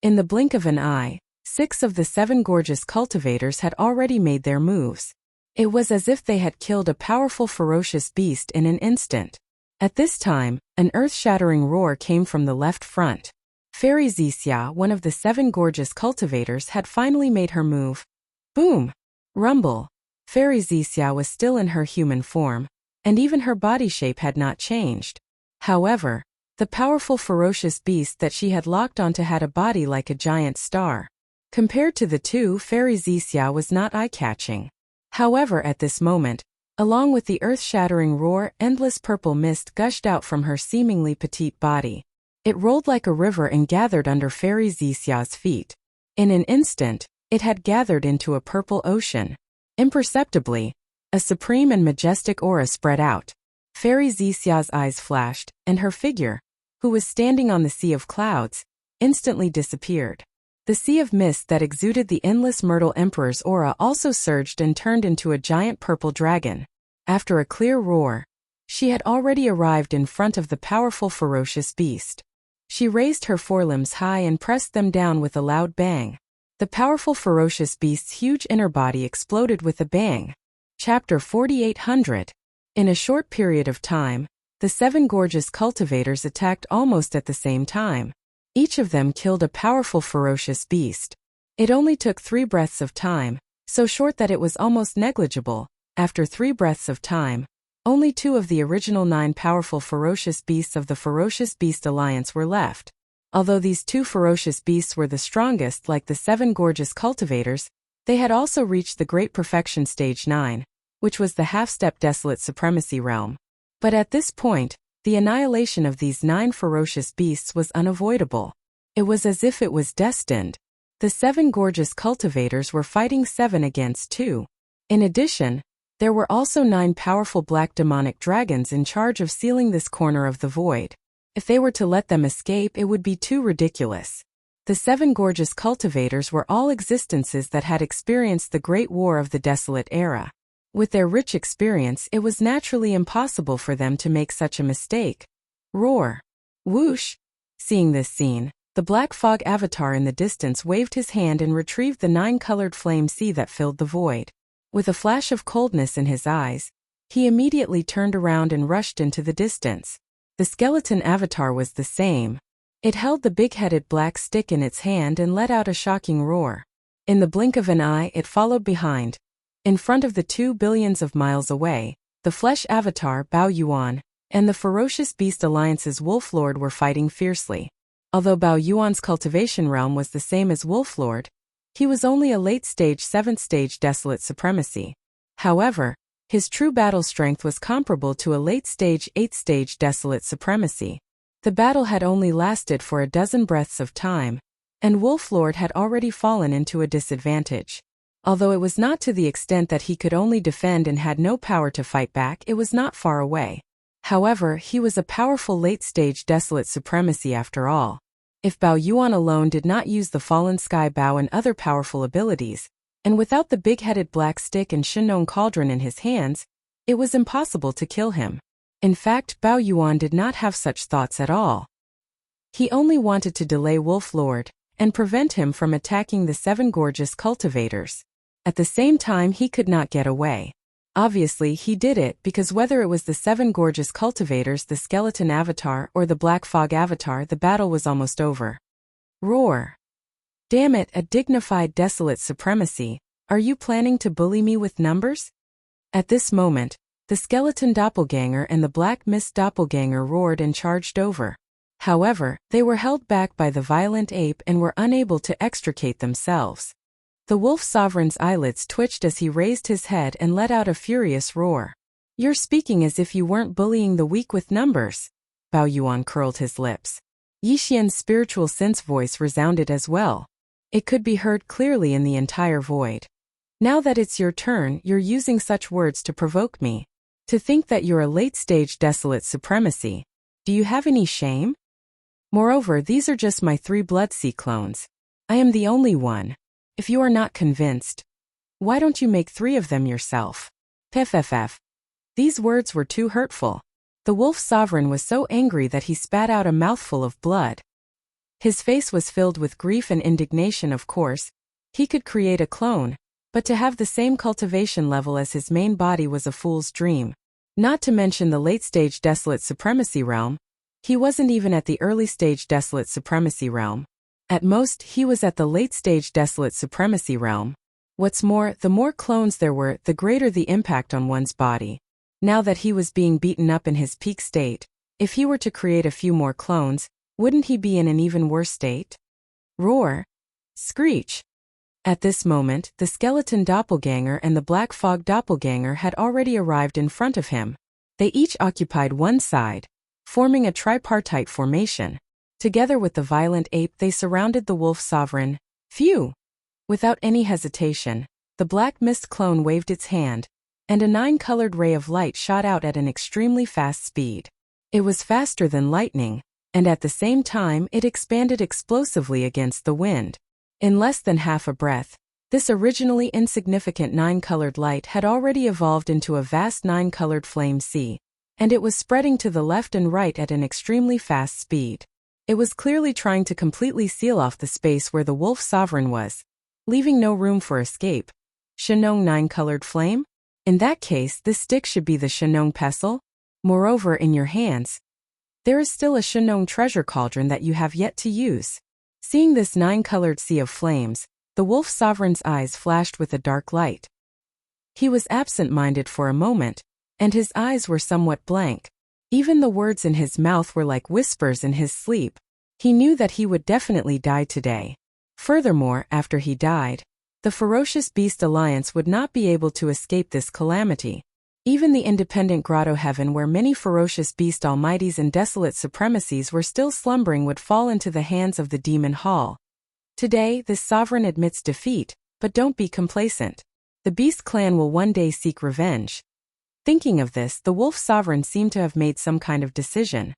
In the blink of an eye, 6 of the 7 gorgeous cultivators had already made their moves. It was as if they had killed a powerful ferocious beast in an instant. At this time, an earth-shattering roar came from the left front. Fairy Zixia, one of the 7 gorgeous cultivators, had finally made her move. Boom! Rumble! Fairy Zixia was still in her human form, and even her body shape had not changed. However, the powerful ferocious beast that she had locked onto had a body like a giant star. Compared to the two, Fairy Zixia was not eye-catching. However, at this moment, along with the earth-shattering roar, endless purple mist gushed out from her seemingly petite body. It rolled like a river and gathered under Fairy Zixia's feet. In an instant, it had gathered into a purple ocean. Imperceptibly, a supreme and majestic aura spread out. Fairy Zixia's eyes flashed, and her figure, who was standing on the sea of clouds, instantly disappeared. The sea of mist that exuded the endless Myrtle Emperor's aura also surged and turned into a giant purple dragon. After a clear roar, she had already arrived in front of the powerful ferocious beast. She raised her forelimbs high and pressed them down with a loud bang. The powerful ferocious beast's huge inner body exploded with a bang. Chapter 4800. In a short period of time, the 7 gorgeous cultivators attacked almost at the same time. Each of them killed a powerful ferocious beast. It only took 3 breaths of time, so short that it was almost negligible. After 3 breaths of time, only 2 of the original 9 powerful ferocious beasts of the Ferocious Beast Alliance were left. Although these 2 ferocious beasts were the strongest, like the 7 gorgeous cultivators, they had also reached the Great Perfection Stage 9, which was the half-step desolate supremacy realm. But at this point, The annihilation of these 9 ferocious beasts was unavoidable. It was as if it was destined. The 7 gorgeous cultivators were fighting 7 against 2. In addition, there were also 9 powerful black demonic dragons in charge of sealing this corner of the void. If they were to let them escape, it would be too ridiculous. The 7 gorgeous cultivators were all existences that had experienced the Great War of the Desolate Era. With their rich experience, it was naturally impossible for them to make such a mistake. Roar! Whoosh! Seeing this scene, the black fog avatar in the distance waved his hand and retrieved the 9-colored flame sea that filled the void. With a flash of coldness in his eyes, he immediately turned around and rushed into the distance. The skeleton avatar was the same. It held the big-headed black stick in its hand and let out a shocking roar. In the blink of an eye, it followed behind. In front of the 2 billions of miles away, the flesh avatar, Bao Yuan, and the ferocious beast alliance's Wolf Lord were fighting fiercely. Although Bao Yuan's cultivation realm was the same as Wolf Lord, he was only a late-stage 7th-stage desolate supremacy. However, his true battle strength was comparable to a late-stage 8th-stage desolate supremacy. The battle had only lasted for a dozen breaths of time, and Wolf Lord had already fallen into a disadvantage. Although it was not to the extent that he could only defend and had no power to fight back, it was not far away. However, he was a powerful late-stage desolate supremacy after all. If Bao Yuan alone did not use the Fallen Sky Bao and other powerful abilities, and without the big-headed black stick and Shinong cauldron in his hands, it was impossible to kill him. In fact, Bao Yuan did not have such thoughts at all. He only wanted to delay Wolf Lord and prevent him from attacking the 7 gorgeous cultivators. At the same time, he could not get away. Obviously, he did it because whether it was the 7 gorgeous cultivators, the skeleton avatar, or the black fog avatar, the battle was almost over. Roar! Damn it, a dignified desolate supremacy, are you planning to bully me with numbers? At this moment, the skeleton doppelganger and the black mist doppelganger roared and charged over. However, they were held back by the violent ape and were unable to extricate themselves. The wolf sovereign's eyelids twitched as he raised his head and let out a furious roar. You're speaking as if you weren't bullying the weak with numbers. Bao Yuan curled his lips. Yixian's spiritual sense voice resounded as well. It could be heard clearly in the entire void. Now that it's your turn, you're using such words to provoke me. To think that you're a late-stage desolate supremacy. Do you have any shame? Moreover, these are just my 3 Bloodsea clones. I am the only one. If you are not convinced, why don't you make 3 of them yourself? FFF. These words were too hurtful. The wolf sovereign was so angry that he spat out a mouthful of blood. His face was filled with grief and indignation. Of course, he could create a clone, but to have the same cultivation level as his main body was a fool's dream. Not to mention the late-stage desolate supremacy realm. He wasn't even at the early-stage desolate supremacy realm. At most, he was at the late-stage desolate supremacy realm. What's more, the more clones there were, the greater the impact on one's body. Now that he was being beaten up in his peak state, if he were to create a few more clones, wouldn't he be in an even worse state? Roar! Screech! At this moment, the skeleton doppelganger and the black fog doppelganger had already arrived in front of him. They each occupied one side, forming a tripartite formation. Together with the violent ape, they surrounded the wolf sovereign. Phew! Without any hesitation, the black mist clone waved its hand, and a 9-colored ray of light shot out at an extremely fast speed. It was faster than lightning, and at the same time it expanded explosively against the wind. In less than half a breath, this originally insignificant 9-colored light had already evolved into a vast 9-colored flame sea, and it was spreading to the left and right at an extremely fast speed. It was clearly trying to completely seal off the space where the wolf sovereign was, leaving no room for escape. Shinong 9-colored flame? In that case, this stick should be the Shinong pestle. Moreover, in your hands, there is still a Shinong treasure cauldron that you have yet to use. Seeing this 9-colored sea of flames, the wolf sovereign's eyes flashed with a dark light. He was absent-minded for a moment, and his eyes were somewhat blank. Even the words in his mouth were like whispers in his sleep. He knew that he would definitely die today. Furthermore, after he died, the ferocious beast alliance would not be able to escape this calamity. Even the independent grotto heaven where many ferocious beast almighties and desolate supremacies were still slumbering would fall into the hands of the demon hall. Today, this sovereign admits defeat, but don't be complacent. The beast clan will one day seek revenge. Thinking of this, the wolf sovereign seemed to have made some kind of decision.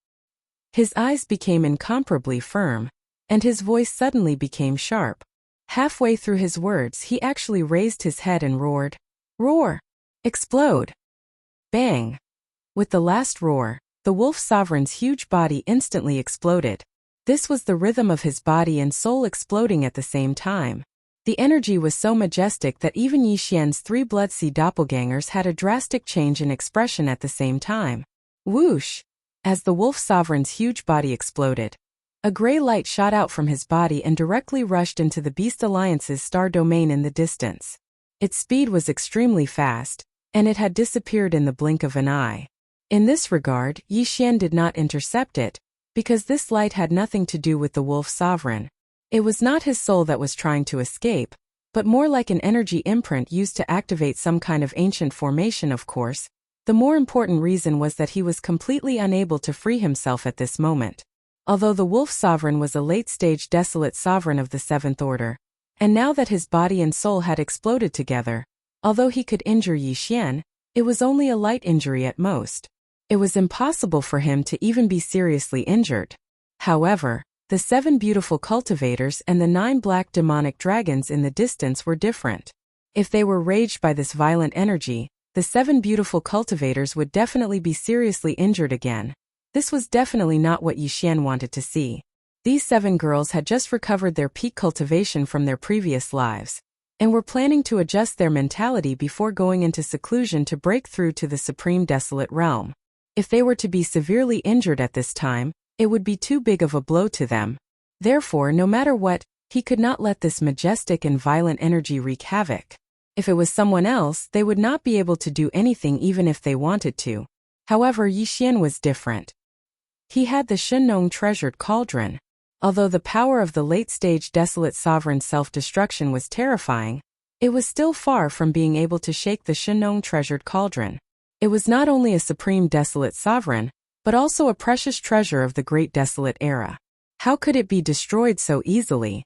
His eyes became incomparably firm, and his voice suddenly became sharp. Halfway through his words, he actually raised his head and roared. Roar! Explode! Bang! With the last roar, the wolf sovereign's huge body instantly exploded. This was the rhythm of his body and soul exploding at the same time. The energy was so majestic that even Yi Xian's 3 Blood-Sea doppelgangers had a drastic change in expression at the same time. Whoosh! As the wolf sovereign's huge body exploded, a gray light shot out from his body and directly rushed into the Beast Alliance's star domain in the distance. Its speed was extremely fast, and it had disappeared in the blink of an eye. In this regard, Yi Xian did not intercept it, because this light had nothing to do with the wolf sovereign. It was not his soul that was trying to escape, but more like an energy imprint used to activate some kind of ancient formation, of course. The more important reason was that he was completely unable to free himself at this moment. Although the wolf sovereign was a late-stage desolate sovereign of the 7th order, and now that his body and soul had exploded together, although he could injure Yi Xian, it was only a light injury at most. It was impossible for him to even be seriously injured. However, the 7 beautiful cultivators and the 9 black demonic dragons in the distance were different. If they were raged by this violent energy, the 7 beautiful cultivators would definitely be seriously injured again. This was definitely not what Yi Xian wanted to see. These 7 girls had just recovered their peak cultivation from their previous lives, and were planning to adjust their mentality before going into seclusion to break through to the supreme desolate realm. If they were to be severely injured at this time, it would be too big of a blow to them. Therefore, no matter what, he could not let this majestic and violent energy wreak havoc. If it was someone else, they would not be able to do anything even if they wanted to. However, Yi Xian was different. He had the Shenong treasured cauldron. Although the power of the late-stage desolate sovereign's self-destruction was terrifying, it was still far from being able to shake the Shenong treasured cauldron. It was not only a supreme desolate sovereign, but also a precious treasure of the great desolate era. How could it be destroyed so easily?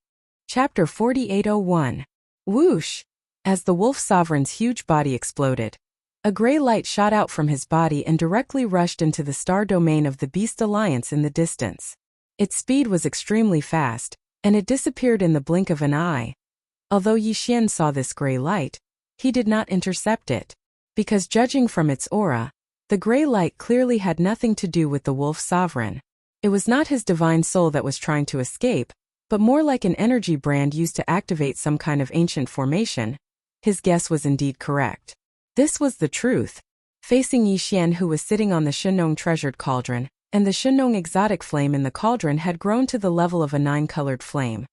Chapter 4801. Whoosh! As the wolf sovereign's huge body exploded, a gray light shot out from his body and directly rushed into the star domain of the Beast Alliance in the distance. Its speed was extremely fast, and it disappeared in the blink of an eye. Although Yi Xian saw this gray light, he did not intercept it, because judging from its aura, the gray light clearly had nothing to do with the wolf sovereign. It was not his divine soul that was trying to escape, but more like an energy brand used to activate some kind of ancient formation. His guess was indeed correct. This was the truth. Facing Yi Xian, who was sitting on the Shenong treasured cauldron, and the Shenong exotic flame in the cauldron had grown to the level of a 9-colored flame.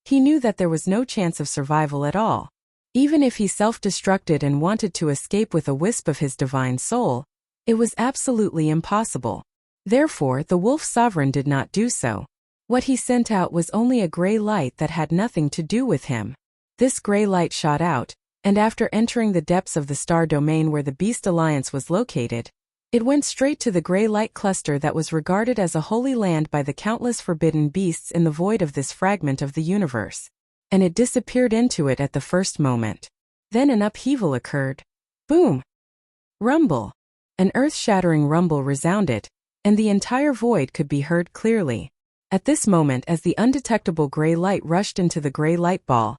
He knew that there was no chance of survival at all. Even if he self-destructed and wanted to escape with a wisp of his divine soul, it was absolutely impossible. Therefore, the wolf sovereign did not do so. What he sent out was only a gray light that had nothing to do with him. This gray light shot out, and after entering the depths of the star domain where the Beast Alliance was located, it went straight to the gray light cluster that was regarded as a holy land by the countless forbidden beasts in the void of this fragment of the universe. And it disappeared into it at the first moment. Then an upheaval occurred. Boom! Rumble! An earth-shattering rumble resounded, and the entire void could be heard clearly. At this moment, as the undetectable gray light rushed into the gray light ball,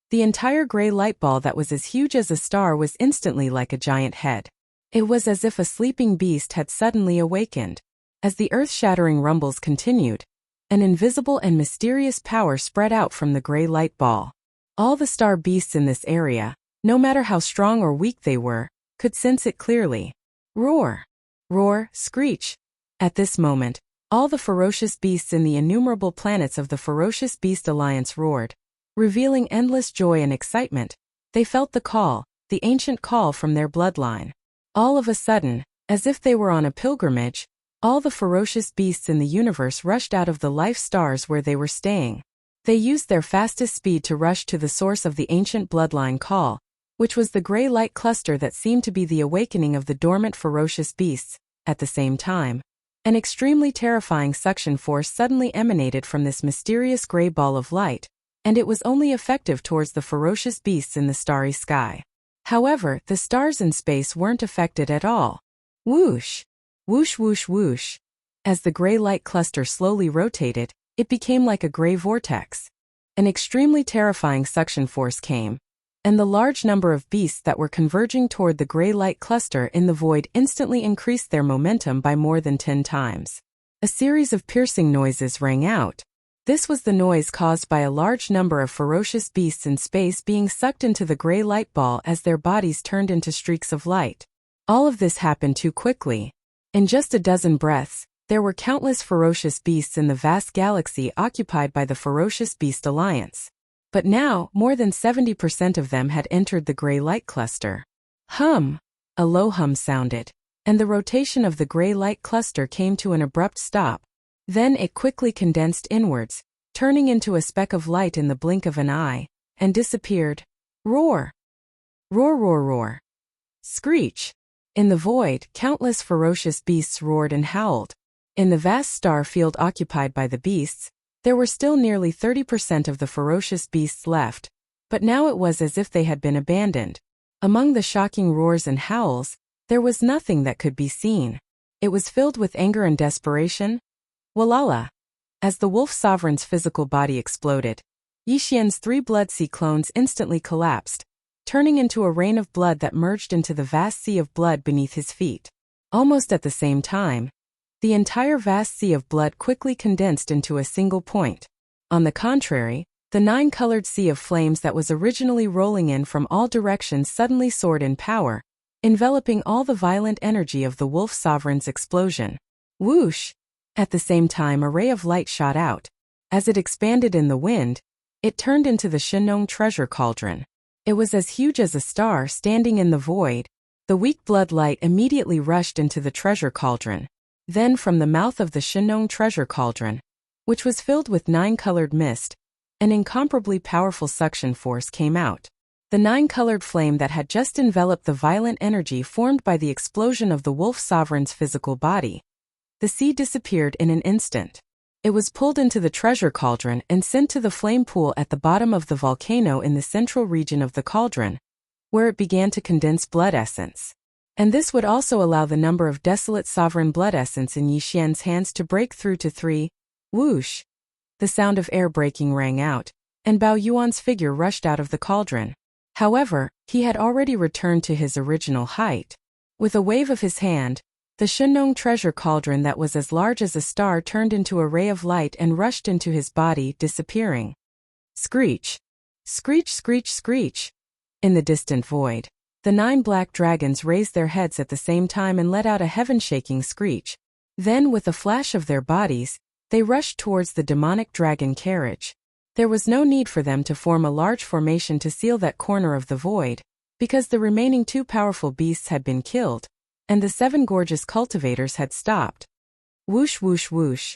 the entire gray light ball that was as huge as a star was instantly like a giant head. It was as if a sleeping beast had suddenly awakened. As the earth-shattering rumbles continued, an invisible and mysterious power spread out from the gray light ball. All the star beasts in this area, no matter how strong or weak they were, could sense it clearly. Roar! Roar! Screech! At this moment, all the ferocious beasts in the innumerable planets of the Ferocious Beast Alliance roared, revealing endless joy and excitement. They felt the call, the ancient call from their bloodline. All of a sudden, as if they were on a pilgrimage, all the ferocious beasts in the universe rushed out of the life stars where they were staying. They used their fastest speed to rush to the source of the ancient bloodline call, which was the gray light cluster that seemed to be the awakening of the dormant ferocious beasts. At the same time, an extremely terrifying suction force suddenly emanated from this mysterious gray ball of light, and it was only effective towards the ferocious beasts in the starry sky. However, the stars in space weren't affected at all. Whoosh! Whoosh whoosh whoosh! As the gray light cluster slowly rotated, it became like a gray vortex. An extremely terrifying suction force came, and the large number of beasts that were converging toward the gray light cluster in the void instantly increased their momentum by more than 10 times. A series of piercing noises rang out. This was the noise caused by a large number of ferocious beasts in space being sucked into the gray light ball as their bodies turned into streaks of light. All of this happened too quickly. In just a dozen breaths, there were countless ferocious beasts in the vast galaxy occupied by the Ferocious Beast Alliance. But now, more than 70% of them had entered the gray light cluster. Hum! A low hum sounded, and the rotation of the gray light cluster came to an abrupt stop. Then it quickly condensed inwards, turning into a speck of light in the blink of an eye, and disappeared. Roar! Roar roar roar! Screech! In the void, countless ferocious beasts roared and howled. In the vast star field occupied by the beasts, there were still nearly 30% of the ferocious beasts left, but now it was as if they had been abandoned. Among the shocking roars and howls, there was nothing that could be seen. It was filled with anger and desperation. Walala! As the wolf sovereign's physical body exploded, Yixian's 3 blood sea clones instantly collapsed, turning into a rain of blood that merged into the vast sea of blood beneath his feet. Almost at the same time, the entire vast sea of blood quickly condensed into a single point. On the contrary, the 9-colored sea of flames that was originally rolling in from all directions suddenly soared in power, enveloping all the violent energy of the wolf sovereign's explosion. Whoosh! At the same time, a ray of light shot out. As it expanded in the wind, it turned into the Shenong treasure cauldron. It was as huge as a star standing in the void. The weak blood light immediately rushed into the treasure cauldron. Then from the mouth of the Shenong treasure cauldron, which was filled with 9-colored mist, an incomparably powerful suction force came out. The 9-colored flame that had just enveloped the violent energy formed by the explosion of the wolf sovereign's physical body. The sea disappeared in an instant. It was pulled into the treasure cauldron and sent to the flame pool at the bottom of the volcano in the central region of the cauldron, where it began to condense blood essence. And this would also allow the number of desolate sovereign blood essence in Yixian's hands to break through to 3. Whoosh! The sound of air breaking rang out, and Bao Yuan's figure rushed out of the cauldron. However, he had already returned to his original height. With a wave of his hand, the Shenong treasure cauldron that was as large as a star turned into a ray of light and rushed into his body, disappearing. Screech! Screech screech screech! In the distant void, the 9 black dragons raised their heads at the same time and let out a heaven-shaking screech. Then, with a flash of their bodies, they rushed towards the demonic dragon carriage. There was no need for them to form a large formation to seal that corner of the void, because the remaining 2 powerful beasts had been killed, and the 7 gorgeous cultivators had stopped. Whoosh whoosh whoosh!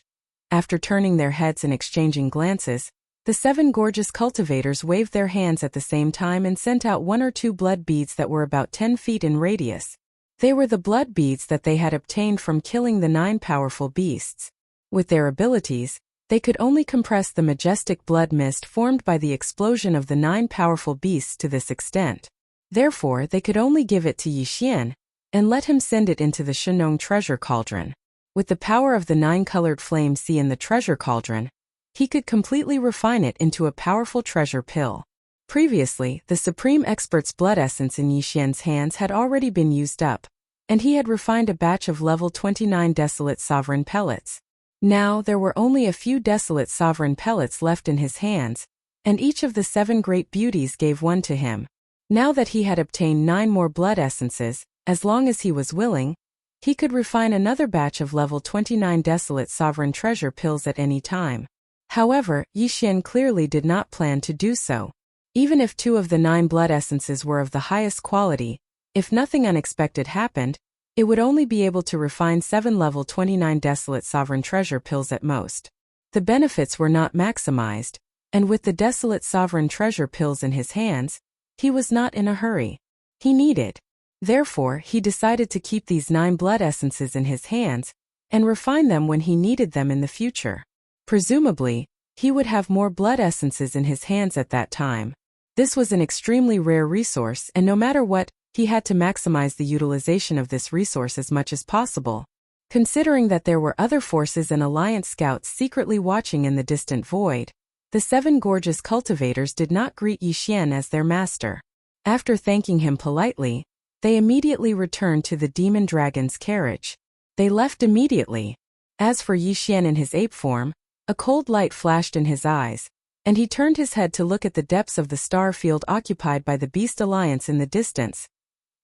After turning their heads and exchanging glances, the 7 gorgeous cultivators waved their hands at the same time and sent out 1 or 2 blood beads that were about 10 feet in radius. They were the blood beads that they had obtained from killing the 9 powerful beasts. With their abilities, they could only compress the majestic blood mist formed by the explosion of the 9 powerful beasts to this extent. Therefore, they could only give it to Yixian, and let him send it into the Shenong treasure cauldron. With the power of the 9-colored flame sea in the treasure cauldron, he could completely refine it into a powerful treasure pill. Previously, the Supreme Expert's blood essence in Yixian's hands had already been used up, and he had refined a batch of level 29 desolate sovereign pellets. Now there were only a few desolate sovereign pellets left in his hands, and each of the 7 great beauties gave 1 to him. Now that he had obtained 9 more blood essences, as long as he was willing, he could refine another batch of level 29 desolate sovereign treasure pills at any time. However, Yixian clearly did not plan to do so. Even if 2 of the 9 blood essences were of the highest quality, if nothing unexpected happened, it would only be able to refine 7 level 29 desolate sovereign treasure pills at most. The benefits were not maximized, and with the desolate sovereign treasure pills in his hands, He was not in a hurry. He needed. Therefore, he decided to keep these 9 blood essences in his hands and refine them when he needed them in the future. Presumably, he would have more blood essences in his hands at that time. This was an extremely rare resource, and no matter what, he had to maximize the utilization of this resource as much as possible. Considering that there were other forces and Alliance scouts secretly watching in the distant void, the 7 gorgeous cultivators did not greet Yi Xian as their master. After thanking him politely, they immediately returned to the demon dragon's carriage. They left immediately. As for Yi Xian in his ape form, a cold light flashed in his eyes, and he turned his head to look at the depths of the star field occupied by the Beast Alliance in the distance.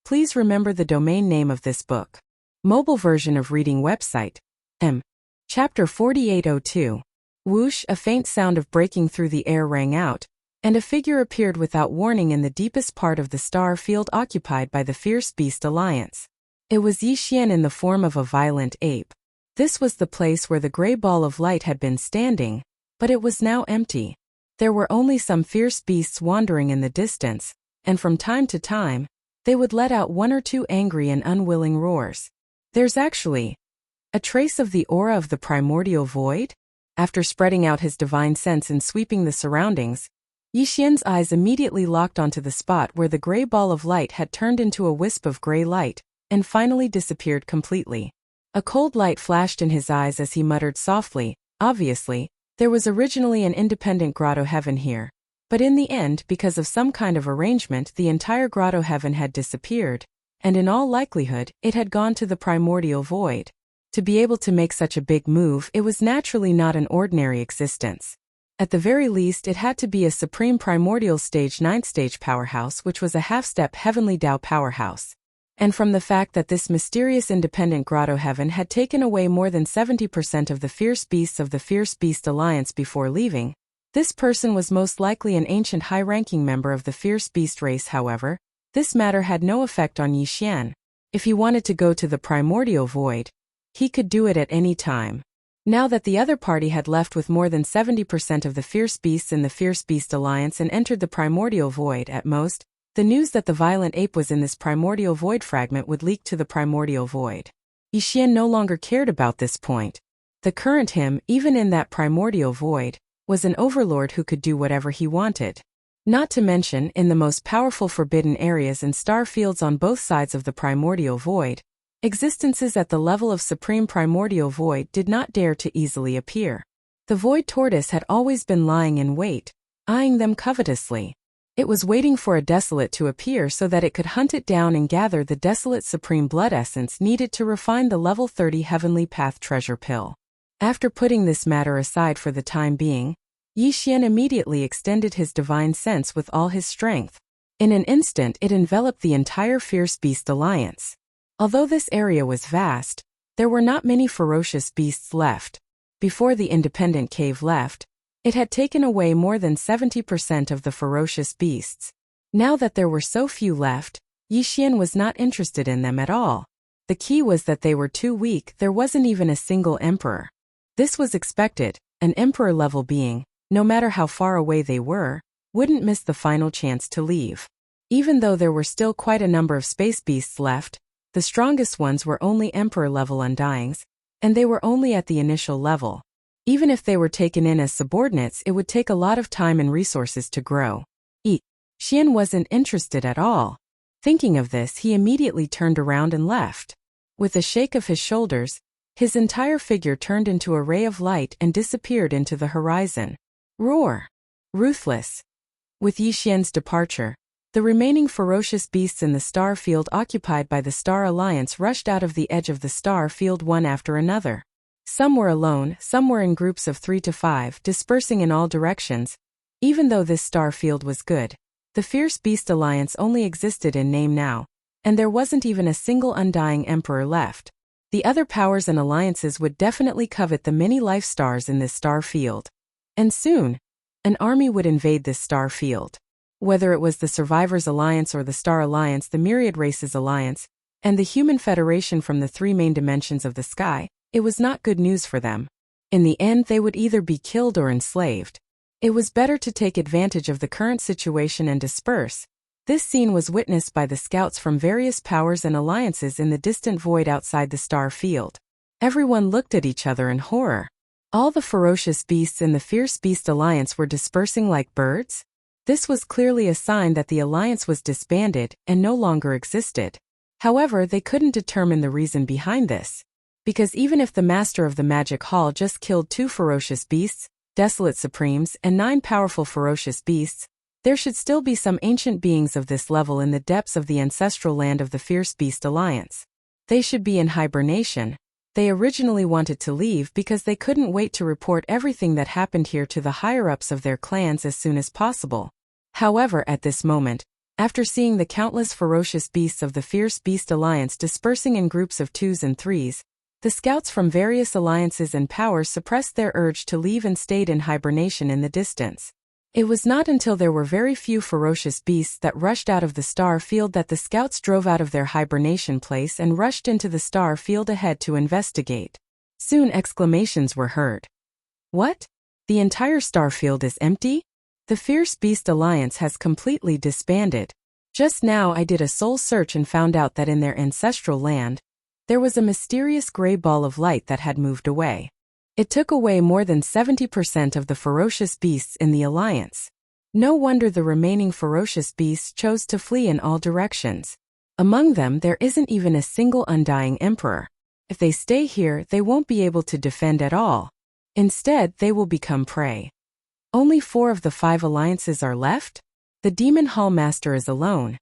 Please remember the domain name of this book. Mobile version of reading website. Chapter 4802. Whoosh, a faint sound of breaking through the air rang out, and a figure appeared without warning in the deepest part of the star field occupied by the fierce Beast Alliance. It was Yi Xian in the form of a violent ape. This was the place where the gray ball of light had been standing, but it was now empty. There were only some fierce beasts wandering in the distance, and from time to time, they would let out 1 or 2 angry and unwilling roars. There's actually a trace of the aura of the primordial void? After spreading out his divine sense and sweeping the surroundings, Yi Xian's eyes immediately locked onto the spot where the gray ball of light had turned into a wisp of gray light, and finally disappeared completely. A cold light flashed in his eyes as he muttered softly, obviously, there was originally an independent grotto heaven here. But in the end, because of some kind of arrangement, the entire grotto heaven had disappeared, and in all likelihood, it had gone to the primordial void. To be able to make such a big move, it was naturally not an ordinary existence. At the very least, it had to be a supreme primordial stage 9th stage powerhouse, which was a half-step heavenly Tao powerhouse. And from the fact that this mysterious independent grotto heaven had taken away more than 70% of the fierce beasts of the Fierce Beast Alliance before leaving, this person was most likely an ancient high-ranking member of the Fierce Beast race. However, this matter had no effect on Yi Xian. If he wanted to go to the primordial void, he could do it at any time. Now that the other party had left with more than 70% of the fierce beasts in the Fierce Beast Alliance and entered the primordial void at most, the news that the violent ape was in this primordial void fragment would leak to the primordial void. Yi Xian no longer cared about this point. The current him, even in that primordial void, was an overlord who could do whatever he wanted. Not to mention, in the most powerful forbidden areas and star fields on both sides of the primordial void, existences at the level of supreme primordial void did not dare to easily appear. The void tortoise had always been lying in wait, eyeing them covetously. It was waiting for a desolate to appear so that it could hunt it down and gather the desolate supreme blood essence needed to refine the level 30 heavenly path treasure pill. After putting this matter aside for the time being, Yi Xian immediately extended his divine sense with all his strength. In an instant it enveloped the entire Fierce Beast Alliance. Although this area was vast, there were not many ferocious beasts left. Before the independent cave left, it had taken away more than 70% of the ferocious beasts. Now that there were so few left, Yi Xian was not interested in them at all. The key was that they were too weak. There wasn't even a single emperor. This was expected. An emperor-level being, no matter how far away they were, wouldn't miss the final chance to leave. Even though there were still quite a number of space beasts left, the strongest ones were only emperor-level undyings, and they were only at the initial level. Even if they were taken in as subordinates, it would take a lot of time and resources to grow. Yi Xian wasn't interested at all. Thinking of this, he immediately turned around and left. With a shake of his shoulders, his entire figure turned into a ray of light and disappeared into the horizon. Roar! Ruthless! With Yi Xian's departure, the remaining ferocious beasts in the star field occupied by the Star Alliance rushed out of the edge of the star field one after another. Some were alone, some were in groups of 3 to 5, dispersing in all directions. Even though this star field was good, the Fierce Beast Alliance only existed in name now, and there wasn't even a single undying emperor left. The other powers and alliances would definitely covet the many life stars in this star field. And soon, an army would invade this star field. Whether it was the Survivors Alliance or the Star Alliance, the Myriad Races Alliance, and the Human Federation from the 3 main dimensions of the sky, it was not good news for them. In the end, they would either be killed or enslaved. It was better to take advantage of the current situation and disperse, This scene was witnessed by the scouts from various powers and alliances in the distant void outside the star field. Everyone looked at each other in horror. All the ferocious beasts in the Fierce Beast Alliance were dispersing like birds? This was clearly a sign that the alliance was disbanded and no longer existed. However, they couldn't determine the reason behind this. Because even if the Master of the Magic Hall just killed 2 ferocious beasts, Desolate Supremes, and 9 powerful ferocious beasts, there should still be some ancient beings of this level in the depths of the ancestral land of the Fierce Beast Alliance. They should be in hibernation. They originally wanted to leave because they couldn't wait to report everything that happened here to the higher-ups of their clans as soon as possible. However, at this moment, after seeing the countless ferocious beasts of the Fierce Beast Alliance dispersing in groups of 2s and 3s, the scouts from various alliances and powers suppressed their urge to leave and stayed in hibernation in the distance. It was not until there were very few ferocious beasts that rushed out of the star field that the scouts drove out of their hibernation place and rushed into the star field ahead to investigate. Soon exclamations were heard. What? The entire star field is empty? The Fierce Beast Alliance has completely disbanded. Just now I did a soul search and found out that in their ancestral land, there was a mysterious gray ball of light that had moved away. It took away more than 70% of the ferocious beasts in the alliance. No wonder the remaining ferocious beasts chose to flee in all directions. Among them there isn't even a single undying emperor. If they stay here, they won't be able to defend at all. Instead, they will become prey. Only 4 of the 5 alliances are left? The Demon Hall Master is alone.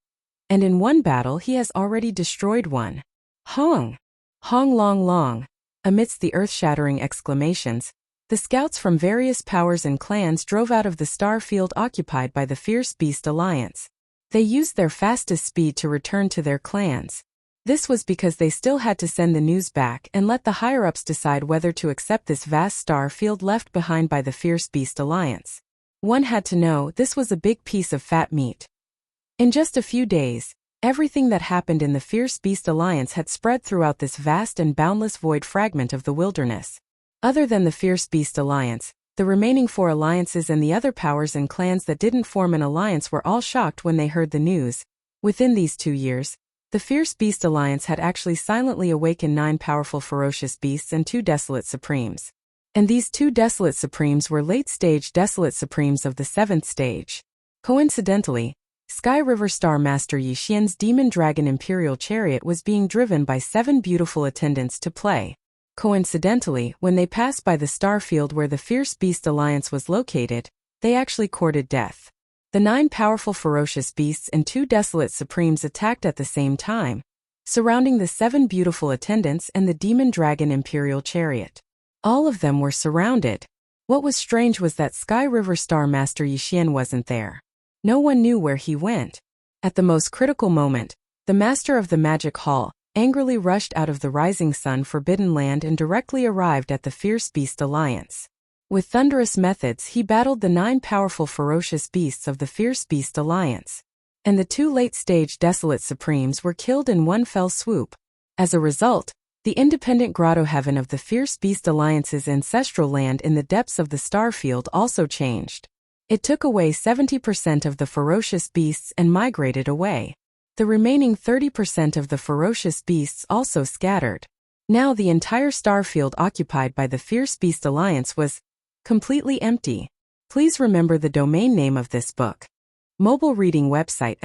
And in one battle he has already destroyed one. Hong! Hong long long! Amidst the earth-shattering exclamations, the scouts from various powers and clans drove out of the star field occupied by the Fierce Beast Alliance. They used their fastest speed to return to their clans. This was because they still had to send the news back and let the higher-ups decide whether to accept this vast star field left behind by the Fierce Beast Alliance. One had to know this was a big piece of fat meat. In just a few days, everything that happened in the Fierce Beast Alliance had spread throughout this vast and boundless void fragment of the wilderness. Other than the Fierce Beast Alliance, the remaining 4 alliances and the other powers and clans that didn't form an alliance were all shocked when they heard the news. Within these 2 years, the Fierce Beast Alliance had actually silently awakened 9 powerful ferocious beasts and 2 Desolate Supremes. And these 2 Desolate Supremes were late-stage Desolate Supremes of the 7th stage. Coincidentally, Sky River Star Master Yi Xian's Demon Dragon Imperial Chariot was being driven by 7 beautiful attendants to play. Coincidentally, when they passed by the star field where the Fierce Beast Alliance was located, they actually courted death. The 9 powerful ferocious beasts and 2 Desolate Supremes attacked at the same time, surrounding the 7 beautiful attendants and the Demon Dragon Imperial Chariot. All of them were surrounded. What was strange was that Sky River Star Master Yi Xian wasn't there. No one knew where he went. At the most critical moment, the Master of the Magic Hall angrily rushed out of the Rising Sun Forbidden Land and directly arrived at the Fierce Beast Alliance. With thunderous methods he battled the 9 powerful ferocious beasts of the Fierce Beast Alliance. And the 2 late-stage Desolate Supremes were killed in one fell swoop. As a result, the independent grotto heaven of the Fierce Beast Alliance's ancestral land in the depths of the starfield also changed. It took away 70% of the ferocious beasts and migrated away. The remaining 30% of the ferocious beasts also scattered. Now the entire starfield occupied by the Fierce Beast Alliance was completely empty. Please remember the domain name of this book. Mobile reading website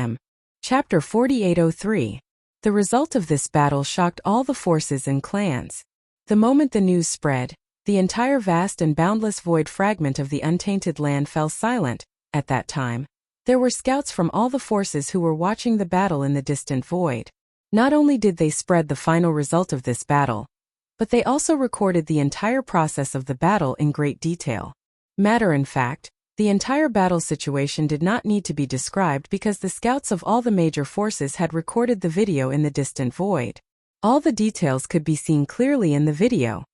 Chapter 4803. The result of this battle shocked all the forces and clans. The moment the news spread, the entire vast and boundless void fragment of the untainted land fell silent. At that time, there were scouts from all the forces who were watching the battle in the distant void. Not only did they spread the final result of this battle, but they also recorded the entire process of the battle in great detail. Matter in fact, the entire battle situation did not need to be described because the scouts of all the major forces had recorded the video in the distant void. All the details could be seen clearly in the video.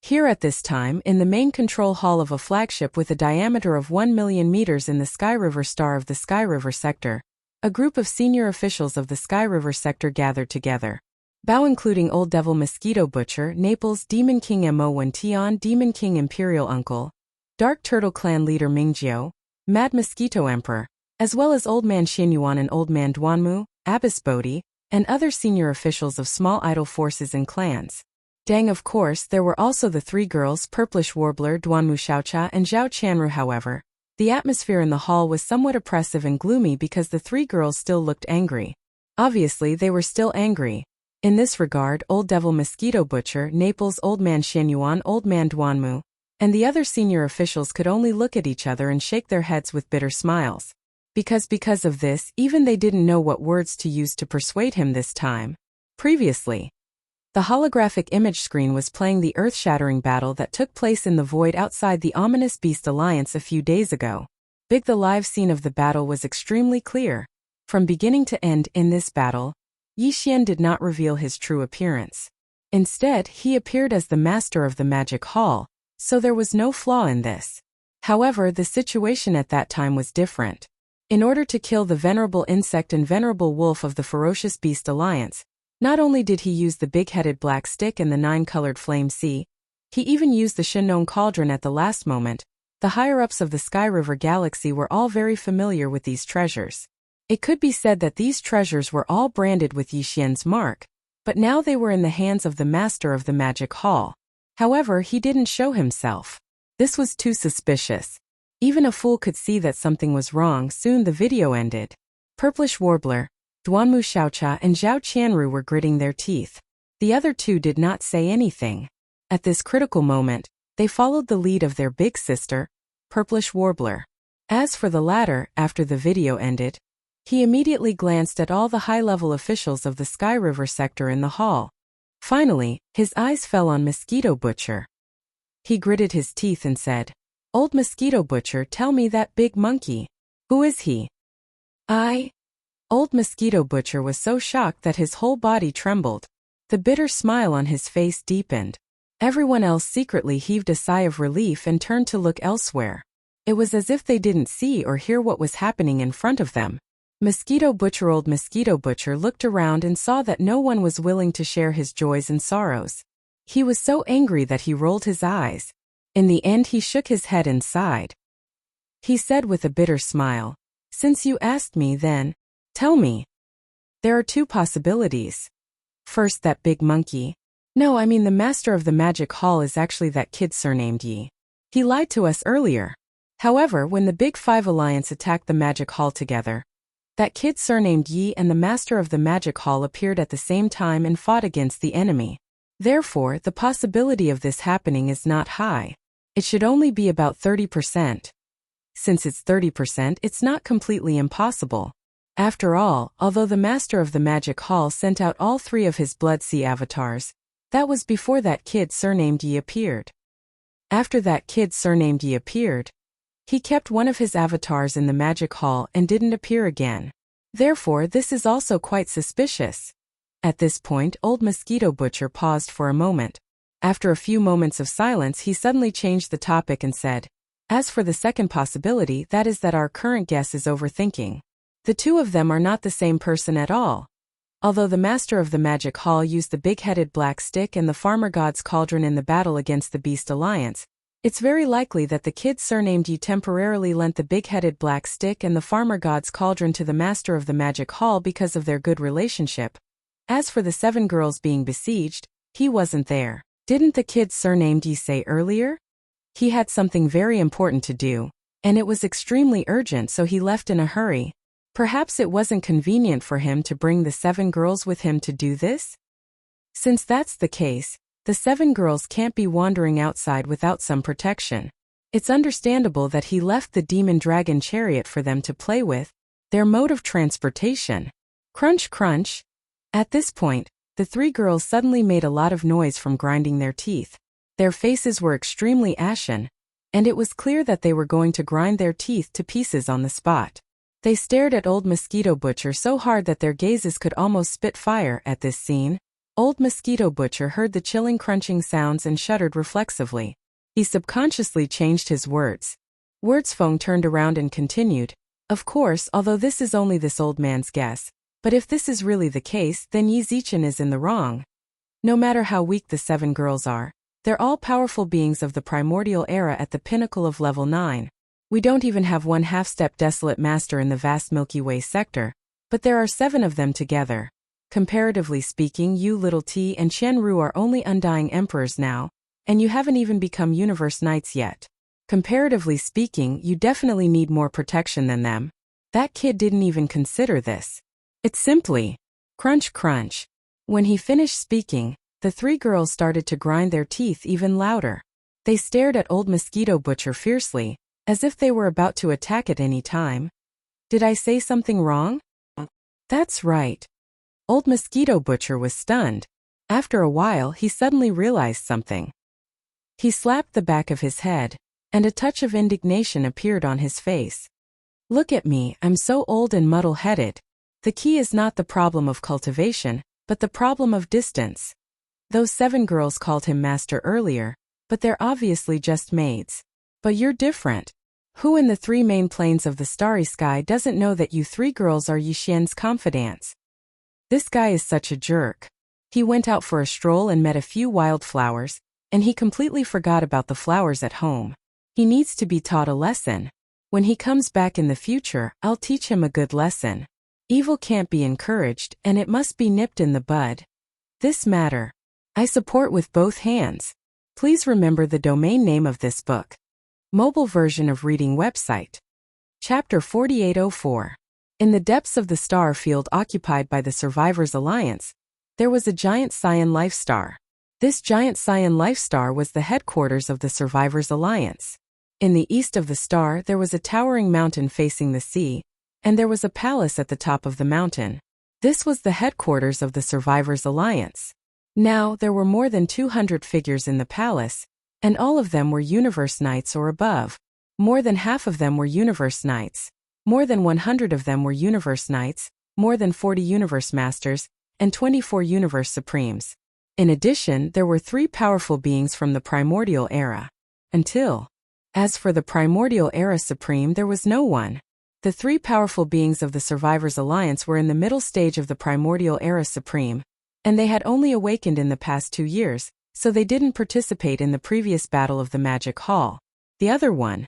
Here at this time, in the main control hall of a flagship with a diameter of 1 million meters in the Sky River Star of the Sky River Sector, a group of senior officials of the Sky River Sector gathered together. Bao including Old Devil Mosquito Butcher, Naples Demon King Mo1 Tian, Demon King Imperial Uncle, Dark Turtle Clan leader Mingjiu, Mad Mosquito Emperor, as well as Old Man Xinyuan and Old Man Duanmu, Abbess Bodhi, and other senior officials of small idol forces and clans. Dang, of course, there were also the three girls, Purplish Warbler, Duanmu Xiaocha, and Zhao Qianru. However, the atmosphere in the hall was somewhat oppressive and gloomy because the three girls still looked angry. Obviously, they were still angry. In this regard, Old Devil Mosquito Butcher, Naples, Old Man Xinyuan, Old Man Duanmu, and the other senior officials could only look at each other and shake their heads with bitter smiles. Because of this, even they didn't know what words to use to persuade him this time. Previously, the holographic image screen was playing the earth-shattering battle that took place in the void outside the ominous Beast Alliance a few days ago. The live scene of the battle was extremely clear. From beginning to end in this battle, Yi Xian did not reveal his true appearance. Instead, he appeared as the master of the magic hall, so there was no flaw in this. However, the situation at that time was different. In order to kill the venerable insect and venerable wolf of the ferocious Beast Alliance, not only did he use the big-headed black stick and the 9-colored flame sea, he even used the Shinnon cauldron at the last moment. The higher-ups of the Sky River Galaxy were all very familiar with these treasures. It could be said that these treasures were all branded with Yi Xian's mark, but now they were in the hands of the master of the magic hall. However, he didn't show himself. This was too suspicious. Even a fool could see that something was wrong. Soon the video ended. Purplish Warbler, Duanmu Xiaocha and Zhao Qianru were gritting their teeth. The other two did not say anything. At this critical moment, they followed the lead of their big sister, Purplish Warbler. As for the latter, after the video ended, he immediately glanced at all the high-level officials of the Sky River sector in the hall. Finally, his eyes fell on Mosquito Butcher. He gritted his teeth and said, "Old Mosquito Butcher, tell me that big monkey. Who is he?" Old Mosquito Butcher was so shocked that his whole body trembled. The bitter smile on his face deepened. Everyone else secretly heaved a sigh of relief and turned to look elsewhere. It was as if they didn't see or hear what was happening in front of them. Old Mosquito Butcher looked around and saw that no one was willing to share his joys and sorrows. He was so angry that he rolled his eyes. In the end, he shook his head and sighed. He said with a bitter smile, "Since you asked me, then, tell me. There are two possibilities. First, that big monkey. No, I mean the master of the magic hall is actually that kid surnamed Yi. He lied to us earlier. However, when the Big Five Alliance attacked the magic hall together, that kid surnamed Yi and the master of the magic hall appeared at the same time and fought against the enemy. Therefore, the possibility of this happening is not high. It should only be about 30%. Since it's 30%, it's not completely impossible. After all, although the master of the magic hall sent out all three of his Blood Sea avatars, that was before that kid surnamed Yi appeared. After that kid surnamed Yi appeared, he kept one of his avatars in the magic hall and didn't appear again. Therefore, this is also quite suspicious. At this point, Old Mosquito Butcher paused for a moment. After a few moments of silence, he suddenly changed the topic and said, "As for the second possibility, that is that our current guess is overthinking. The two of them are not the same person at all. Although the master of the magic hall used the big-headed black stick and the farmer god's cauldron in the battle against the Beast Alliance, it's very likely that the kid surnamed Yi temporarily lent the big-headed black stick and the farmer god's cauldron to the master of the magic hall because of their good relationship. As for the 7 girls being besieged, he wasn't there. Didn't the kid surnamed Yi say earlier? He had something very important to do, and it was extremely urgent, so he left in a hurry. Perhaps it wasn't convenient for him to bring the 7 girls with him to do this? Since that's the case, the 7 girls can't be wandering outside without some protection. It's understandable that he left the demon dragon chariot for them to play with, their mode of transportation. Crunch crunch. At this point, the 3 girls suddenly made a lot of noise from grinding their teeth. Their faces were extremely ashen, and it was clear that they were going to grind their teeth to pieces on the spot. They stared at Old Mosquito Butcher so hard that their gazes could almost spit fire at this scene. Old Mosquito Butcher heard the chilling crunching sounds and shuddered reflexively. He subconsciously changed his words. Wordsfong turned around and continued, "Of course, although this is only this old man's guess, but if this is really the case, then Yi Zichen is in the wrong. No matter how weak the 7 girls are, they're all powerful beings of the primordial era at the pinnacle of level 9. We don't even have one half-step desolate master in the vast Milky Way sector, but there are 7 of them together. Comparatively speaking, you little T and Qianru are only undying emperors now, and you haven't even become universe knights yet. Comparatively speaking, you definitely need more protection than them. That kid didn't even consider this. It's simply crunch crunch. When he finished speaking, the 3 girls started to grind their teeth even louder. They stared at old Mosquito Butcher fiercely, as if they were about to attack at any time. Did I say something wrong? That's right. Old Mosquito Butcher was stunned. After a while, he suddenly realized something. He slapped the back of his head, and a touch of indignation appeared on his face. Look at me, I'm so old and muddle-headed. The key is not the problem of cultivation, but the problem of distance. Those 7 girls called him master earlier, but they're obviously just maids. But you're different. Who in the 3 main planes of the starry sky doesn't know that you 3 girls are Yixian's confidants? This guy is such a jerk. He went out for a stroll and met a few wildflowers, and he completely forgot about the flowers at home. He needs to be taught a lesson. When he comes back in the future, I'll teach him a good lesson. Evil can't be encouraged, and it must be nipped in the bud. This matter I support with both hands. Please remember the domain name of this book. Mobile version of reading website. Chapter 4804. In the depths of the star field occupied by the Survivors Alliance, there was a giant cyan life star. This giant cyan life star was the headquarters of the Survivors Alliance. In the east of the star there was a towering mountain facing the sea, and there was a palace at the top of the mountain. This was the headquarters of the Survivors Alliance. Now, there were more than 200 figures in the palace, and all of them were Universe Knights or above. More than half of them were Universe Knights. More than 100 of them were Universe Knights, more than 40 Universe Masters, and 24 Universe Supremes. In addition, there were 3 powerful beings from the Primordial Era. As for the Primordial Era Supreme, there was no one. The 3 powerful beings of the Survivors Alliance were in the middle stage of the Primordial Era Supreme, and they had only awakened in the past 2 years, so they didn't participate in the previous battle of the Magic Hall. The other one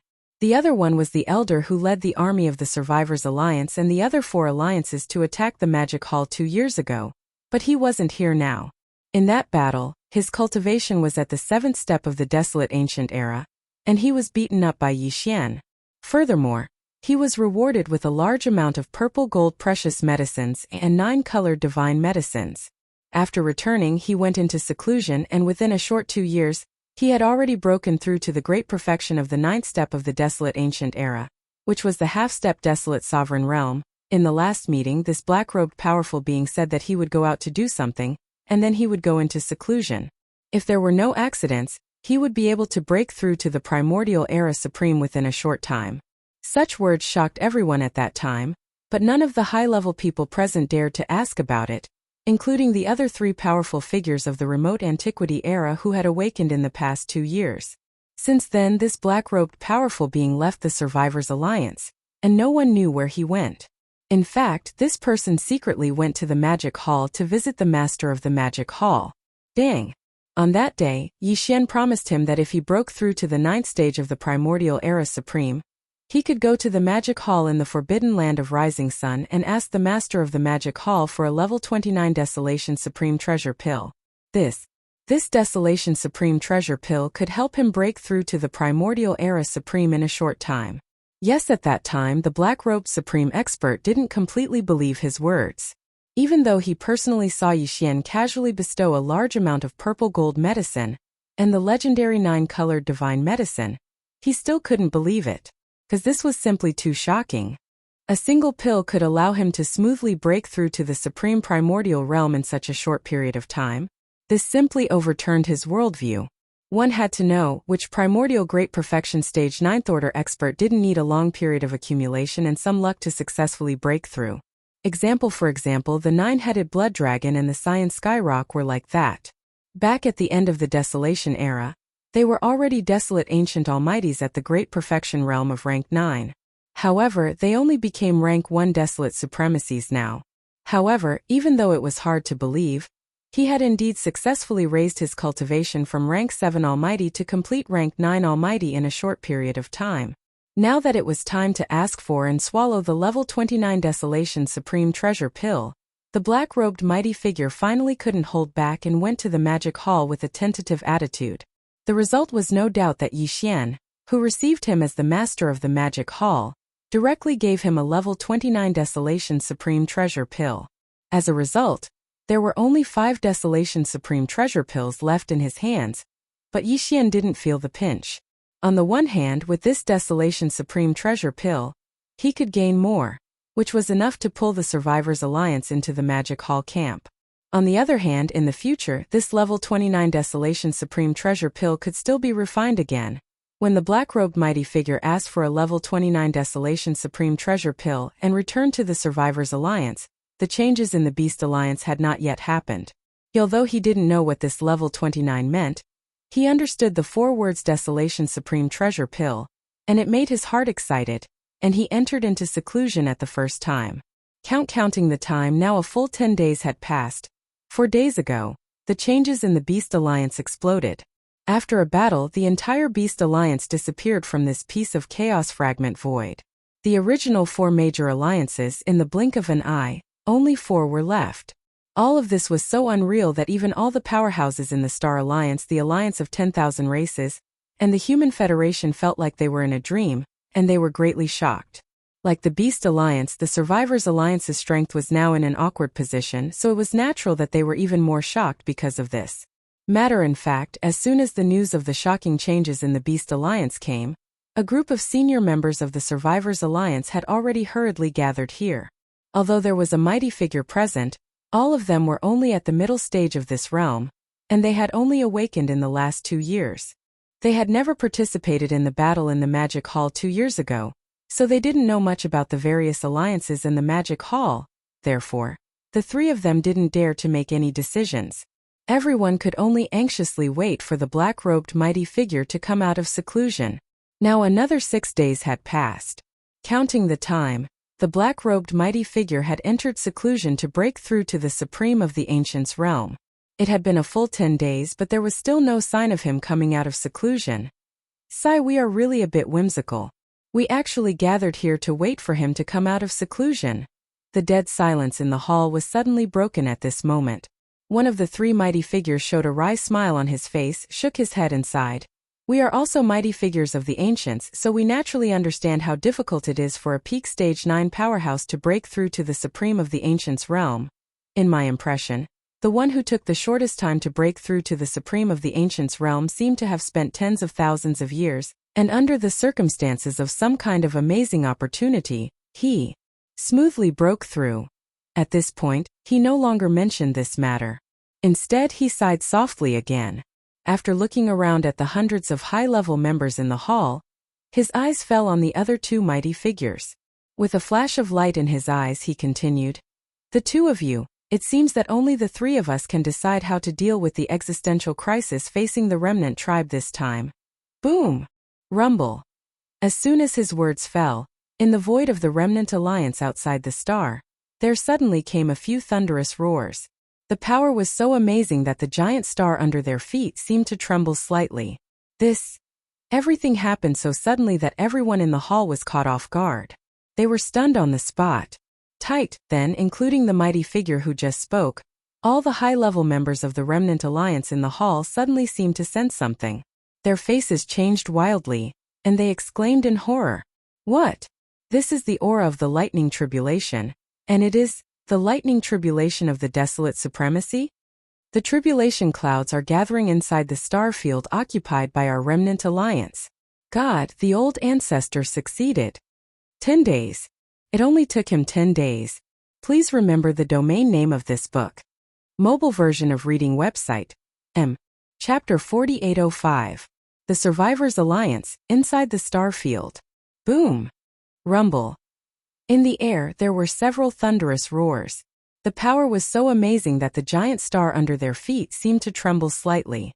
was the Elder who led the army of the Survivors Alliance and the other 4 alliances to attack the Magic Hall 2 years ago, but he wasn't here now. In that battle, his cultivation was at the 7th step of the Desolate Ancient Era, and he was beaten up by Yixian. Furthermore, he was rewarded with a large amount of purple gold precious medicines and 9 colored divine medicines. After returning, he went into seclusion, and within a short 2 years, he had already broken through to the great perfection of the 9th step of the Desolate Ancient Era, which was the half-step Desolate Sovereign Realm. In the last meeting, this black-robed powerful being said that he would go out to do something, and then he would go into seclusion. If there were no accidents, he would be able to break through to the Primordial Era Supreme within a short time. Such words shocked everyone at that time, but none of the high-level people present dared to ask about it, including the other 3 powerful figures of the remote antiquity era who had awakened in the past 2 years. Since then, this black-robed powerful being left the Survivors Alliance, and no one knew where he went. In fact, this person secretly went to the Magic Hall to visit the Master of the Magic Hall. Dang! On that day, Yixian promised him that if he broke through to the 9th stage of the Primordial Era Supreme, he could go to the Magic Hall in the Forbidden Land of Rising Sun and ask the Master of the Magic Hall for a level 29 Desolation Supreme Treasure Pill. This Desolation Supreme Treasure Pill could help him break through to the Primordial Era Supreme in a short time. Yes, at that time the Black-Robed Supreme Expert didn't completely believe his words. Even though he personally saw Yixian casually bestow a large amount of purple gold medicine and the legendary 9-colored divine medicine, he still couldn't believe it. Because this was simply too shocking. A single pill could allow him to smoothly break through to the supreme primordial realm in such a short period of time. This simply overturned his worldview. One had to know which primordial great perfection stage 9th order expert didn't need a long period of accumulation and some luck to successfully break through. For example, the 9-headed blood dragon and the cyan skyrock were like that. Back at the end of the Desolation Era, they were already desolate ancient almighties at the great perfection realm of rank 9. However, they only became rank 1 desolate supremacies now. However, even though it was hard to believe, he had indeed successfully raised his cultivation from rank 7 almighty to complete rank 9 almighty in a short period of time. Now that it was time to ask for and swallow the level 29 Desolation Supreme Treasure Pill, the black-robed mighty figure finally couldn't hold back and went to the magic hall with a tentative attitude. The result was no doubt that Yi Xian, who received him as the master of the magic hall, directly gave him a level 29 Desolation Supreme Treasure Pill. As a result, there were only 5 Desolation Supreme Treasure Pills left in his hands, but Yi Xian didn't feel the pinch. On the one hand, with this Desolation Supreme Treasure Pill, he could gain more, which was enough to pull the Survivors Alliance into the Magic Hall camp. On the other hand, in the future, this level 29 Desolation Supreme Treasure Pill could still be refined again. When the black-robed mighty figure asked for a level 29 Desolation Supreme Treasure Pill and returned to the Survivors Alliance, the changes in the Beast Alliance had not yet happened. Although he didn't know what this level 29 meant, he understood the 4 words Desolation Supreme Treasure Pill, and it made his heart excited, and he entered into seclusion at the first time. Counting the time, now a full 10 days had passed. 4 days ago, the changes in the Beast Alliance exploded. After a battle, the entire Beast Alliance disappeared from this piece of chaos fragment void. The original 4 major alliances, in the blink of an eye, only 4 were left. All of this was so unreal that even all the powerhouses in the Star Alliance, the Alliance of 10,000 Races, and the Human Federation felt like they were in a dream, and they were greatly shocked. Like the Beast Alliance, the Survivors Alliance's strength was now in an awkward position, so it was natural that they were even more shocked because of this. Matter in fact, as soon as the news of the shocking changes in the Beast Alliance came, a group of senior members of the Survivors Alliance had already hurriedly gathered here. Although there was a mighty figure present, all of them were only at the middle stage of this realm, and they had only awakened in the last 2 years. They had never participated in the battle in the Magic Hall 2 years ago, so they didn't know much about the various alliances in the Magic Hall. Therefore, the 3 of them didn't dare to make any decisions. Everyone could only anxiously wait for the black-robed mighty figure to come out of seclusion. Now another 6 days had passed. Counting the time, the black-robed mighty figure had entered seclusion to break through to the Supreme of the Ancients realm. It had been a full 10 days, but there was still no sign of him coming out of seclusion. "Sai, we are really a bit whimsical. We actually gathered here to wait for him to come out of seclusion." The dead silence in the hall was suddenly broken at this moment. One of the 3 mighty figures showed a wry smile on his face, shook his head and sighed. "We are also mighty figures of the Ancients, so we naturally understand how difficult it is for a peak stage 9 powerhouse to break through to the Supreme of the Ancients realm. In my impression, the one who took the shortest time to break through to the Supreme of the Ancients realm seemed to have spent tens of thousands of years, and under the circumstances of some kind of amazing opportunity, he smoothly broke through." At this point, he no longer mentioned this matter. Instead, he sighed softly again. After looking around at the hundreds of high-level members in the hall, his eyes fell on the other 2 mighty figures. With a flash of light in his eyes, he continued, "The 2 of you, it seems that only the 3 of us can decide how to deal with the existential crisis facing the remnant tribe this time." Boom! Rumble. As soon as his words fell, in the void of the remnant alliance outside the star, there suddenly came a few thunderous roars. The power was so amazing that the giant star under their feet seemed to tremble slightly. Everything happened so suddenly that everyone in the hall was caught off guard. They were stunned on the spot. Then, including the mighty figure who just spoke, all the high-level members of the Remnant Alliance in the hall suddenly seemed to sense something. Their faces changed wildly, and they exclaimed in horror, "What? This is the aura of the lightning tribulation, and it is the lightning tribulation of the desolate supremacy? The tribulation clouds are gathering inside the star field occupied by our remnant alliance. God, the old ancestor succeeded. 10 days. It only took him 10 days. Please remember the domain name of this book. Mobile version of reading website. Chapter 4805. The Survivors Alliance, Inside the Star Field. Boom. Rumble. In the air, there were several thunderous roars. The power was so amazing that the giant star under their feet seemed to tremble slightly.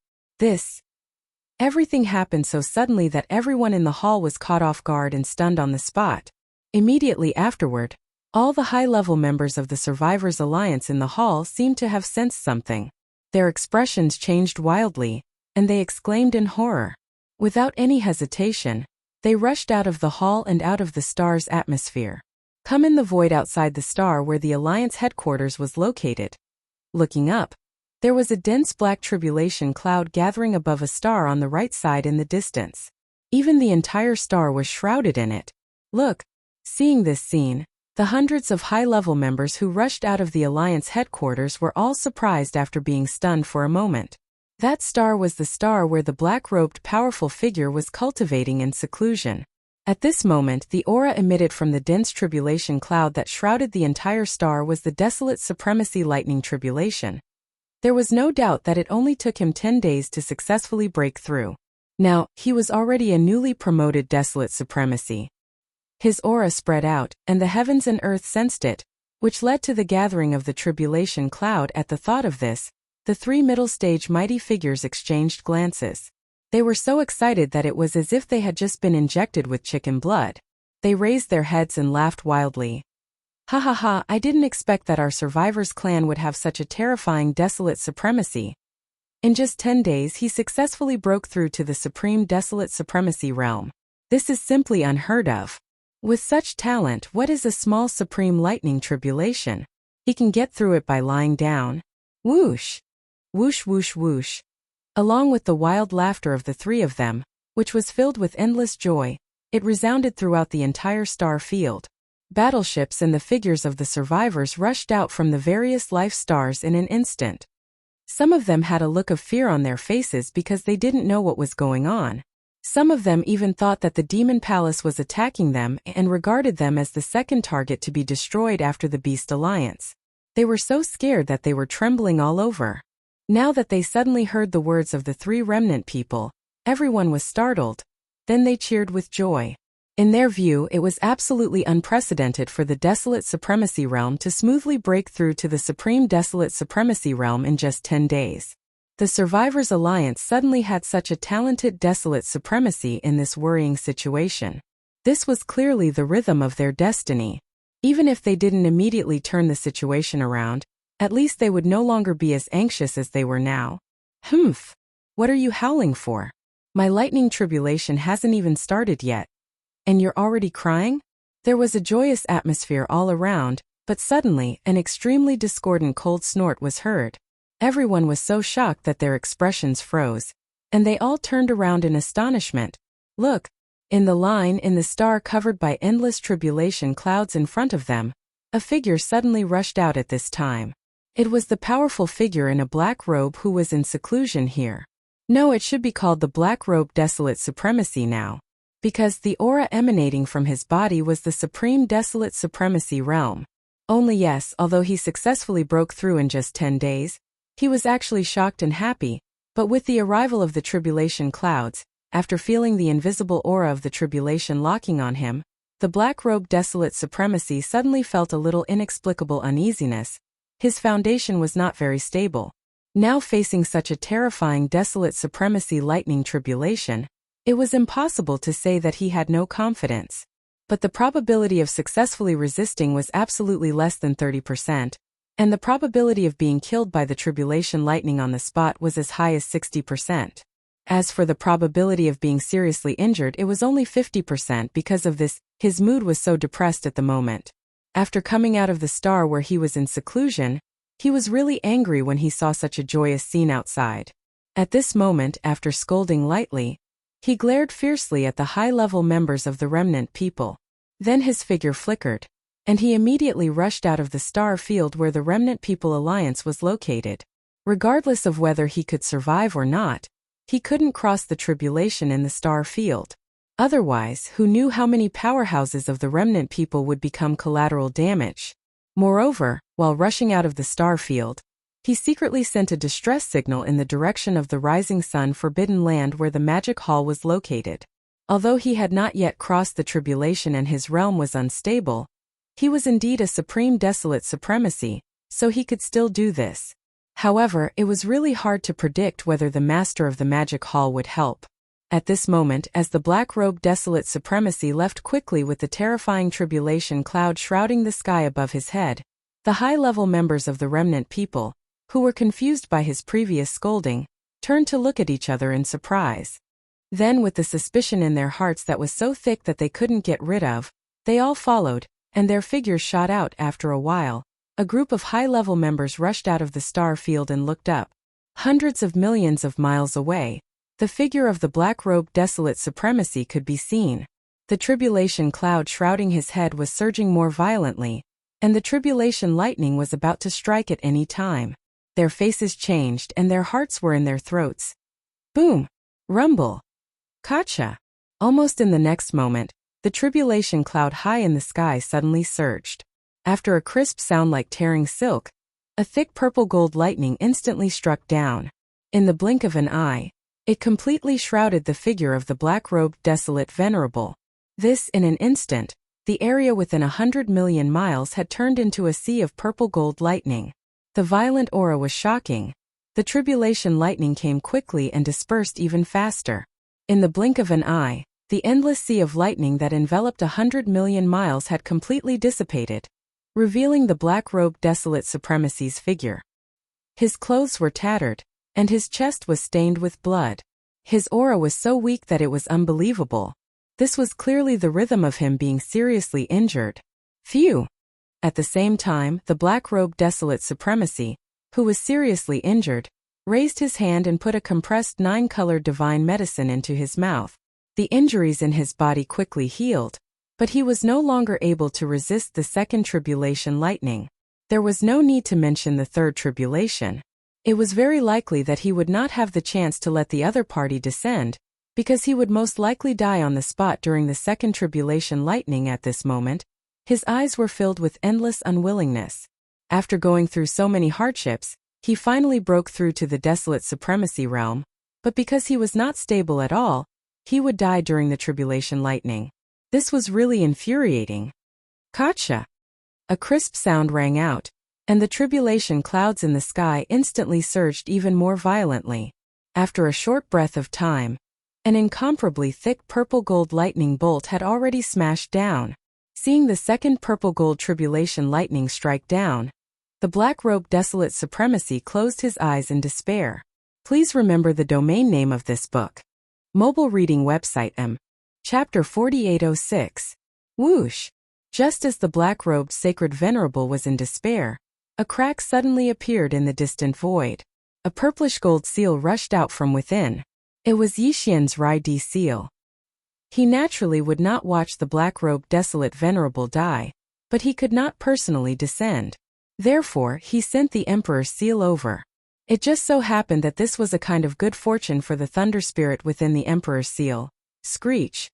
Everything happened so suddenly that everyone in the hall was caught off guard and stunned on the spot. Immediately afterward, all the high-level members of the Survivors Alliance in the hall seemed to have sensed something. Their expressions changed wildly, and they exclaimed in horror. Without any hesitation, They rushed out of the hall and out of the star's atmosphere. Come in the void outside the star where the Alliance headquarters was located. Looking up, there was a dense black tribulation cloud gathering above a star on the right side in the distance. Even the entire star was shrouded in it. Look. Seeing this scene, the hundreds of high-level members who rushed out of the Alliance headquarters were all surprised after being stunned for a moment. That star was the star where the black-robed powerful figure was cultivating in seclusion. At this moment, the aura emitted from the dense tribulation cloud that shrouded the entire star was the desolate supremacy lightning tribulation. There was no doubt that it only took him 10 days to successfully break through. Now, he was already a newly promoted desolate supremacy. His aura spread out, and the heavens and earth sensed it, which led to the gathering of the tribulation cloud. At the thought of this, the three middle-stage mighty figures exchanged glances. They were so excited that it was as if they had just been injected with chicken blood. They raised their heads and laughed wildly. Ha ha ha, I didn't expect that our survivors' clan would have such a terrifying desolate supremacy. In just 10 days he successfully broke through to the supreme desolate supremacy realm. This is simply unheard of. With such talent, what is a small supreme lightning tribulation? He can get through it by lying down. Whoosh! Whoosh whoosh whoosh. Along with the wild laughter of the three of them, which was filled with endless joy, it resounded throughout the entire star field. Battleships and the figures of the survivors rushed out from the various life stars in an instant. Some of them had a look of fear on their faces because they didn't know what was going on. Some of them even thought that the Demon Palace was attacking them and regarded them as the second target to be destroyed after the Beast Alliance. They were so scared that they were trembling all over. Now that they suddenly heard the words of the three remnant people, everyone was startled. Then they cheered with joy. In their view, it was absolutely unprecedented for the Desolate Supremacy Realm to smoothly break through to the Supreme Desolate Supremacy Realm in just 10 days. The Survivors Alliance suddenly had such a talented desolate supremacy in this worrying situation. This was clearly the rhythm of their destiny. Even if they didn't immediately turn the situation around, at least they would no longer be as anxious as they were now. Humph! What are you howling for? My lightning tribulation hasn't even started yet. And you're already crying? There was a joyous atmosphere all around, but suddenly, an extremely discordant cold snort was heard. Everyone was so shocked that their expressions froze, and they all turned around in astonishment. Look! In the line in the star covered by endless tribulation clouds in front of them, a figure suddenly rushed out at this time. It was the powerful figure in a black robe who was in seclusion here. No, it should be called the Black Robe Desolate Supremacy now, because the aura emanating from his body was the Supreme Desolate Supremacy Realm. Only yes, although he successfully broke through in just 10 days, he was actually shocked and happy, but with the arrival of the tribulation clouds, after feeling the invisible aura of the tribulation locking on him, the Black Robe Desolate Supremacy suddenly felt a little inexplicable uneasiness. His foundation was not very stable. Now facing such a terrifying desolate supremacy lightning tribulation, it was impossible to say that he had no confidence. But the probability of successfully resisting was absolutely less than 30%. And the probability of being killed by the tribulation lightning on the spot was as high as 60%. As for the probability of being seriously injured, it was only 50%. Because of this, his mood was so depressed at the moment. After coming out of the star where he was in seclusion, he was really angry when he saw such a joyous scene outside. At this moment, after scolding lightly, he glared fiercely at the high-level members of the remnant people. Then his figure flickered, and he immediately rushed out of the star field where the Remnant People Alliance was located. Regardless of whether he could survive or not, he couldn't cross the tribulation in the star field. Otherwise, who knew how many powerhouses of the Remnant People would become collateral damage? Moreover, while rushing out of the star field, he secretly sent a distress signal in the direction of the Rising Sun Forbidden Land where the Magic Hall was located. Although he had not yet crossed the tribulation and his realm was unstable, he was indeed a supreme desolate supremacy, so he could still do this. However, it was really hard to predict whether the Master of the Magic Hall would help. At this moment, as the Black Robe Desolate Supremacy left quickly with the terrifying tribulation cloud shrouding the sky above his head, the high-level members of the Remnant People, who were confused by his previous scolding, turned to look at each other in surprise. Then, with the suspicion in their hearts that was so thick that they couldn't get rid of, they all followed, and their figures shot out. After a while, a group of high-level members rushed out of the star field and looked up. Hundreds of millions of miles away, the figure of the black-robed desolate supremacy could be seen. The tribulation cloud shrouding his head was surging more violently, and the tribulation lightning was about to strike at any time. Their faces changed and their hearts were in their throats. Boom! Rumble! Gotcha! Almost in the next moment, the tribulation cloud high in the sky suddenly surged. After a crisp sound like tearing silk, a thick purple-gold lightning instantly struck down. In the blink of an eye, it completely shrouded the figure of the black-robed desolate venerable. This, in an instant, the area within 100 million miles had turned into a sea of purple-gold lightning. The violent aura was shocking. The tribulation lightning came quickly and dispersed even faster. In the blink of an eye, the endless sea of lightning that enveloped 100 million miles had completely dissipated, revealing the black-robed desolate supremacy's figure. His clothes were tattered, and his chest was stained with blood. His aura was so weak that it was unbelievable. This was clearly the rhythm of him being seriously injured. Phew! At the same time, the black-robed desolate supremacy, who was seriously injured, raised his hand and put a compressed 9-colored divine medicine into his mouth. The injuries in his body quickly healed, but he was no longer able to resist the second tribulation lightning. There was no need to mention the third tribulation. It was very likely that he would not have the chance to let the other party descend, because he would most likely die on the spot during the second tribulation lightning. At this moment, his eyes were filled with endless unwillingness. After going through so many hardships, he finally broke through to the desolate supremacy realm, but because he was not stable at all, he would die during the tribulation lightning. This was really infuriating. Gotcha! A crisp sound rang out, and the tribulation clouds in the sky instantly surged even more violently. After a short breath of time, an incomparably thick purple-gold lightning bolt had already smashed down. Seeing the second purple-gold tribulation lightning strike down, the black-robed desolate supremacy closed his eyes in despair. Please remember the domain name of this book. Mobile reading website Chapter 4806. Whoosh! Just as the black-robed sacred venerable was in despair, a crack suddenly appeared in the distant void. A purplish-gold seal rushed out from within. It was Yixian's Rai-Di seal. He naturally would not watch the black-robed desolate venerable die, but he could not personally descend. Therefore, he sent the Emperor's seal over. It just so happened that this was a kind of good fortune for the thunder spirit within the Emperor's seal. Screech!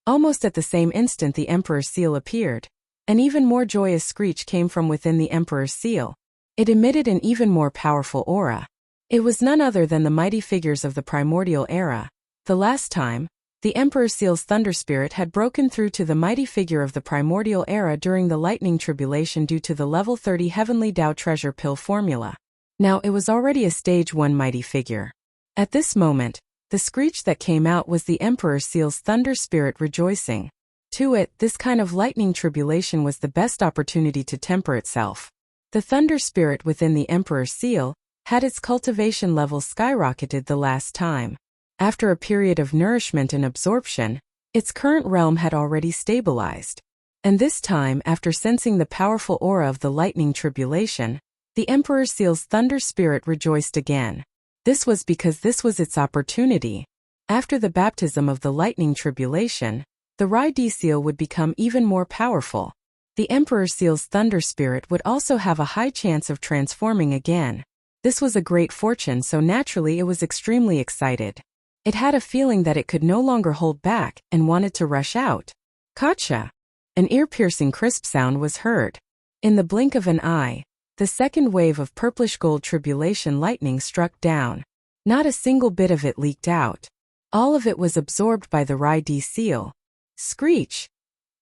Almost at the same instant the Emperor's seal appeared. An even more joyous screech came from within the Emperor's seal. It emitted an even more powerful aura. It was none other than the mighty figures of the primordial era. The last time, the Emperor Seal's thunder spirit had broken through to the mighty figure of the primordial era during the lightning tribulation due to the level 30 heavenly Tao treasure pill formula. Now it was already a stage 1 mighty figure. At this moment, the screech that came out was the Emperor Seal's thunder spirit rejoicing. To it, this kind of lightning tribulation was the best opportunity to temper itself. The thunder spirit within the Emperor Seal had its cultivation level skyrocketed the last time. After a period of nourishment and absorption, its current realm had already stabilized. And this time, after sensing the powerful aura of the lightning tribulation, the Emperor Seal's thunder spirit rejoiced again. This was because this was its opportunity. After the baptism of the lightning tribulation, the Rai-Di seal would become even more powerful. The Emperor Seal's thunder spirit would also have a high chance of transforming again. This was a great fortune, so naturally it was extremely excited. It had a feeling that it could no longer hold back and wanted to rush out. Gotcha! An ear-piercing crisp sound was heard. In the blink of an eye, the second wave of purplish gold tribulation lightning struck down. Not a single bit of it leaked out. All of it was absorbed by the Rai-Di seal. Screech!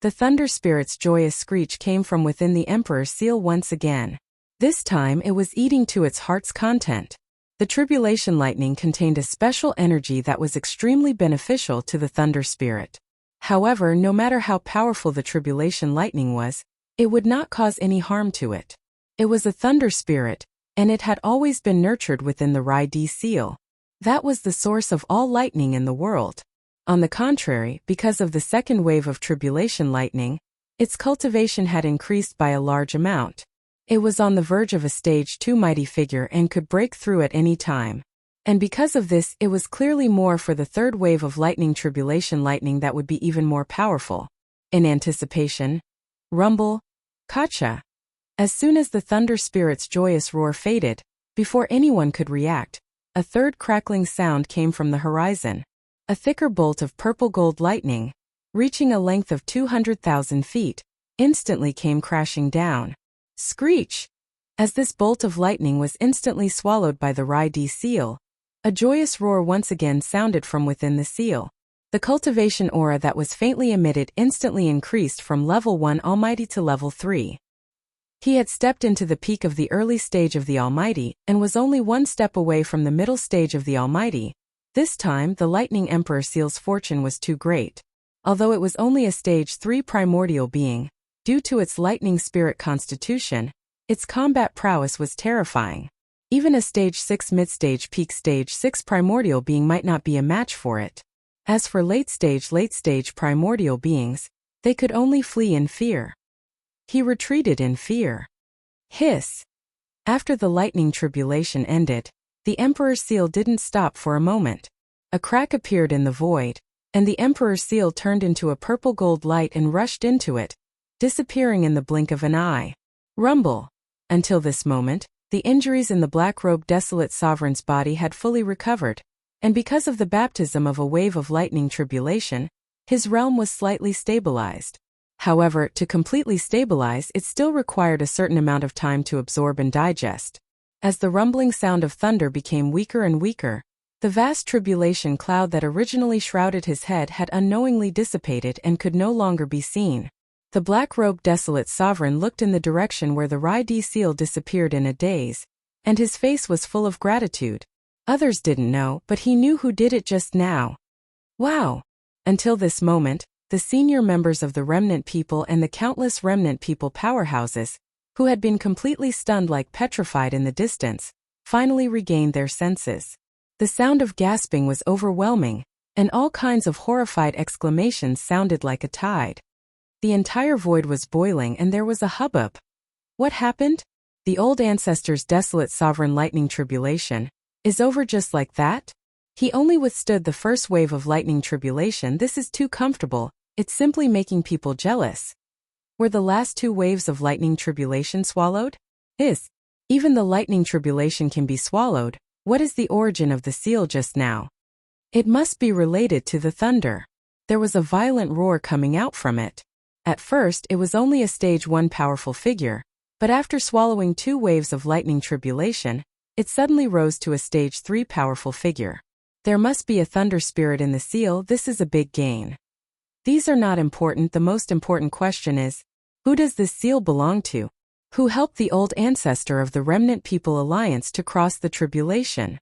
The thunder spirit's joyous screech came from within the Emperor's seal once again. This time it was eating to its heart's content. The tribulation lightning contained a special energy that was extremely beneficial to the thunder spirit. However, no matter how powerful the tribulation lightning was, it would not cause any harm to it. It was a thunder spirit, and it had always been nurtured within the Rai-Di seal. That was the source of all lightning in the world. On the contrary, because of the second wave of tribulation lightning, its cultivation had increased by a large amount. It was on the verge of a stage 2 mighty figure and could break through at any time. And because of this, it was clearly more for the third wave of lightning tribulation lightning that would be even more powerful. In anticipation, rumble, kacha. As soon as the thunder spirit's joyous roar faded, before anyone could react, a third crackling sound came from the horizon. A thicker bolt of purple gold lightning, reaching a length of 200,000 feet, instantly came crashing down. Screech! As this bolt of lightning was instantly swallowed by the Rai-D seal, a joyous roar once again sounded from within the seal. The cultivation aura that was faintly emitted instantly increased from level 1 Almighty to level 3. He had stepped into the peak of the early stage of the Almighty and was only one step away from the middle stage of the Almighty. This time the Lightning Emperor Seal's fortune was too great. Although it was only a stage 3 primordial being, due to its lightning spirit constitution, its combat prowess was terrifying. Even a stage 6 mid-stage peak stage 6 primordial being might not be a match for it. As for late-stage primordial beings, they could only flee in fear. He retreated in fear. Hiss! After the lightning tribulation ended, the Emperor's seal didn't stop for a moment. A crack appeared in the void, and the Emperor's seal turned into a purple gold light and rushed into it, disappearing in the blink of an eye. Rumble! Until this moment, the injuries in the black-robed desolate sovereign's body had fully recovered, and because of the baptism of a wave of lightning tribulation, his realm was slightly stabilized. However, to completely stabilize, it still required a certain amount of time to absorb and digest. As the rumbling sound of thunder became weaker and weaker, the vast tribulation cloud that originally shrouded his head had unknowingly dissipated and could no longer be seen. The black-robed desolate sovereign looked in the direction where the Rai-D seal disappeared in a daze, and his face was full of gratitude. Others didn't know, but he knew who did it just now. Wow! Until this moment, the senior members of the remnant people and the countless remnant people powerhouses, who had been completely stunned like petrified in the distance, finally regained their senses. The sound of gasping was overwhelming, and all kinds of horrified exclamations sounded like a tide. The entire void was boiling and there was a hubbub. What happened? The old ancestor's desolate sovereign lightning tribulation is over just like that? He only withstood the first wave of lightning tribulation. This is too comfortable, it's simply making people jealous. Were the last 2 waves of lightning tribulation swallowed? Even the lightning tribulation can be swallowed. What is the origin of the seal just now? It must be related to the thunder. There was a violent roar coming out from it. At first it was only a stage 1 powerful figure, but after swallowing 2 waves of lightning tribulation, it suddenly rose to a stage 3 powerful figure. There must be a thunder spirit in the seal. This is a big gain. These are not important. The most important question is, who does this seal belong to? Who helped the old ancestor of the Remnant People Alliance to cross the tribulation?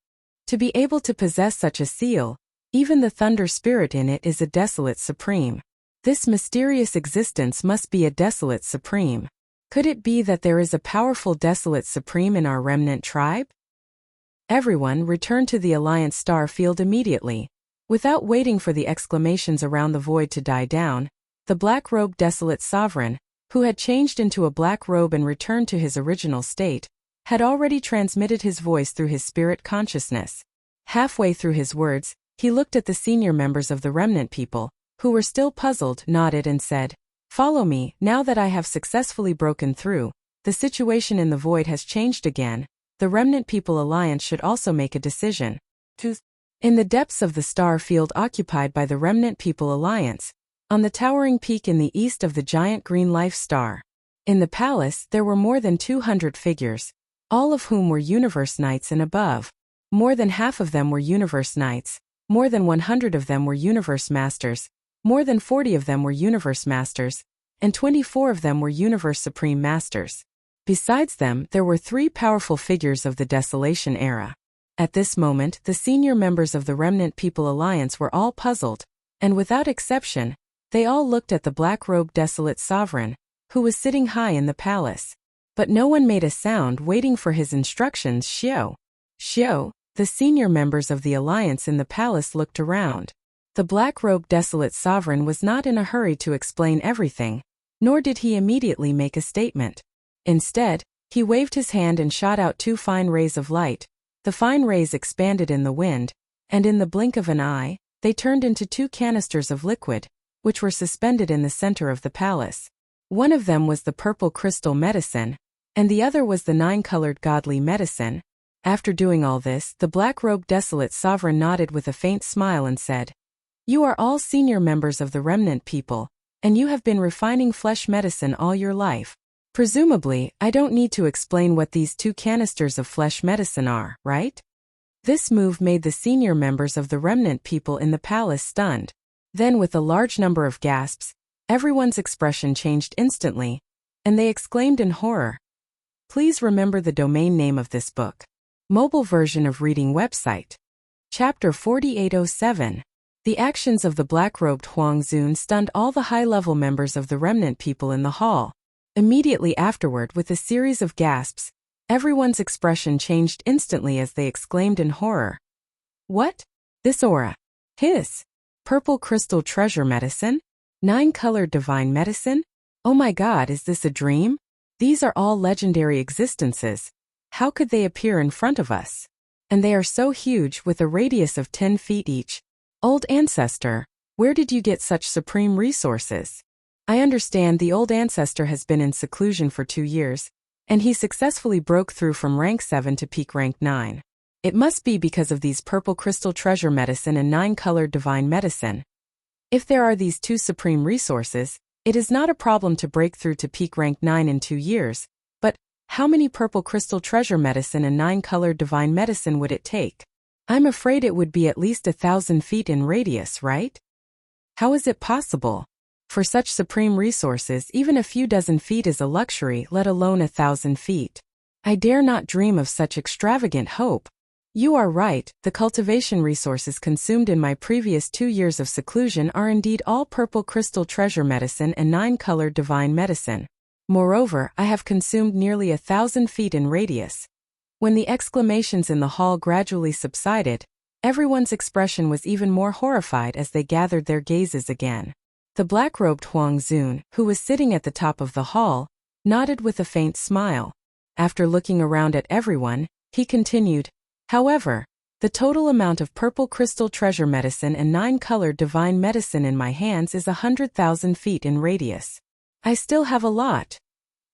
To be able to possess such a seal, even the thunder spirit in it is a desolate supreme. This mysterious existence must be a desolate supreme. Could it be that there is a powerful desolate supreme in our remnant tribe? Everyone returned to the Alliance star field immediately. Without waiting for the exclamations around the void to die down, the black-robed desolate sovereign, who had changed into a black robe and returned to his original state, had already transmitted his voice through his spirit consciousness. Halfway through his words, he looked at the senior members of the remnant people, who were still puzzled, nodded and said, "Follow me. Now that I have successfully broken through, the situation in the void has changed again. The Remnant People Alliance should also make a decision." In the depths of the star field occupied by the Remnant People Alliance, on the towering peak in the east of the giant green life star, in the palace there were more than 200 figures, all of whom were Universe Knights and above. More than half of them were Universe Knights, more than 100 of them were Universe Masters, more than 40 of them were Universe Masters, and 24 of them were Universe Supreme Masters. Besides them, there were 3 powerful figures of the Desolation era. At this moment, the senior members of the Remnant People Alliance were all puzzled, and without exception, they all looked at the black-robed desolate sovereign, who was sitting high in the palace. But no one made a sound, waiting for his instructions. Xiao. The senior members of the Alliance in the palace looked around. The black-robed desolate sovereign was not in a hurry to explain everything, nor did he immediately make a statement. Instead, he waved his hand and shot out 2 fine rays of light. The fine rays expanded in the wind, and in the blink of an eye, they turned into 2 canisters of liquid, which were suspended in the center of the palace. One of them was the purple crystal medicine, and the other was the 9-colored godly medicine. After doing all this, the black-robed desolate sovereign nodded with a faint smile and said, "You are all senior members of the remnant people, and you have been refining flesh medicine all your life. Presumably, I don't need to explain what these 2 canisters of flesh medicine are, right?" This move made the senior members of the remnant people in the palace stunned. Then, with a large number of gasps, everyone's expression changed instantly, and they exclaimed in horror. Please remember the domain name of this book. Mobile version of reading website. Chapter 4807. The actions of the black-robed Huang Zun stunned all the high-level members of the remnant people in the hall. Immediately afterward, with a series of gasps, everyone's expression changed instantly as they exclaimed in horror. What? This aura. His. Purple crystal treasure medicine? 9-colored divine medicine? Oh my God, is this a dream? These are all legendary existences. How could they appear in front of us? And they are so huge, with a radius of 10 feet each. Old ancestor, where did you get such supreme resources? I understand the old ancestor has been in seclusion for 2 years, and he successfully broke through from rank 7 to peak rank 9. It must be because of these purple crystal treasure medicine and 9-colored divine medicine. If there are these 2 supreme resources, it is not a problem to break through to peak rank 9 in 2 years, but how many purple crystal treasure medicine and 9-colored divine medicine would it take? I'm afraid it would be at least 1,000 feet in radius, right? How is it possible? For such supreme resources, even a few dozen feet is a luxury, let alone 1,000 feet. I dare not dream of such extravagant hope. You are right, the cultivation resources consumed in my previous 2 years of seclusion are indeed all purple crystal treasure medicine and 9-colored divine medicine. Moreover, I have consumed nearly 1,000 feet in radius. When the exclamations in the hall gradually subsided, everyone's expression was even more horrified as they gathered their gazes again. The black-robed Huang Zun, who was sitting at the top of the hall, nodded with a faint smile. After looking around at everyone, he continued, "However, the total amount of purple crystal treasure medicine and 9-colored divine medicine in my hands is 100,000 feet in radius. I still have a lot."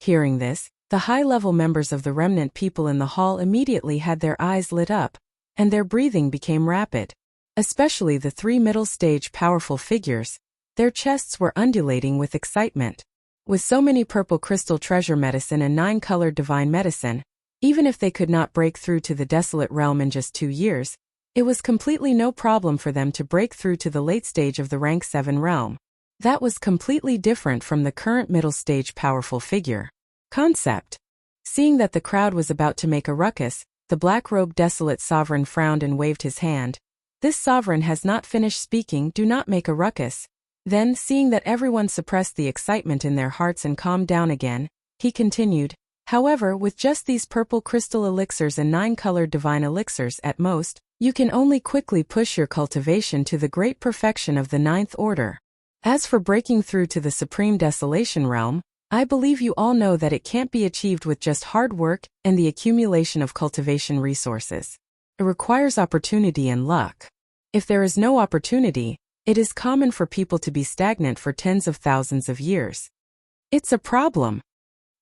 Hearing this, the high-level members of the remnant people in the hall immediately had their eyes lit up, and their breathing became rapid. Especially the 3 middle-stage powerful figures. Their chests were undulating with excitement. With so many purple crystal treasure medicine and 9-colored divine medicine, even if they could not break through to the desolate realm in just 2 years, it was completely no problem for them to break through to the late stage of the rank 7 realm. That was completely different from the current middle stage powerful figure. Concept. Seeing that the crowd was about to make a ruckus, the black-robed desolate sovereign frowned and waved his hand. This sovereign has not finished speaking, do not make a ruckus. Then, seeing that everyone suppressed the excitement in their hearts and calmed down again, he continued, "However, with just these purple crystal elixirs and 9-colored divine elixirs at most, you can only quickly push your cultivation to the great perfection of the 9th order. As for breaking through to the supreme desolation realm, I believe you all know that it can't be achieved with just hard work and the accumulation of cultivation resources. It requires opportunity and luck. If there is no opportunity, it is common for people to be stagnant for tens of thousands of years. It's a problem."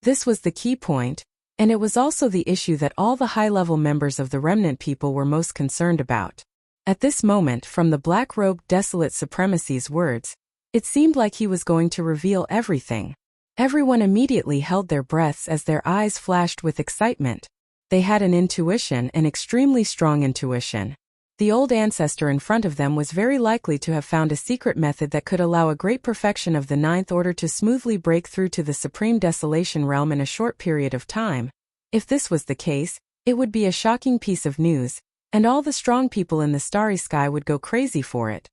This was the key point, and it was also the issue that all the high-level members of the remnant people were most concerned about. At this moment, from the black-robed desolate supremacy's words, it seemed like he was going to reveal everything. Everyone immediately held their breaths as their eyes flashed with excitement. They had an intuition, an extremely strong intuition. The old ancestor in front of them was very likely to have found a secret method that could allow a great perfection of the 9th order to smoothly break through to the supreme desolation realm in a short period of time. If this was the case, it would be a shocking piece of news, and all the strong people in the starry sky would go crazy for it.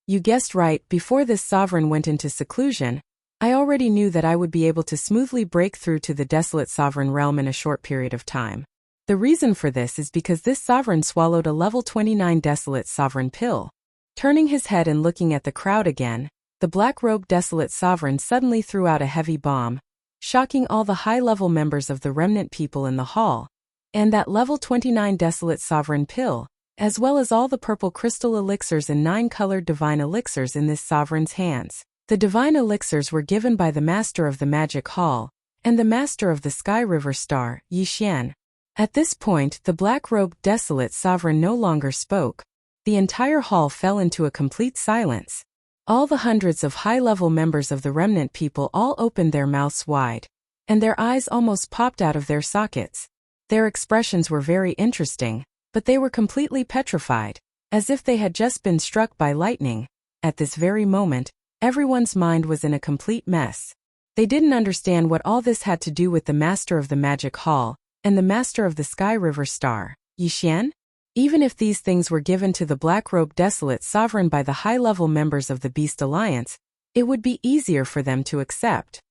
You guessed right, before this sovereign went into seclusion, I already knew that I would be able to smoothly break through to the desolate sovereign realm in a short period of time. The reason for this is because this sovereign swallowed a level 29 desolate sovereign pill. Turning his head and looking at the crowd again, the black-robed desolate sovereign suddenly threw out a heavy bomb, shocking all the high-level members of the remnant people in the hall, and that level 29 desolate sovereign pill, as well as all the purple crystal elixirs and 9 colored divine elixirs in this sovereign's hands. The divine elixirs were given by the master of the magic hall, and the master of the Sky River Star, Yi Xian. At this point, the black-robed desolate sovereign no longer spoke. The entire hall fell into a complete silence. All the hundreds of high-level members of the remnant people all opened their mouths wide, and their eyes almost popped out of their sockets. Their expressions were very interesting, but they were completely petrified, as if they had just been struck by lightning. At this very moment, everyone's mind was in a complete mess. They didn't understand what all this had to do with the master of the magic hall and the master of the Sky River Star, Yi Xian. Even if these things were given to the black-robed desolate sovereign by the high-level members of the Beast Alliance, it would be easier for them to accept.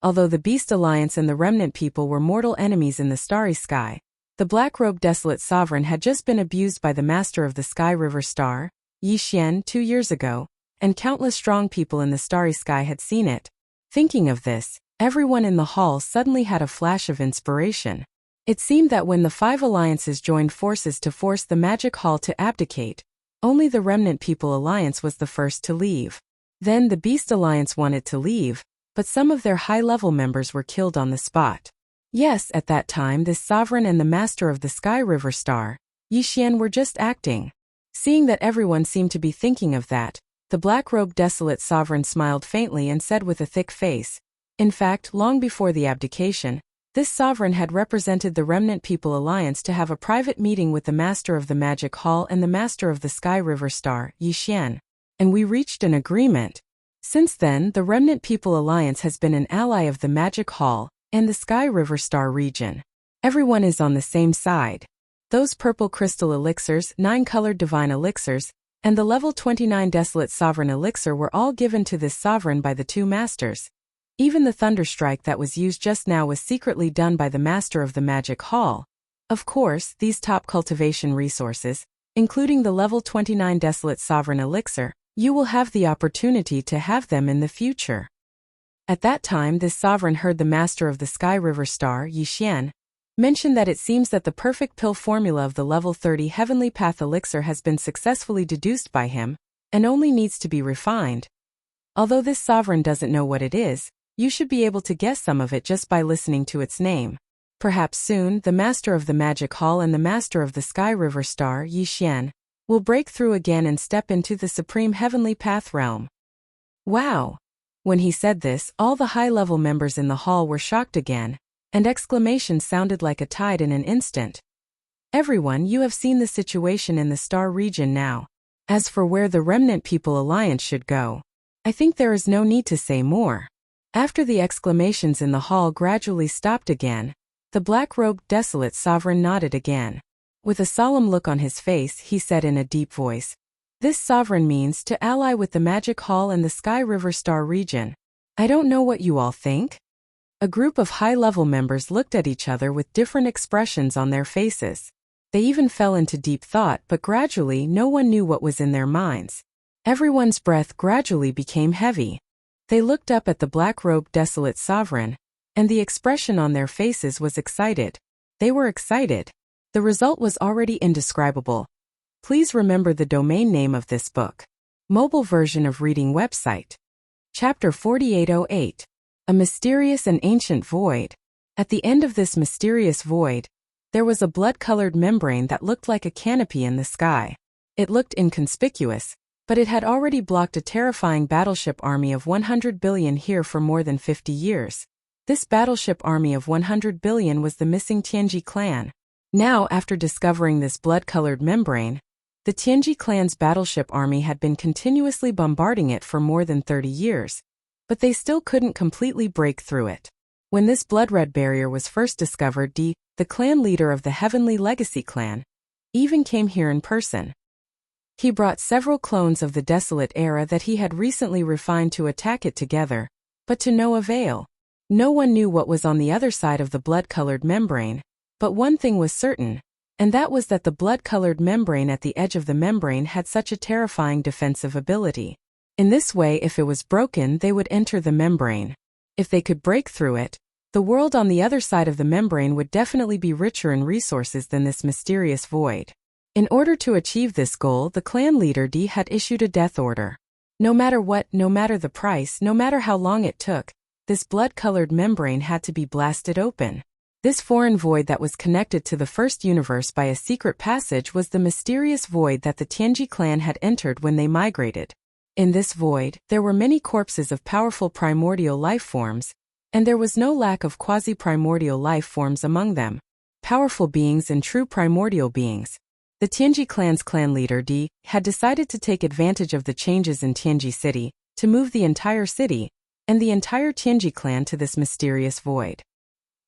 Although the Beast Alliance and the remnant people were mortal enemies in the starry sky, the black-robed desolate sovereign had just been abused by the master of the Sky River Star, Yi Xian, 2 years ago, and countless strong people in the starry sky had seen it. Thinking of this, everyone in the hall suddenly had a flash of inspiration. It seemed that when the 5 alliances joined forces to force the magic hall to abdicate, only the remnant people alliance was the first to leave. Then the Beast Alliance wanted to leave, but some of their high-level members were killed on the spot. Yes, at that time this sovereign and the master of the Sky River Star, Yi Xian, were just acting. Seeing that everyone seemed to be thinking of that, the black-robed desolate sovereign smiled faintly and said with a thick face, in fact, long before the abdication, this sovereign had represented the Remnant People Alliance to have a private meeting with the master of the Magic Hall and the master of the Sky River Star, Yi Xian, and we reached an agreement. Since then, the Remnant People Alliance has been an ally of the Magic Hall and the Sky River Star region. Everyone is on the same side. Those purple crystal elixirs, 9-colored divine elixirs, and the level 29 desolate sovereign elixir were all given to this sovereign by the 2 masters. Even the thunderstrike that was used just now was secretly done by the master of the Magic Hall. Of course, these top cultivation resources, including the level 29 desolate sovereign elixir, you will have the opportunity to have them in the future. At that time, this sovereign heard the master of the Sky River Star, Yi Xian, mention that it seems that the perfect pill formula of the level 30 Heavenly Path elixir has been successfully deduced by him, and only needs to be refined. Although this sovereign doesn't know what it is, you should be able to guess some of it just by listening to its name. Perhaps soon, the master of the Magic Hall and the master of the Sky River Star, Yi Xian, will break through again and step into the supreme Heavenly Path realm. Wow! When he said this, all the high-level members in the hall were shocked again, and exclamations sounded like a tide in an instant. Everyone, you have seen the situation in the Star region now. As for where the Remnant People Alliance should go, I think there is no need to say more. After the exclamations in the hall gradually stopped again, the black-robed desolate sovereign nodded again. With a solemn look on his face, he said in a deep voice, "This sovereign means to ally with the Magic Hall and the Sky River Star region. I don't know what you all think." A group of high-level members looked at each other with different expressions on their faces. They even fell into deep thought, but gradually no one knew what was in their minds. Everyone's breath gradually became heavy. They looked up at the black-robed desolate sovereign, and the expression on their faces was excited. They were excited. The result was already indescribable. Please remember the domain name of this book. Mobile version of reading website. Chapter 4808. A mysterious and ancient void. At the end of this mysterious void, there was a blood-colored membrane that looked like a canopy in the sky. It looked inconspicuous, but it had already blocked a terrifying battleship army of 100 billion here for more than 50 years. This battleship army of 100 billion was the missing Tianji clan. Now, after discovering this blood-colored membrane, the Tianji clan's battleship army had been continuously bombarding it for more than 30 years, but they still couldn't completely break through it. When this blood-red barrier was first discovered, the clan leader of the Heavenly Legacy clan, even came here in person. He brought several clones of the Desolate Era that he had recently refined to attack it together, but to no avail. No one knew what was on the other side of the blood-colored membrane, but one thing was certain. and that was that the blood-colored membrane at the edge of the membrane had such a terrifying defensive ability. In this way, if it was broken, they would enter the membrane. If they could break through it, the world on the other side of the membrane would definitely be richer in resources than this mysterious void. In order to achieve this goal, the clan leader D had issued a death order. No matter what, no matter the price, no matter how long it took, this blood-colored membrane had to be blasted open. This foreign void that was connected to the first universe by a secret passage was the mysterious void that the Tianji clan had entered when they migrated. In this void, there were many corpses of powerful primordial life forms, and there was no lack of quasi-primordial life forms among them. Powerful beings and true primordial beings. The Tianji clan's clan leader D had decided to take advantage of the changes in Tianji City, to move the entire city, and the entire Tianji clan to this mysterious void.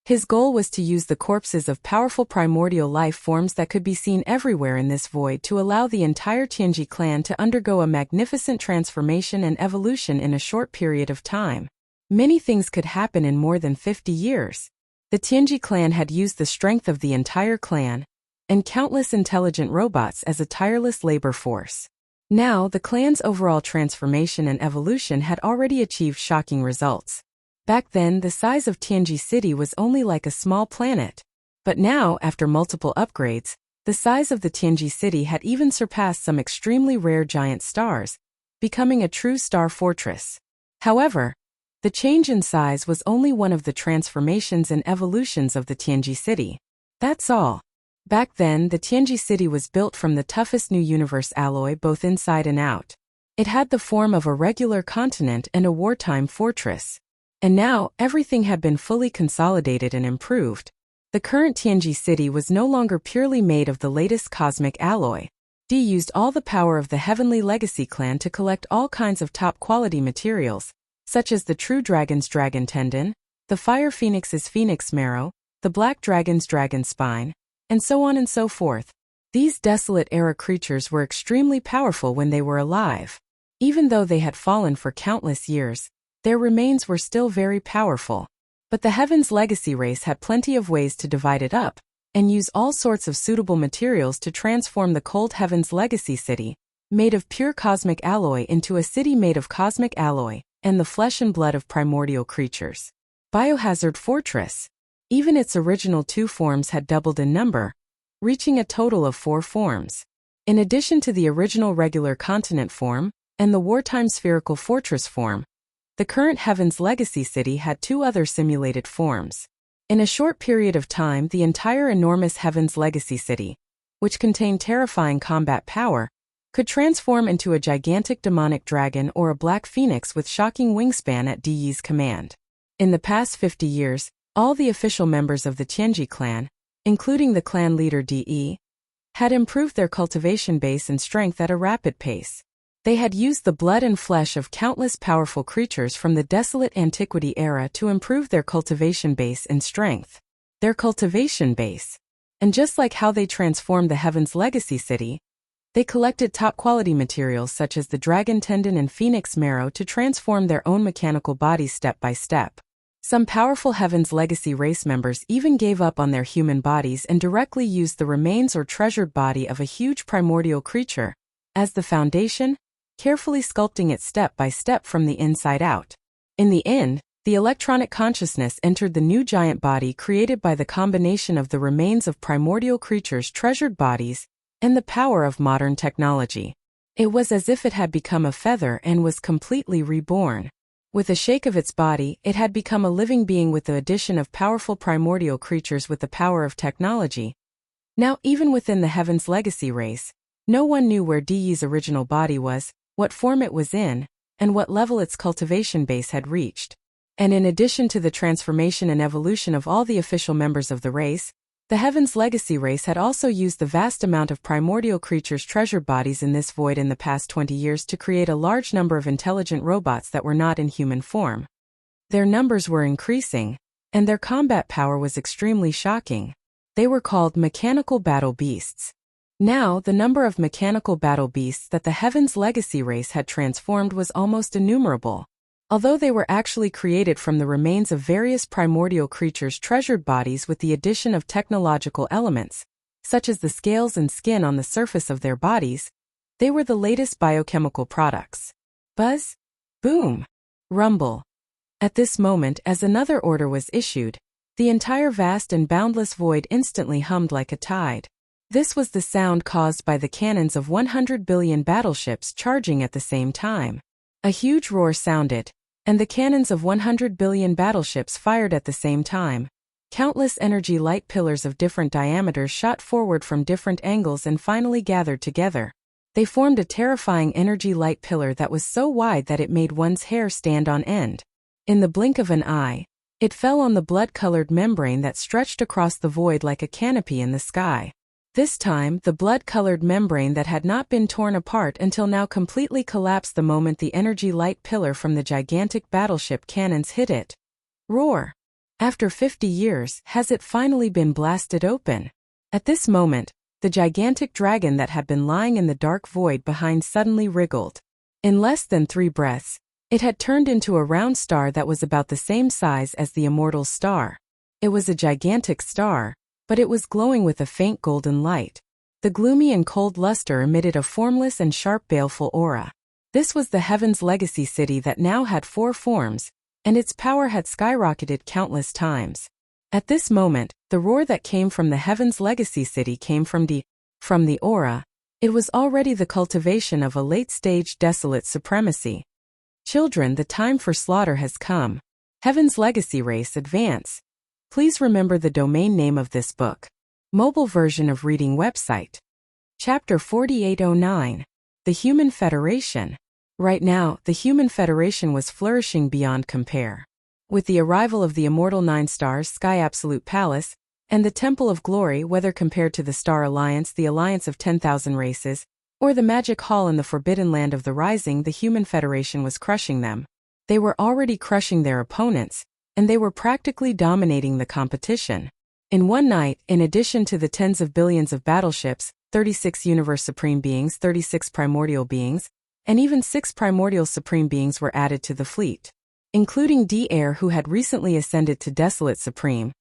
His goal was to use the corpses of powerful primordial life forms that could be seen everywhere in this void to allow the entire Tianji clan to undergo a magnificent transformation and evolution in a short period of time. Many things could happen in more than 50 years. The Tianji clan had used the strength of the entire clan and countless intelligent robots as a tireless labor force. Now, the clan's overall transformation and evolution had already achieved shocking results. Back then, the size of Tianji City was only like a small planet. But now, after multiple upgrades, the size of the Tianji City had even surpassed some extremely rare giant stars, becoming a true star fortress. However, the change in size was only one of the transformations and evolutions of the Tianji City. That's all. Back then, the Tianji City was built from the toughest new universe alloy both inside and out. It had the form of a regular continent and a wartime fortress. And now, everything had been fully consolidated and improved. The current Tianji City was no longer purely made of the latest cosmic alloy. D used all the power of the Heavenly Legacy clan to collect all kinds of top-quality materials, such as the True Dragon's dragon tendon, the Fire Phoenix's phoenix marrow, the Black Dragon's dragon spine, and so on and so forth. These desolate-era creatures were extremely powerful when they were alive. Even though they had fallen for countless years, their remains were still very powerful. But the Heaven's Legacy race had plenty of ways to divide it up, and use all sorts of suitable materials to transform the cold Heaven's Legacy city, made of pure cosmic alloy, into a city made of cosmic alloy, and the flesh and blood of primordial creatures. Biohazard Fortress. Even its original 2 forms had doubled in number, reaching a total of 4 forms. In addition to the original regular continent form, and the wartime spherical fortress form, the current Heaven's Legacy city had 2 other simulated forms. In a short period of time, the entire enormous Heaven's Legacy city, which contained terrifying combat power, could transform into a gigantic demonic dragon or a black phoenix with shocking wingspan at Di's command. In the past 50 years, all the official members of the Tianji clan, including the clan leader De, had improved their cultivation base and strength at a rapid pace. They had used the blood and flesh of countless powerful creatures from the desolate antiquity era to improve their cultivation base and strength. Their cultivation base. And just like how they transformed the Heaven's Legacy city, they collected top-quality materials such as the dragon tendon and phoenix marrow to transform their own mechanical bodies step by step. Some powerful Heaven's Legacy race members even gave up on their human bodies and directly used the remains or treasured body of a huge primordial creature as the foundation, carefully sculpting it step by step from the inside out. In the end, the electronic consciousness entered the new giant body created by the combination of the remains of primordial creatures' treasured bodies and the power of modern technology. It was as if it had become a feather and was completely reborn. With a shake of its body, it had become a living being with the addition of powerful primordial creatures with the power of technology. Now, even within the Heaven's Legacy race, no one knew where De's original body was, what form it was in, and what level its cultivation base had reached. And in addition to the transformation and evolution of all the official members of the race, the Heaven's Legacy race had also used the vast amount of primordial creatures' treasured bodies in this void in the past 20 years to create a large number of intelligent robots that were not in human form. Their numbers were increasing, and their combat power was extremely shocking. They were called mechanical battle beasts. Now, the number of mechanical battle beasts that the Heaven's Legacy race had transformed was almost innumerable. Although they were actually created from the remains of various primordial creatures' treasured bodies with the addition of technological elements, such as the scales and skin on the surface of their bodies. They were the latest biochemical products. Buzz, boom, rumble. At this moment, as another order was issued, the entire vast and boundless void instantly hummed like a tide. This was the sound caused by the cannons of 100 billion battleships charging at the same time. A huge roar sounded, and the cannons of 100 billion battleships fired at the same time. Countless energy light pillars of different diameters shot forward from different angles and finally gathered together. They formed a terrifying energy light pillar that was so wide that it made one's hair stand on end. In the blink of an eye, it fell on the blood-colored membrane that stretched across the void like a canopy in the sky. This time, the blood-colored membrane that had not been torn apart until now completely collapsed the moment the energy light pillar from the gigantic battleship cannons hit it. Roar! After 50 years, has it finally been blasted open? At this moment, the gigantic dragon that had been lying in the dark void behind suddenly wriggled. In less than 3 breaths, it had turned into a round star that was about the same size as the immortal star. It was a gigantic star, but it was glowing with a faint golden light. The gloomy and cold luster emitted a formless and sharp baleful aura. This was the Heaven's Legacy City that now had 4 forms, and its power had skyrocketed countless times. At this moment, the roar that came from the Heaven's Legacy City came from the aura. It was already the cultivation of a late-stage desolate supremacy. Children, the time for slaughter has come. Heaven's Legacy Race Advance. Please remember the domain name of this book. Mobile version of reading website. Chapter 4809. The Human Federation. Right now, the Human Federation was flourishing beyond compare. With the arrival of the immortal 9 stars Sky Absolute Palace, and the Temple of Glory, whether compared to the Star Alliance, the Alliance of 10,000 Races, or the Magic Hall in the Forbidden Land of the Rising, the Human Federation was crushing them. They were already crushing their opponents, and they were practically dominating the competition. In one night, in addition to the tens of billions of battleships, 36 Universe Supreme Beings, 36 Primordial Beings, and even 6 Primordial Supreme Beings were added to the fleet, including D-Air, who had recently ascended to Desolate Supreme.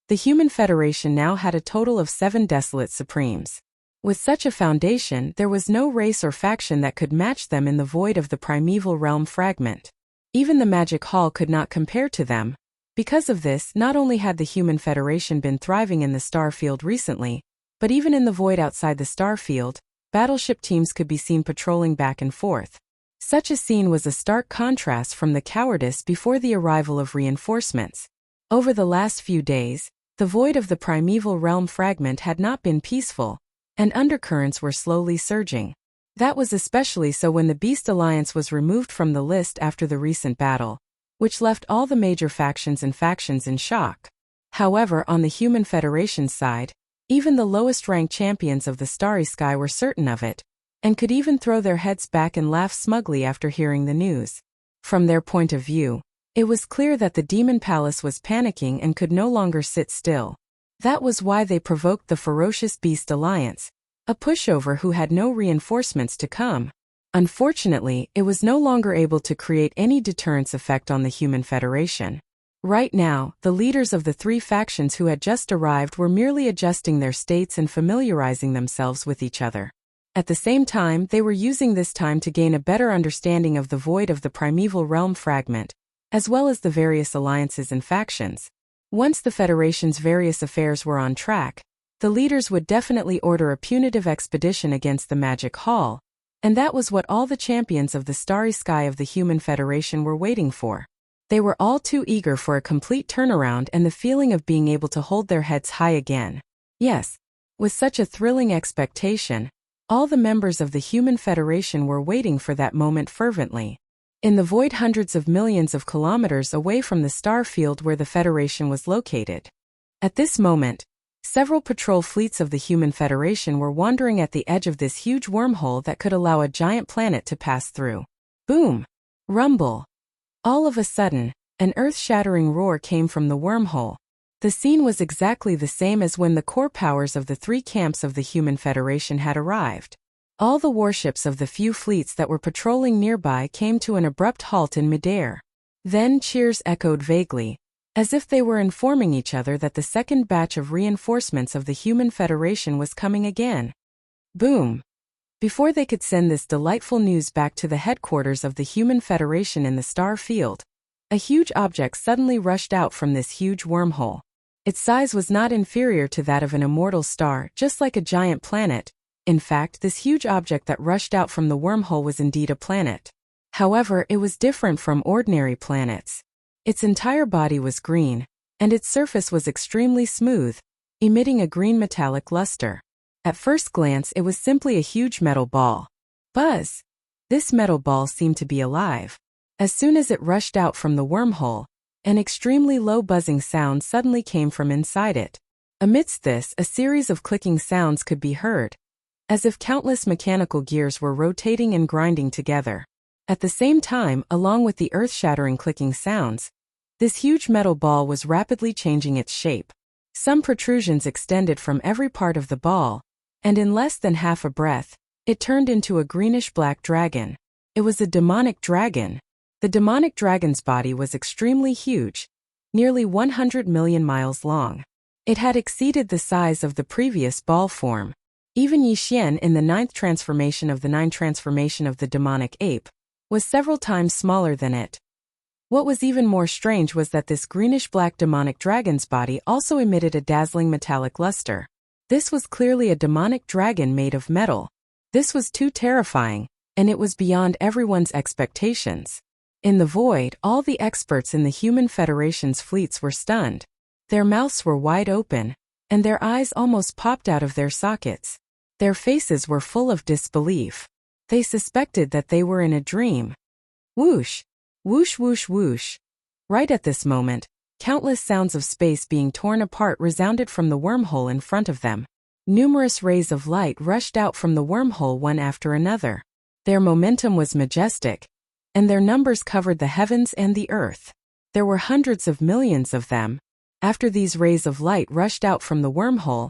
The Human Federation now had a total of 7 Desolate Supremes. With such a foundation, there was no race or faction that could match them in the void of the primeval realm fragment. Even the Magic Hall could not compare to them. Because of this, not only had the Human Federation been thriving in the star field recently, but even in the void outside the star field, battleship teams could be seen patrolling back and forth. Such a scene was a stark contrast from the cowardice before the arrival of reinforcements. Over the last few days, the void of the primeval realm fragment had not been peaceful, and undercurrents were slowly surging. That was especially so when the Beast Alliance was removed from the list after the recent battle, which left all the major factions in shock. However, on the Human Federation's side, even the lowest-ranked champions of the starry sky were certain of it, and could even throw their heads back and laugh smugly after hearing the news. From their point of view, it was clear that the Demon Palace was panicking and could no longer sit still. That was why they provoked the ferocious Beast Alliance, a pushover who had no reinforcements to come. Unfortunately, it was no longer able to create any deterrence effect on the Human Federation. Right now, the leaders of the 3 factions who had just arrived were merely adjusting their states and familiarizing themselves with each other. At the same time, they were using this time to gain a better understanding of the void of the primeval realm fragment, as well as the various alliances and factions. Once the Federation's various affairs were on track, the leaders would definitely order a punitive expedition against the Magic Hall, and that was what all the champions of the starry sky of the Human Federation were waiting for. They were all too eager for a complete turnaround and the feeling of being able to hold their heads high again. Yes, with such a thrilling expectation, all the members of the Human Federation were waiting for that moment fervently. In the void hundreds of millions of kilometers away from the star field where the Federation was located. At this moment, several patrol fleets of the Human Federation were wandering at the edge of this huge wormhole that could allow a giant planet to pass through. Boom! Rumble! All of a sudden, an earth-shattering roar came from the wormhole. The scene was exactly the same as when the core powers of the 3 camps of the Human Federation had arrived. All the warships of the few fleets that were patrolling nearby came to an abrupt halt in midair. Then cheers echoed vaguely, as if they were informing each other that the second batch of reinforcements of the Human Federation was coming again. Boom! Before they could send this delightful news back to the headquarters of the Human Federation in the star field, a huge object suddenly rushed out from this huge wormhole. Its size was not inferior to that of an immortal star, just like a giant planet. In fact, this huge object that rushed out from the wormhole was indeed a planet. However, it was different from ordinary planets. Its entire body was green, and its surface was extremely smooth, emitting a green metallic luster. At first glance, it was simply a huge metal ball. Buzz! This metal ball seemed to be alive. As soon as it rushed out from the wormhole, an extremely low buzzing sound suddenly came from inside it. Amidst this, a series of clicking sounds could be heard, as if countless mechanical gears were rotating and grinding together. At the same time, along with the earth-shattering clicking sounds, this huge metal ball was rapidly changing its shape. Some protrusions extended from every part of the ball, and in less than half a breath, it turned into a greenish-black dragon. It was a demonic dragon. The demonic dragon's body was extremely huge, nearly 100 million miles long. It had exceeded the size of the previous ball form. Even Yixian, in the ninth transformation of the demonic ape, was several times smaller than it. What was even more strange was that this greenish-black demonic dragon's body also emitted a dazzling metallic luster. This was clearly a demonic dragon made of metal. This was too terrifying, and it was beyond everyone's expectations. In the void, all the experts in the Human Federation's fleets were stunned. Their mouths were wide open, and their eyes almost popped out of their sockets. Their faces were full of disbelief. They suspected that they were in a dream. Whoosh! Whoosh whoosh whoosh! Right at this moment, countless sounds of space being torn apart resounded from the wormhole in front of them. Numerous rays of light rushed out from the wormhole one after another. Their momentum was majestic, and their numbers covered the heavens and the earth. There were hundreds of millions of them. After these rays of light rushed out from the wormhole,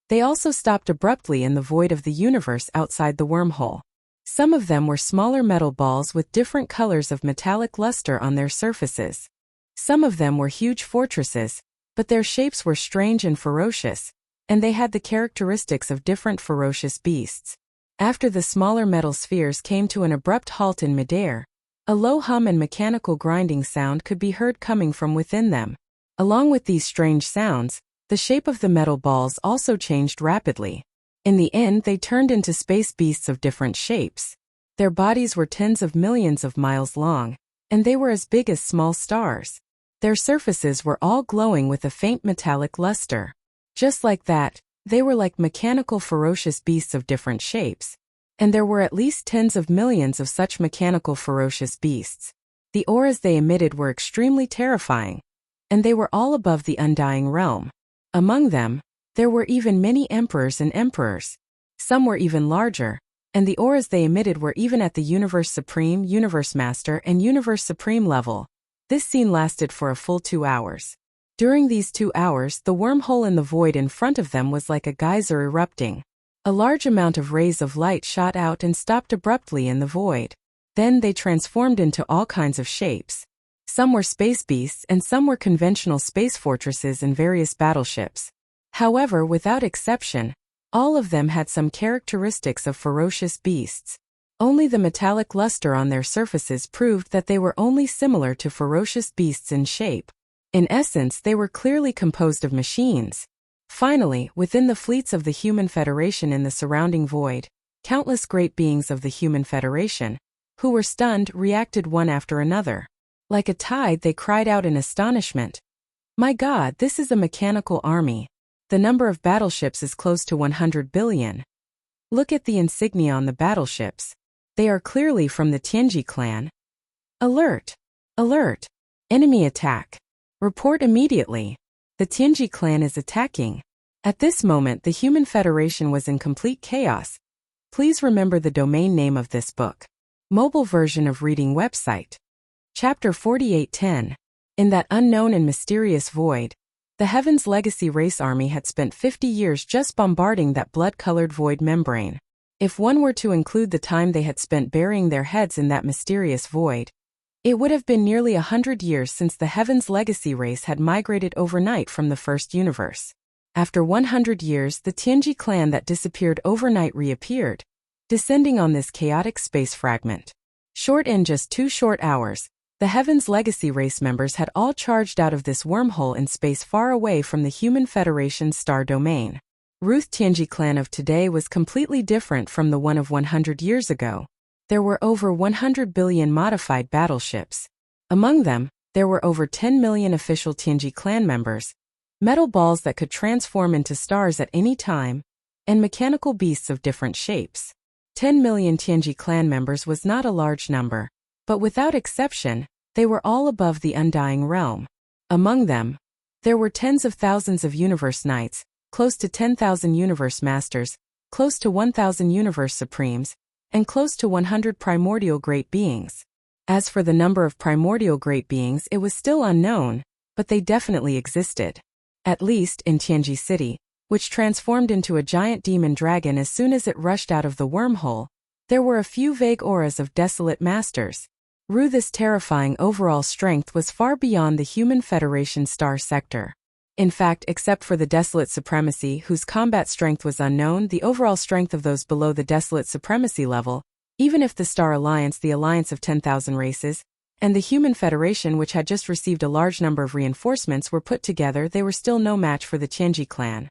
they also stopped abruptly in the void of the universe outside the wormhole. Some of them were smaller metal balls with different colors of metallic luster on their surfaces. Some of them were huge fortresses, but their shapes were strange and ferocious, and they had the characteristics of different ferocious beasts. After the smaller metal spheres came to an abrupt halt in midair, a low hum and mechanical grinding sound could be heard coming from within them. Along with these strange sounds, the shape of the metal balls also changed rapidly. In the end, they turned into space beasts of different shapes. Their bodies were tens of millions of miles long, and they were as big as small stars. Their surfaces were all glowing with a faint metallic luster. Just like that, they were like mechanical ferocious beasts of different shapes. And there were at least tens of millions of such mechanical ferocious beasts. The auras they emitted were extremely terrifying, and they were all above the undying realm. Among them, there were even many emperors and emperors. Some were even larger, and the auras they emitted were even at the Universe Supreme, Universe Master, and Universe Supreme level. This scene lasted for a full 2 hours. During these 2 hours, the wormhole in the void in front of them was like a geyser erupting. A large amount of rays of light shot out and stopped abruptly in the void. Then they transformed into all kinds of shapes. Some were space beasts and some were conventional space fortresses and various battleships. However, without exception, all of them had some characteristics of ferocious beasts. Only the metallic luster on their surfaces proved that they were only similar to ferocious beasts in shape. In essence, they were clearly composed of machines. Finally, within the fleets of the Human Federation in the surrounding void, countless great beings of the Human Federation, who were stunned, reacted one after another. Like a tide, they cried out in astonishment. My God, this is a mechanical army. The number of battleships is close to 100 billion. Look at the insignia on the battleships. They are clearly from the Tianji clan. Alert! Alert! Enemy attack! Report immediately. The Tianji clan is attacking. At this moment, the Human Federation was in complete chaos. Please remember the domain name of this book. Mobile version of reading website. Chapter 4810. In that unknown and mysterious void, the Heaven's Legacy Race Army had spent 50 years just bombarding that blood-colored void membrane. If one were to include the time they had spent burying their heads in that mysterious void, It would have been nearly 100 years since the Heaven's Legacy race had migrated overnight from the first universe. After 100 years, the Tianji clan that disappeared overnight reappeared, descending on this chaotic space fragment. Short in just 2 short hours, the Heaven's Legacy race members had all charged out of this wormhole in space far away from the Human Federation's star domain. Ruth Tianji clan of today was completely different from the one of 100 years ago. There were over 100 billion modified battleships. Among them, there were over 10 million official Tianji clan members, metal balls that could transform into stars at any time, and mechanical beasts of different shapes. 10 million Tianji clan members was not a large number, but without exception, they were all above the undying realm. Among them, there were tens of thousands of universe knights, close to 10,000 universe masters, close to 1,000 universe supremes, and close to 100 primordial great beings. As for the number of primordial great beings, it was still unknown, but they definitely existed. At least in Tianji City, which transformed into a giant demon dragon as soon as it rushed out of the wormhole, there were a few vague auras of desolate masters. This terrifying overall strength was far beyond the Human Federation star sector. In fact, except for the Desolate Supremacy, whose combat strength was unknown, the overall strength of those below the Desolate Supremacy level, even if the Star Alliance, the alliance of 10,000 races, and the Human Federation, which had just received a large number of reinforcements, were put together, they were still no match for the Tianji clan.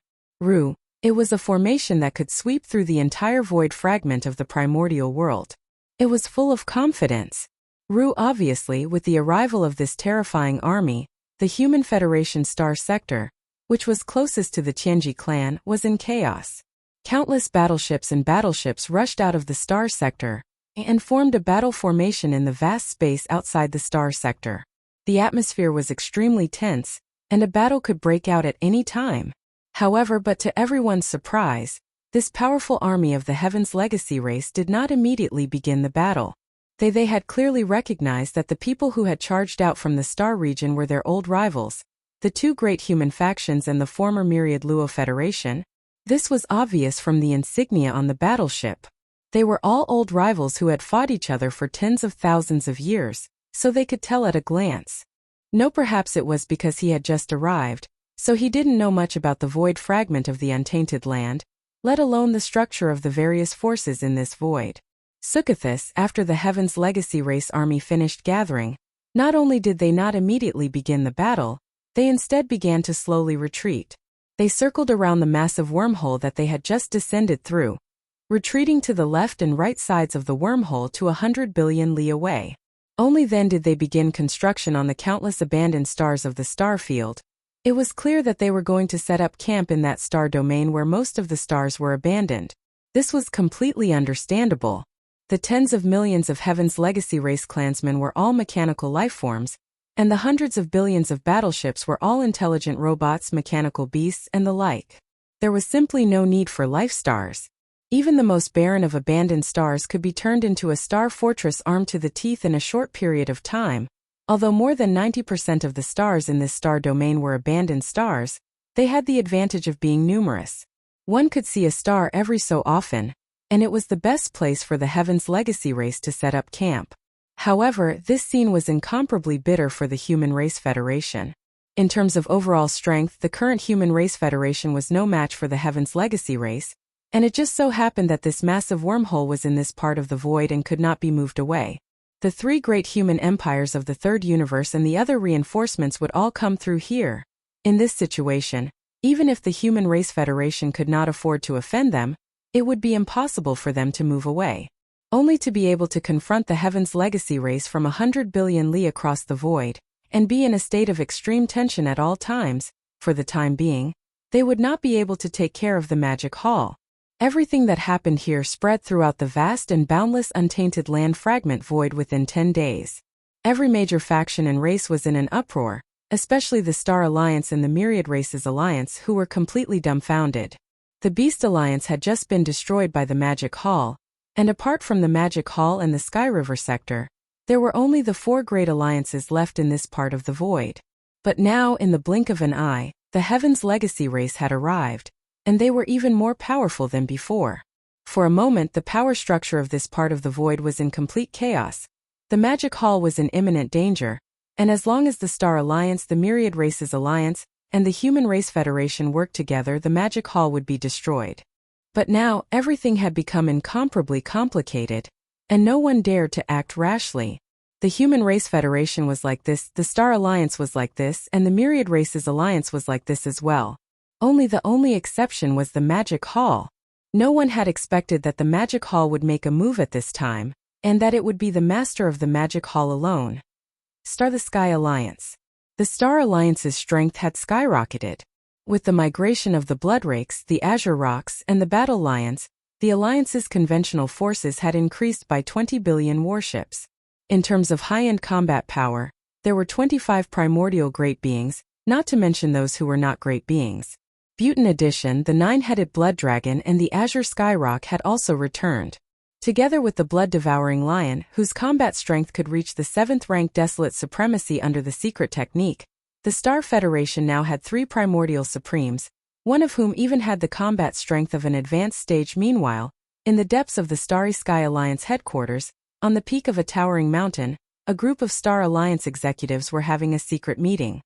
It was a formation that could sweep through the entire void fragment of the primordial world. It was full of confidence. Obviously, with the arrival of this terrifying army, the Human Federation star sector, which was closest to the Tianji clan, was in chaos. Countless battleships and battleships rushed out of the star sector and formed a battle formation in the vast space outside the star sector. The atmosphere was extremely tense, and a battle could break out at any time. However, but to everyone's surprise, this powerful army of the Heaven's Legacy race did not immediately begin the battle. They had clearly recognized that the people who had charged out from the star region were their old rivals, the two great human factions and the former Myriad Luo Federation. This was obvious from the insignia on the battleship. They were all old rivals who had fought each other for tens of thousands of years, so they could tell at a glance. No, perhaps it was because he had just arrived, so he didn't know much about the void fragment of the untainted land, let alone the structure of the various forces in this void. Sukathis, after the Heaven's Legacy race army finished gathering, not only did they not immediately begin the battle, they instead began to slowly retreat. They circled around the massive wormhole that they had just descended through, retreating to the left and right sides of the wormhole to 100 billion li away. Only then did they begin construction on the countless abandoned stars of the star field. It was clear that they were going to set up camp in that star domain where most of the stars were abandoned. This was completely understandable. The tens of millions of Heaven's Legacy race clansmen were all mechanical lifeforms, and the hundreds of billions of battleships were all intelligent robots, mechanical beasts, and the like. There was simply no need for life stars. Even the most barren of abandoned stars could be turned into a star fortress armed to the teeth in a short period of time. Although more than 90% of the stars in this star domain were abandoned stars, they had the advantage of being numerous. One could see a star every so often, and it was the best place for the Heaven's Legacy race to set up camp. However, this scene was incomparably bitter for the Human Race Federation. In terms of overall strength, the current Human Race Federation was no match for the Heaven's Legacy race, and it just so happened that this massive wormhole was in this part of the void and could not be moved away. The three great human empires of the third universe and the other reinforcements would all come through here. In this situation, even if the Human Race Federation could not afford to offend them, it would be impossible for them to move away. Only to be able to confront the Heaven's Legacy race from 100 billion li across the void, and be in a state of extreme tension at all times. For the time being, they would not be able to take care of the magic hall. Everything that happened here spread throughout the vast and boundless untainted land fragment void within 10 days. Every major faction and race was in an uproar, especially the Star Alliance and the Myriad Races Alliance, who were completely dumbfounded. The Beast Alliance had just been destroyed by the Magic Hall, and apart from the Magic Hall and the Sky River sector, there were only the 4 great alliances left in this part of the void. But now, in the blink of an eye, the Heaven's Legacy race had arrived, and they were even more powerful than before. For a moment, the power structure of this part of the void was in complete chaos. The Magic Hall was in imminent danger, and as long as the Star Alliance, the Myriad Races Alliance, and the Human Race Federation worked together, the Magic Hall would be destroyed. But now, everything had become incomparably complicated, and no one dared to act rashly. The Human Race Federation was like this, the Star Alliance was like this, and the Myriad Races Alliance was like this as well. The only exception was the Magic Hall. No one had expected that the Magic Hall would make a move at this time, and that it would be the master of the Magic Hall alone. The Sky Alliance. The Star Alliance's strength had skyrocketed. With the migration of the Bloodrakes, the Azure Rocks, and the Battle Lions, the Alliance's conventional forces had increased by 20 billion warships. In terms of high-end combat power, there were 25 primordial great beings, not to mention those who were not great beings. In addition, the nine-headed Blood Dragon and the Azure Skyrock had also returned. Together with the Blood-Devouring Lion, whose combat strength could reach the 7th rank Desolate Supremacy under the secret technique, the Star Federation now had 3 primordial supremes, one of whom even had the combat strength of an advanced stage. Meanwhile, in the depths of the Starry Sky Alliance headquarters, on the peak of a towering mountain, a group of Star Alliance executives were having a secret meeting.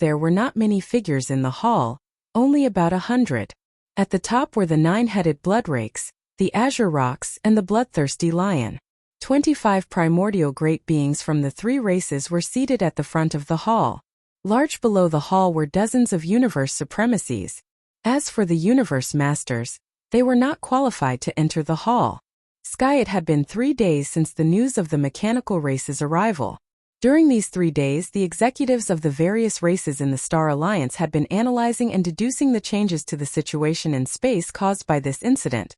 There were not many figures in the hall, only about 100. At the top were the 9-headed Bloodrakes, the Azure Rocks, and the Bloodthirsty Lion. 25 primordial great beings from the 3 races were seated at the front of the hall. Large below the hall were dozens of universe supremacies. As for the universe masters, they were not qualified to enter the hall. It had been 3 days since the news of the mechanical race's arrival. During these 3 days, the executives of the various races in the Star Alliance had been analyzing and deducing the changes to the situation in space caused by this incident.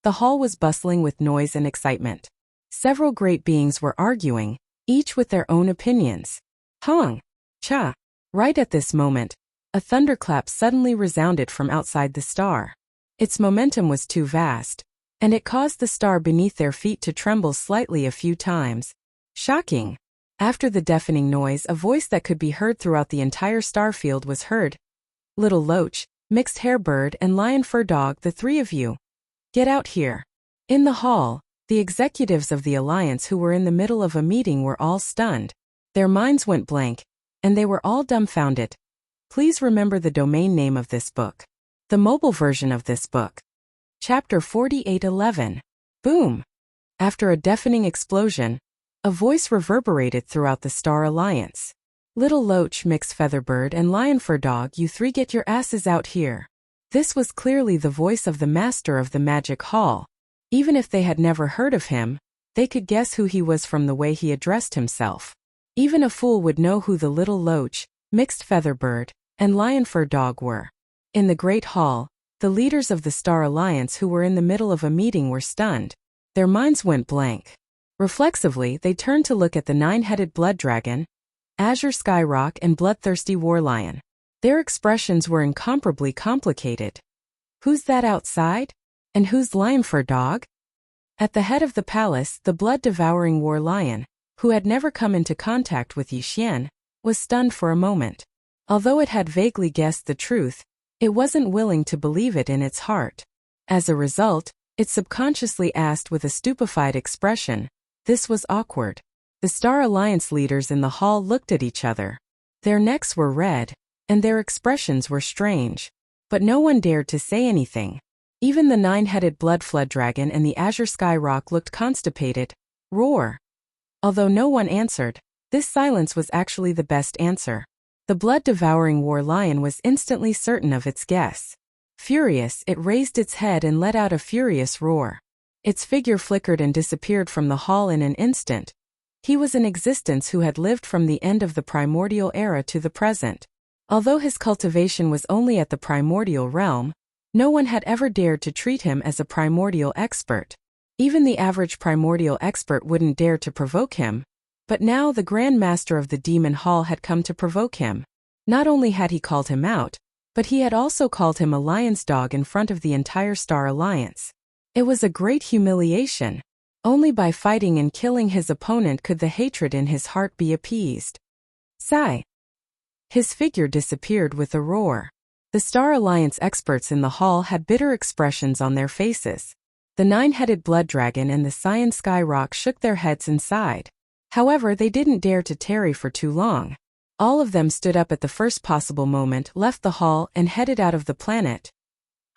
The hall was bustling with noise and excitement. Several great beings were arguing, each with their own opinions. Hong! Cha! Right at this moment, a thunderclap suddenly resounded from outside the star. Its momentum was too vast, and it caused the star beneath their feet to tremble slightly a few times. Shocking! After the deafening noise, a voice that could be heard throughout the entire starfield was heard. Little Loach, Mixed Hair Bird, and Lion Fur Dog, the 3 of you. Get out here. In the hall, the executives of the Alliance who were in the middle of a meeting were all stunned. Their minds went blank, and they were all dumbfounded. Please remember the domain name of this book. The mobile version of this book. Chapter 4811. Boom! After a deafening explosion, a voice reverberated throughout the Star Alliance. Little Loach, Mixed Featherbird, and Lion Fur Dog, you 3 get your asses out here. This was clearly the voice of the master of the Magic Hall. Even if they had never heard of him, they could guess who he was from the way he addressed himself. Even a fool would know who the Little Loach, Mixed Featherbird, and Lion Fur Dog were. In the Great Hall, the leaders of the Star Alliance who were in the middle of a meeting were stunned. Their minds went blank. Reflexively, they turned to look at the 9-headed Blood Dragon, Azure Skyrock, and Bloodthirsty War Lion. Their expressions were incomparably complicated. Who's that outside? And who's Lion Fur Dog? At the head of the palace, the blood-devouring War Lion, who had never come into contact with Yi Xian, was stunned for a moment. Although it had vaguely guessed the truth, it wasn't willing to believe it in its heart. As a result, it subconsciously asked with a stupefied expression. This was awkward. The Star Alliance leaders in the hall looked at each other. Their necks were red, and their expressions were strange. But no one dared to say anything. Even the 9-headed Blood Flood Dragon and the Azure Skyrock looked constipated. Roar! Although no one answered, this silence was actually the best answer. The blood-devouring War Lion was instantly certain of its guess. Furious, it raised its head and let out a furious roar. Its figure flickered and disappeared from the hall in an instant. He was an existence who had lived from the end of the primordial era to the present. Although his cultivation was only at the primordial realm, no one had ever dared to treat him as a primordial expert. Even the average primordial expert wouldn't dare to provoke him. But now the Grand Master of the Demon Hall had come to provoke him. Not only had he called him out, but he had also called him a lion's dog in front of the entire Star Alliance. It was a great humiliation. Only by fighting and killing his opponent could the hatred in his heart be appeased. Sigh. His figure disappeared with a roar. The Star Alliance experts in the hall had bitter expressions on their faces. The 9-headed Blood Dragon and the Cyan Skyrock shook their heads and sighed. However, they didn't dare to tarry for too long. All of them stood up at the first possible moment, left the hall, and headed out of the planet.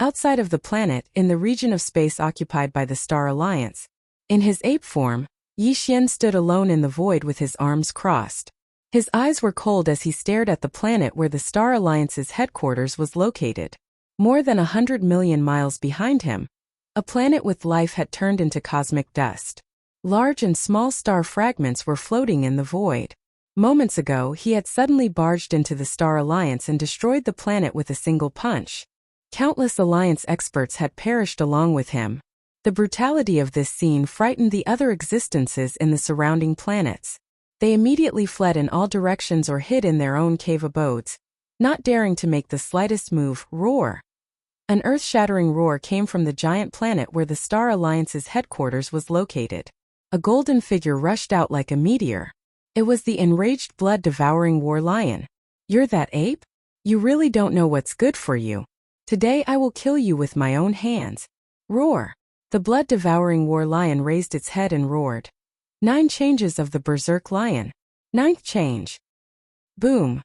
Outside of the planet, in the region of space occupied by the Star Alliance, in his ape form, Yi Xian stood alone in the void with his arms crossed. His eyes were cold as he stared at the planet where the Star Alliance's headquarters was located. More than 100 million miles behind him, a planet with life had turned into cosmic dust. Large and small star fragments were floating in the void. Moments ago, he had suddenly barged into the Star Alliance and destroyed the planet with a single punch. Countless Alliance experts had perished along with him. The brutality of this scene frightened the other existences in the surrounding planets. They immediately fled in all directions or hid in their own cave abodes, not daring to make the slightest move. Roar! An earth-shattering roar came from the giant planet where the Star Alliance's headquarters was located. A golden figure rushed out like a meteor. It was the enraged blood-devouring war lion. "You're that ape? You really don't know what's good for you. Today I will kill you with my own hands." Roar! The blood-devouring war lion raised its head and roared. 9 changes of the berserk lion. 9th change. Boom!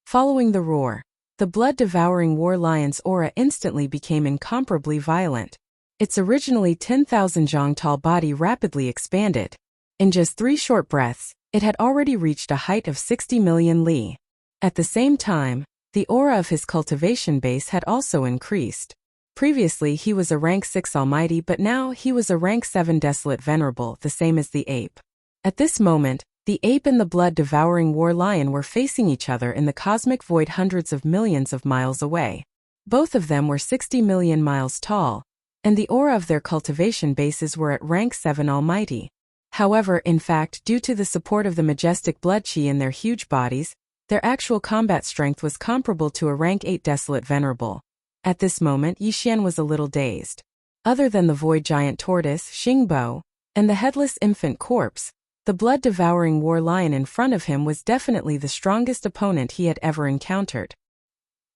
Following the roar, the blood-devouring war lion's aura instantly became incomparably violent. Its originally 10,000 zhang tall body rapidly expanded. In just 3 short breaths, it had already reached a height of 60 million li. At the same time, the aura of his cultivation base had also increased. Previously he was a rank 6 almighty, but now he was a rank 7 desolate venerable, the same as the ape. At this moment, the ape and the blood-devouring war lion were facing each other in the cosmic void hundreds of millions of miles away. Both of them were 60 million miles tall, and the aura of their cultivation bases were at rank 7 almighty. However, in fact, due to the support of the majestic blood chi in their huge bodies, their actual combat strength was comparable to a rank 8 desolate venerable. At this moment, Yi Xian was a little dazed. Other than the void giant tortoise, Xingbo, and the headless infant corpse, the blood-devouring war lion in front of him was definitely the strongest opponent he had ever encountered.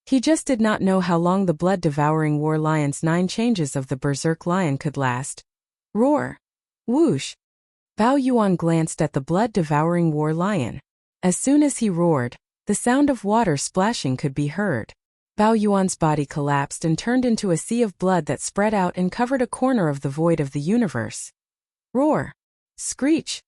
He just did not know how long the blood-devouring war lion's 9 changes of the berserk lion could last. Roar! Whoosh! Bao Yuan glanced at the blood-devouring war lion. As soon as he roared, the sound of water splashing could be heard. Bao Yuan's body collapsed and turned into a sea of blood that spread out and covered a corner of the void of the universe. Roar! Screech!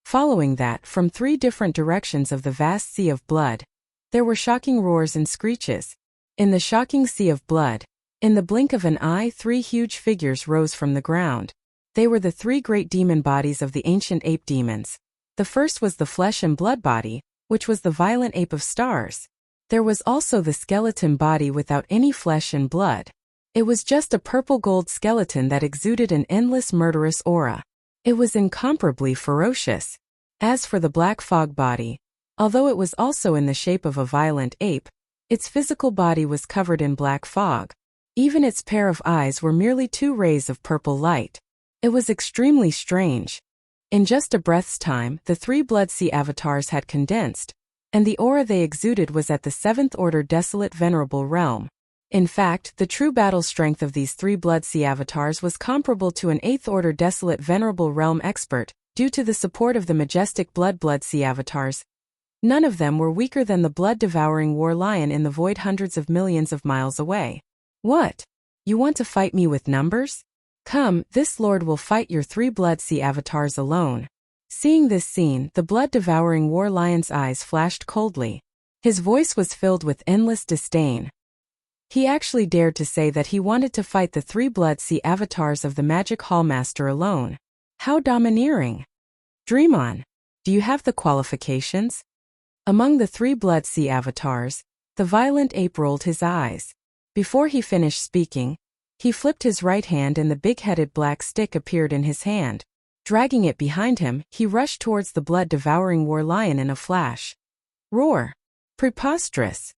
Following that, from 3 different directions of the vast sea of blood, there were shocking roars and screeches. In the shocking sea of blood, in the blink of an eye, 3 huge figures rose from the ground. They were the 3 great demon bodies of the ancient ape demons. The first was the flesh and blood body, which was the violent ape of stars. There was also the skeleton body without any flesh and blood. It was just a purple-gold skeleton that exuded an endless murderous aura. It was incomparably ferocious. As for the black fog body, although it was also in the shape of a violent ape, its physical body was covered in black fog. Even its pair of eyes were merely 2 rays of purple light. It was extremely strange. In just a breath's time, the 3 Blood Sea avatars had condensed, and the aura they exuded was at the 7th order desolate venerable realm. In fact, the true battle strength of these 3 Blood Sea avatars was comparable to an 8th order desolate venerable realm expert, due to the support of the majestic Blood Sea avatars. None of them were weaker than the blood-devouring war lion in the void hundreds of millions of miles away. What? You want to fight me with numbers? Come, this lord will fight your 3 Blood Sea avatars alone. Seeing this scene, the blood-devouring war lion's eyes flashed coldly. His voice was filled with endless disdain. He actually dared to say that he wanted to fight the 3 Blood Sea avatars of the Magic Hallmaster alone. How domineering! Dream on. Do you have the qualifications? Among the 3 Blood Sea avatars, the violent ape rolled his eyes. Before he finished speaking, he flipped his right hand and the big-headed black stick appeared in his hand. Dragging it behind him, he rushed towards the blood-devouring war lion in a flash. Roar! Preposterous!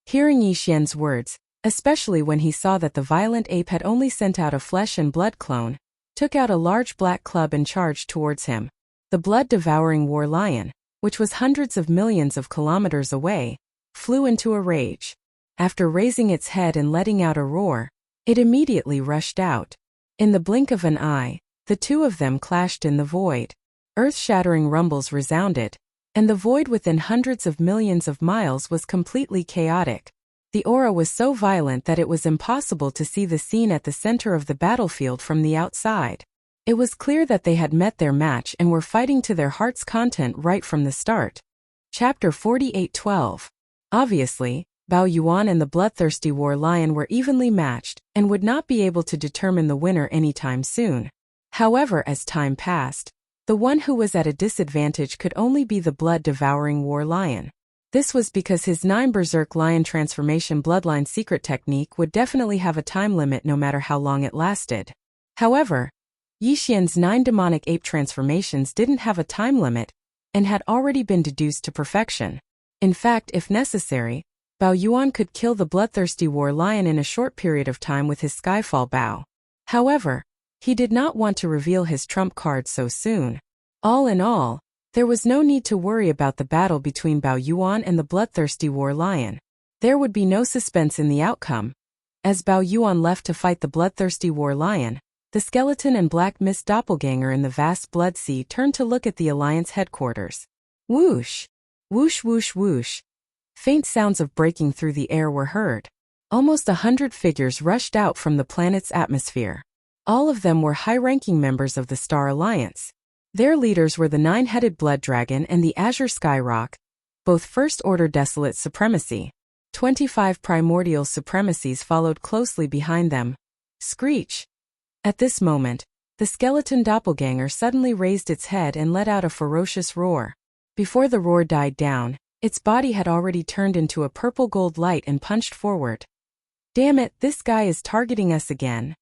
Hearing Yi Xian's words, especially when he saw that the violent ape had only sent out a flesh and blood clone, took out a large black club and charged towards him. The blood-devouring war lion, which was hundreds of millions of kilometers away, flew into a rage. After raising its head and letting out a roar, it immediately rushed out. In the blink of an eye, the 2 of them clashed in the void. Earth-shattering rumbles resounded, and the void within hundreds of millions of miles was completely chaotic. The aura was so violent that it was impossible to see the scene at the center of the battlefield from the outside. It was clear that they had met their match and were fighting to their heart's content right from the start. Chapter 48:12. Obviously, Bao Yuan and the bloodthirsty war lion were evenly matched and would not be able to determine the winner anytime soon. However, as time passed, the one who was at a disadvantage could only be the blood-devouring war lion. This was because his 9 Berserk Lion transformation bloodline secret technique would definitely have a time limit no matter how long it lasted. However, Yixian's 9 demonic ape transformations didn't have a time limit and had already been deduced to perfection. In fact, if necessary, Bao Yuan could kill the bloodthirsty war lion in a short period of time with his Skyfall Bao. However, he did not want to reveal his trump card so soon. All in all, there was no need to worry about the battle between Bao Yuan and the bloodthirsty war lion. There would be no suspense in the outcome. As Bao Yuan left to fight the bloodthirsty war lion, the skeleton and Black Mist doppelganger in the vast blood sea turned to look at the Alliance headquarters. Whoosh! Whoosh whoosh whoosh! Faint sounds of breaking through the air were heard. Almost 100 figures rushed out from the planet's atmosphere. All of them were high-ranking members of the Star Alliance. Their leaders were the 9-headed Blood Dragon and the Azure Skyrock, both First-Order Desolate Supremacy. 25 Primordial Supremacies followed closely behind them. Screech! At this moment, the skeleton doppelganger suddenly raised its head and let out a ferocious roar. Before the roar died down, its body had already turned into a purple-gold light and punched forward. Damn it, this guy is targeting us again.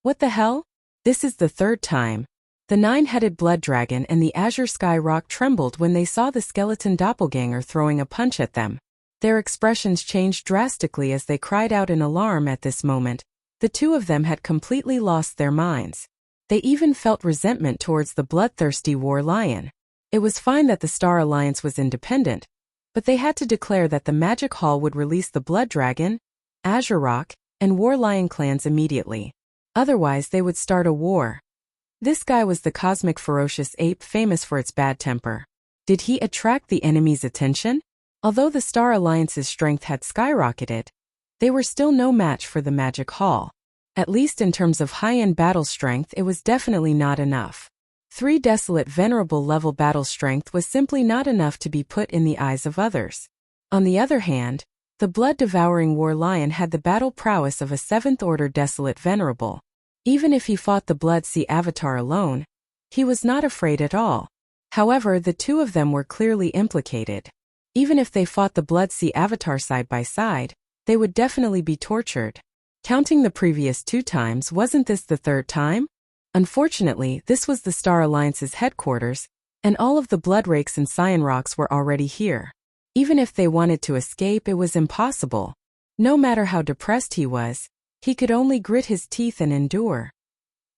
What the hell? This is the 3rd time. The 9-headed Blood Dragon and the Azure Skyrock trembled when they saw the skeleton doppelganger throwing a punch at them. Their expressions changed drastically as they cried out in alarm at this moment. The two of them had completely lost their minds. They even felt resentment towards the bloodthirsty war lion. It was fine that the Star Alliance was independent, but they had to declare that the Magic Hall would release the Blood Dragon, Azure Rock, and War Lion clans immediately. Otherwise, they would start a war. This guy was the cosmic ferocious ape famous for its bad temper. Did he attract the enemy's attention? Although the Star Alliance's strength had skyrocketed, they were still no match for the Magic Hall. At least in terms of high-end battle strength, it was definitely not enough. 3 desolate venerable level battle strength was simply not enough to be put in the eyes of others. On the other hand, the blood-devouring war lion had the battle prowess of a 7th order desolate venerable. Even if he fought the Blood Sea Avatar alone, he was not afraid at all. However, the two of them were clearly implicated. Even if they fought the Blood Sea Avatar side by side, they would definitely be tortured. Counting the previous 2 times, wasn't this the 3rd time? Unfortunately, this was the Star Alliance's headquarters, and all of the Bloodrakes and Cyan Rocks were already here. Even if they wanted to escape, it was impossible. No matter how depressed he was, he could only grit his teeth and endure.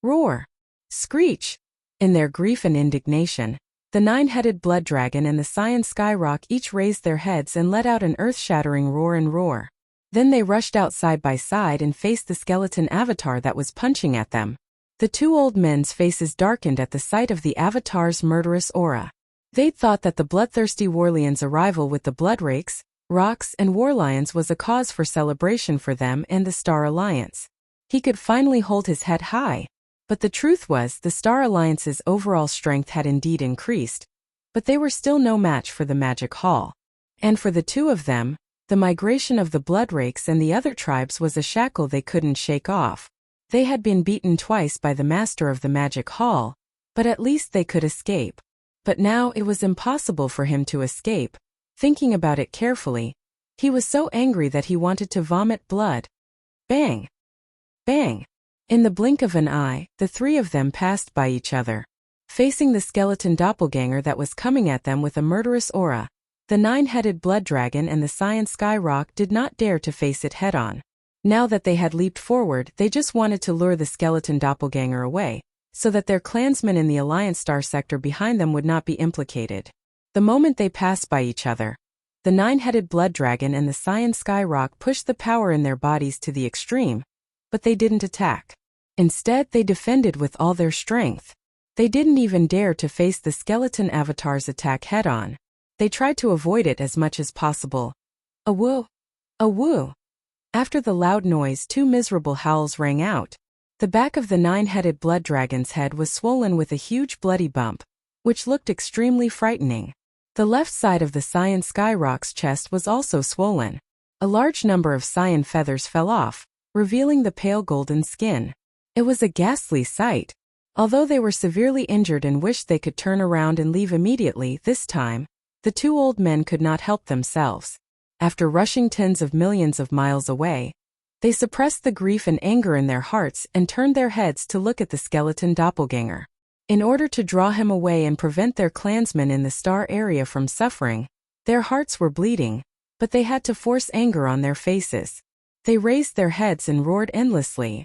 Roar! Screech! In their grief and indignation, the 9-headed Blood Dragon and the Cyan Skyrock each raised their heads and let out an earth-shattering roar and roar. Then they rushed out side by side and faced the skeleton avatar that was punching at them. The 2 old men's faces darkened at the sight of the avatar's murderous aura. They'd thought that the bloodthirsty warlion's arrival with the Bloodrakes, Rocks, and Warlions was a cause for celebration for them and the Star Alliance. He could finally hold his head high. But the truth was, the Star Alliance's overall strength had indeed increased, but they were still no match for the Magic Hall. And for the 2 of them, the migration of the Bloodrakes and the other tribes was a shackle they couldn't shake off. They had been beaten twice by the master of the Magic Hall, but at least they could escape. But now it was impossible for him to escape. Thinking about it carefully, he was so angry that he wanted to vomit blood. Bang! Bang! In the blink of an eye, the 3 of them passed by each other. Facing the skeleton doppelganger that was coming at them with a murderous aura, the 9-headed Blood Dragon and the Cyan Skyrock did not dare to face it head-on. Now that they had leaped forward, they just wanted to lure the skeleton doppelganger away, so that their clansmen in the Alliance Star sector behind them would not be implicated. The moment they passed by each other, the 9-headed Blood Dragon and the Cyan Skyrock pushed the power in their bodies to the extreme, but they didn't attack. Instead, they defended with all their strength. They didn't even dare to face the skeleton avatar's attack head-on. They tried to avoid it as much as possible. A woo! A woo! After the loud noise, 2 miserable howls rang out. The back of the 9-headed blood dragon's head was swollen with a huge bloody bump, which looked extremely frightening. The left side of the Cyan Skyrock's chest was also swollen. A large number of cyan feathers fell off, revealing the pale golden skin. It was a ghastly sight. Although they were severely injured and wished they could turn around and leave immediately, this time, the 2 old men could not help themselves. After rushing tens of millions of miles away, they suppressed the grief and anger in their hearts and turned their heads to look at the skeleton doppelganger. In order to draw him away and prevent their clansmen in the star area from suffering, their hearts were bleeding, but they had to force anger on their faces. They raised their heads and roared endlessly.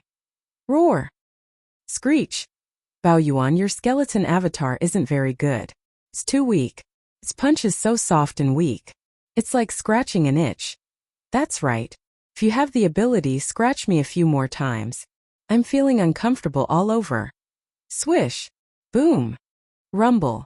Roar! Screech! Bao Yuan, your skeleton avatar isn't very good. It's too weak. Its punch is so soft and weak. It's like scratching an itch. That's right. If you have the ability, scratch me a few more times. I'm feeling uncomfortable all over. Swish! Boom! Rumble!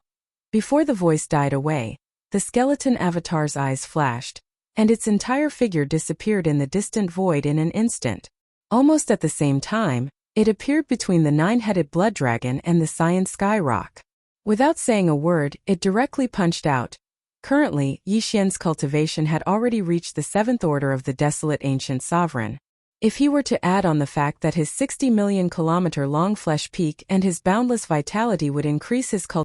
Before the voice died away, the skeleton avatar's eyes flashed, and its entire figure disappeared in the distant void in an instant. Almost at the same time, it appeared between the 9-headed blood dragon and the Cyan Skyrock. Without saying a word, it directly punched out. Currently, Yi Xian's cultivation had already reached the 7th order of the desolate ancient sovereign. If he were to add on the fact that his 60 million kilometer long flesh peak and his boundless vitality would increase his cultivation